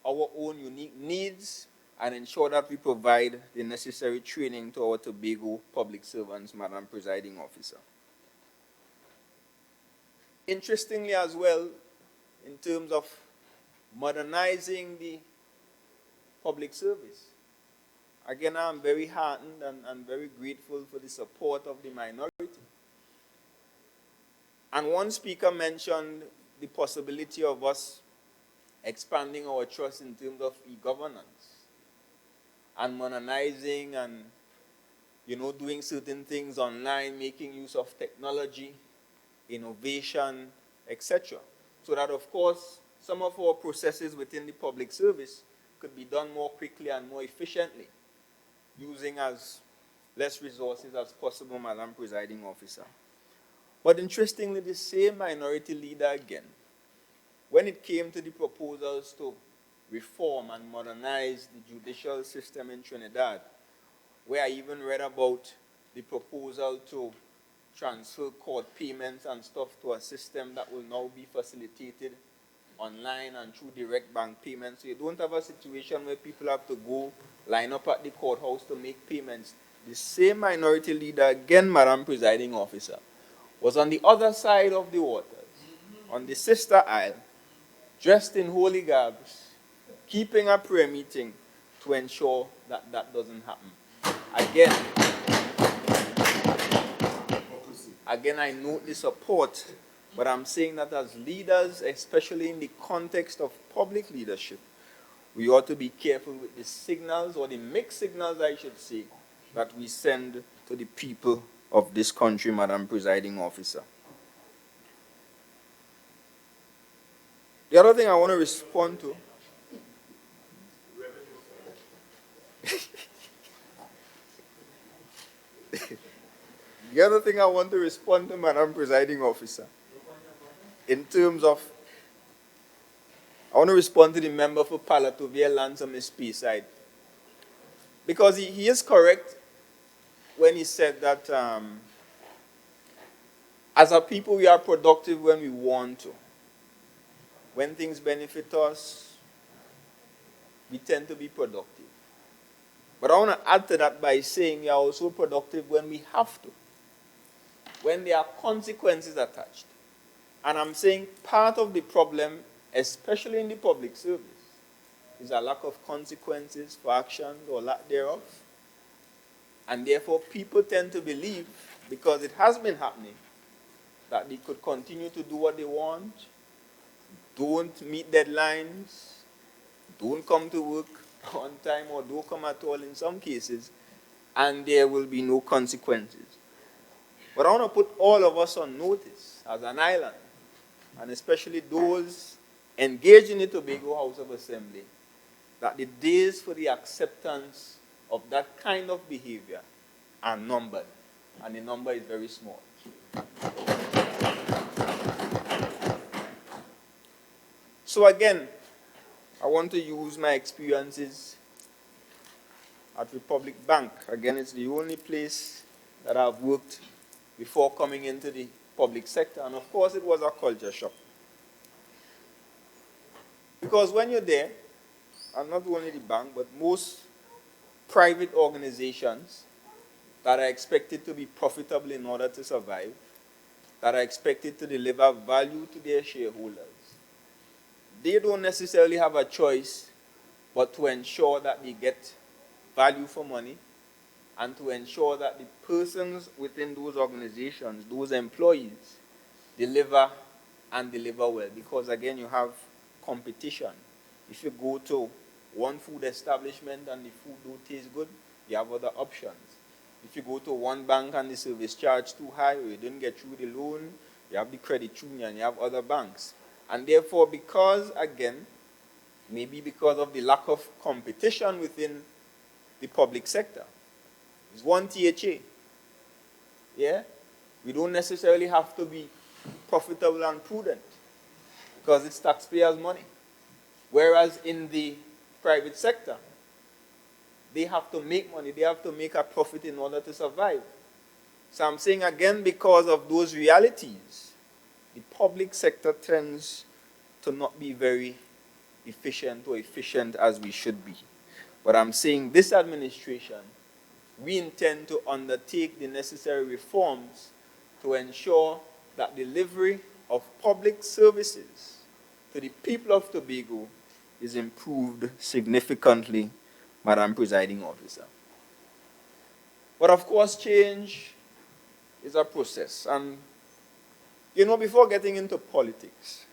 our own unique needs, and ensure that we provide the necessary training to our Tobago public servants, Madam Presiding Officer. Interestingly as well, in terms of modernizing the public service, again, I'm very heartened and very grateful for the support of the minority. And one speaker mentioned the possibility of us expanding our trust in terms of e-governance and modernizing and, doing certain things online, making use of technology, innovation, etc. So that, of course, some of our processes within the public service could be done more quickly and more efficiently, using as less resources as possible, Madam Presiding Officer. But interestingly, the same minority leader again, when it came to the proposals to reform and modernize the judicial system in Trinidad, where I even read about the proposal to transfer court payments and stuff to a system that will now be facilitated online and through direct bank payments. So you don't have a situation where people have to go line up at the courthouse to make payments. The same minority leader, again, Madam Presiding Officer, was on the other side of the waters, on the sister isle, dressed in holy garbs, keeping a prayer meeting to ensure that that doesn't happen. Again, I note the support, but I'm saying that as leaders, especially in the context of public leadership, we ought to be careful with the signals, or the mixed signals, I should say, that we send to the people of this country, Madam Presiding Officer. The other thing I want to respond to Madam Presiding Officer, in terms of, I want to respond to the member for Palatovia Lansom Speyside. Because he is correct when he said that as a people we are productive when we want to. When things benefit us, we tend to be productive. But I want to add to that by saying we are also productive when we have to, when there are consequences attached. And I'm saying part of the problem, especially in the public service, is a lack of consequences for actions or lack thereof. And therefore, people tend to believe, because it has been happening, that they could continue to do what they want, don't meet deadlines, don't come to work on time, or don't come at all in some cases, and there will be no consequences. But I want to put all of us on notice as an island, and especially those engaged in the Tobago House of Assembly, that the days for the acceptance of that kind of behavior are numbered, and the number is very small. So again, I want to use my experiences at Republic Bank. Again, it's the only place that I've worked before coming into the public sector, and of course it was a culture shock. Because when you're there, and not only the bank, but most private organizations that are expected to be profitable in order to survive, that are expected to deliver value to their shareholders, they don't necessarily have a choice but to ensure that they get value for money, and to ensure that the persons within those organizations, those employees, deliver and deliver well. Because again, you have competition. If you go to one food establishment and the food don't taste good, you have other options. If you go to one bank and the service charge too high, or you didn't get through the loan, you have the credit union, you have other banks. And therefore, because, again, maybe because of the lack of competition within the public sector, it's one THA. Yeah? We don't necessarily have to be profitable and prudent, because it's taxpayers' money. Whereas in the private sector, they have to make money, they have to make a profit in order to survive. So I'm saying again, because of those realities, the public sector tends to not be very efficient or efficient as we should be. But I'm saying this administration, we intend to undertake the necessary reforms to ensure that delivery of public services to the people of Tobago is improved significantly, Madam Presiding Officer. But of course, change is a process. And, you know, before getting into politics,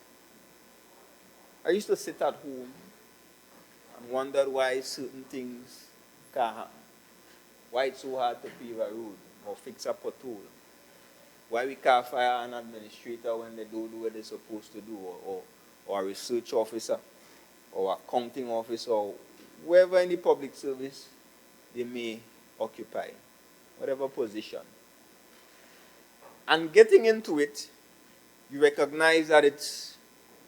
I used to sit at home and wonder why certain things can't happen. Why it's so hard to pave a road or fix a pothole. Why we can't fire an administrator when they don't do what they're supposed to do, or a research officer, or accounting officer, or wherever in the public service they may occupy, whatever position. And getting into it, you recognize that it's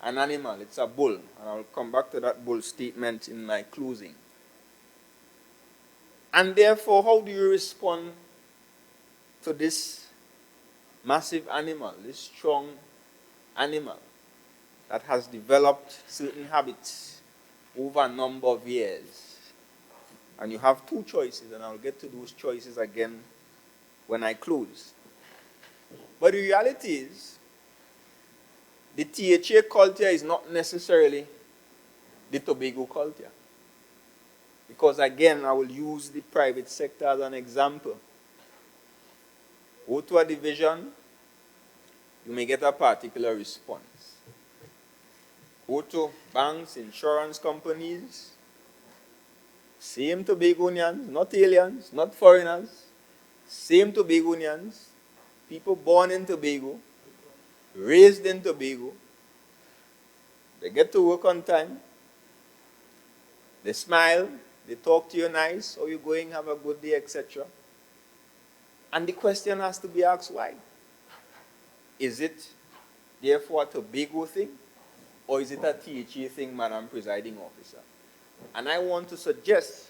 an animal, it's a bull. And I'll come back to that bull statement in my closing. And therefore, how do you respond to this massive animal, this strong animal that has developed certain habits over a number of years? And you have two choices, and I'll get to those choices again when I close. But the reality is, the THA culture is not necessarily the Tobago culture. Because again, I will use the private sector as an example. Go to a division, you may get a particular response. Go to banks, insurance companies, same Tobagonians, not aliens, not foreigners, same Tobagonians, people born in Tobago, raised in Tobago. They get to work on time. They smile. They talk to you nice. How you going? Have a good day, etc. And the question has to be asked, why? Is it therefore a Tobago thing? Or is it a THA thing, Madam Presiding Officer? And I want to suggest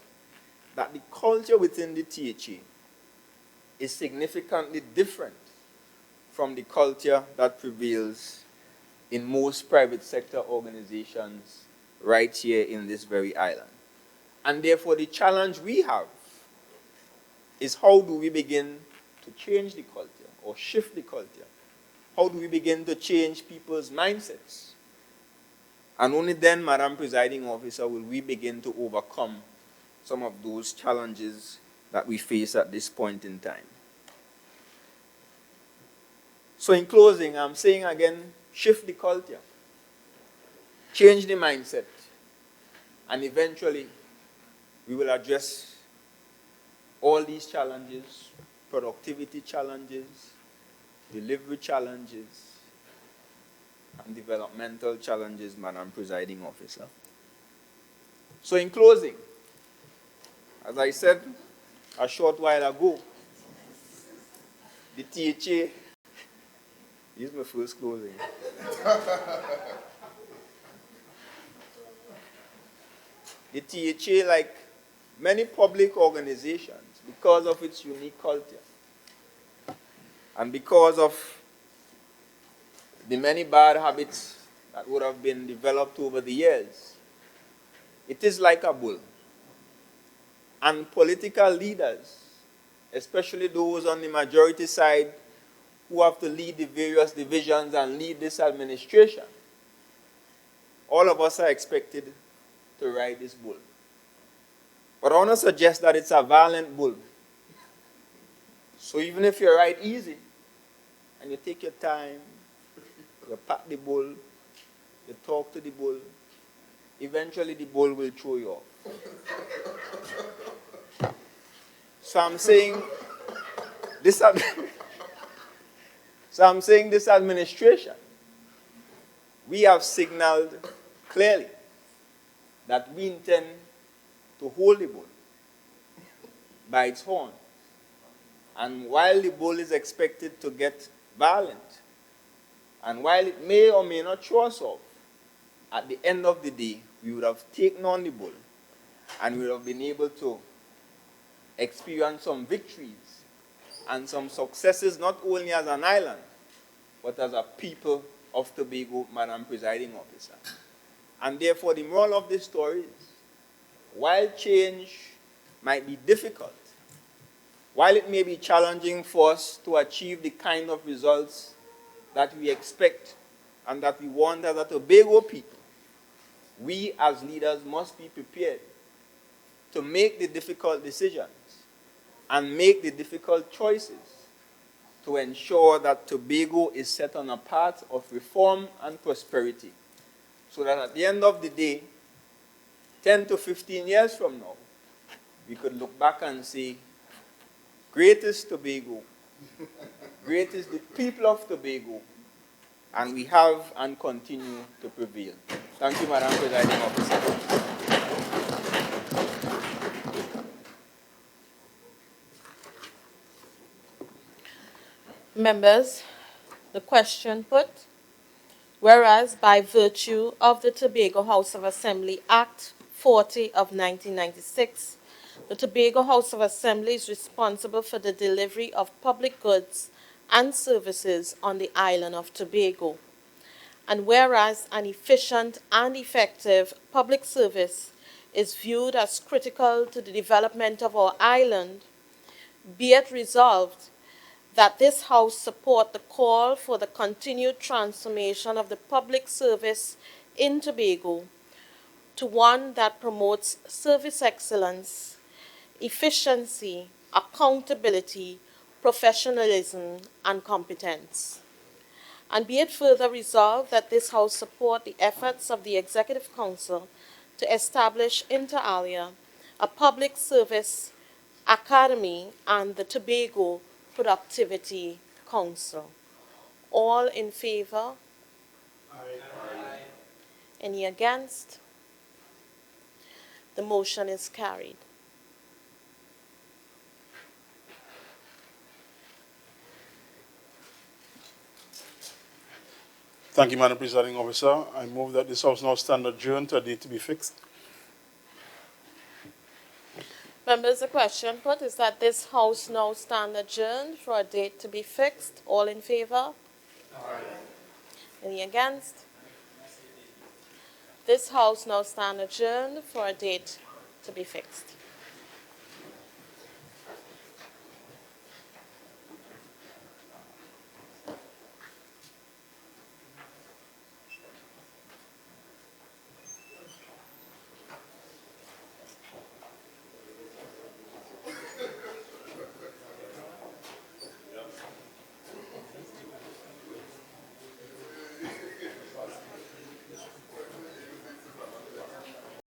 that the culture within the THA is significantly different from the culture that prevails in most private sector organizations right here in this very island. And therefore, the challenge we have is how do we begin to change the culture or shift the culture? How do we begin to change people's mindsets? And only then, Madam Presiding Officer, will we begin to overcome some of those challenges that we face at this point in time. So in closing, I'm saying again, shift the culture, change the mindset, and eventually we will address all these challenges, productivity challenges, delivery challenges, and developmental challenges, Madam Presiding Officer. So in closing, as I said a short while ago, the THA, this is my first closing. The THA, like many public organizations, because of its unique culture, and because of the many bad habits that would have been developed over the years, it is like a bull. And political leaders, especially those on the majority side who have to lead the various divisions and lead this administration, all of us are expected to ride this bull. But I want to suggest that it's a violent bull. So even if you ride easy and you take your time, you pat the bull, you talk to the bull, eventually the bull will throw you off. So I'm saying this administration, we have signaled clearly that we intend to hold the bull by its horn. And while the bull is expected to get violent, and while it may or may not throw us off, at the end of the day, we would have taken on the bull and we would have been able to experience some victories and some successes, not only as an island, but as a people of Tobago, Madam Presiding Officer. And therefore, the moral of this story is, while change might be difficult, while it may be challenging for us to achieve the kind of results that we expect and that we want as a Tobago people, we as leaders must be prepared to make the difficult decisions and make the difficult choices to ensure that Tobago is set on a path of reform and prosperity, so that at the end of the day, 10 to 15 years from now, we could look back and say, great is Tobago, great is the people of Tobago, and we have and continue to prevail. Thank you, Madam Presiding Officer. Members, the question put, whereas by virtue of the Tobago House of Assembly Act 40 of 1996, The Tobago House of Assembly is responsible for the delivery of public goods and services on the island of Tobago. And whereas an efficient and effective public service is viewed as critical to the development of our island, be it resolved that this House support the call for the continued transformation of the public service in Tobago to one that promotes service excellence, efficiency, accountability, professionalism, and competence. And be it further resolved that this House support the efforts of the Executive Council to establish inter alia a public service academy and the Tobago Productivity Council. All in favor? Aye. Any against? The motion is carried. Thank you, Madam Presiding Officer. I move that this House now stand adjourned to a date to be fixed. Members, the question put is that this House now stand adjourned for a date to be fixed. All in favor? Aye. Any against? This House now stand adjourned for a date to be fixed.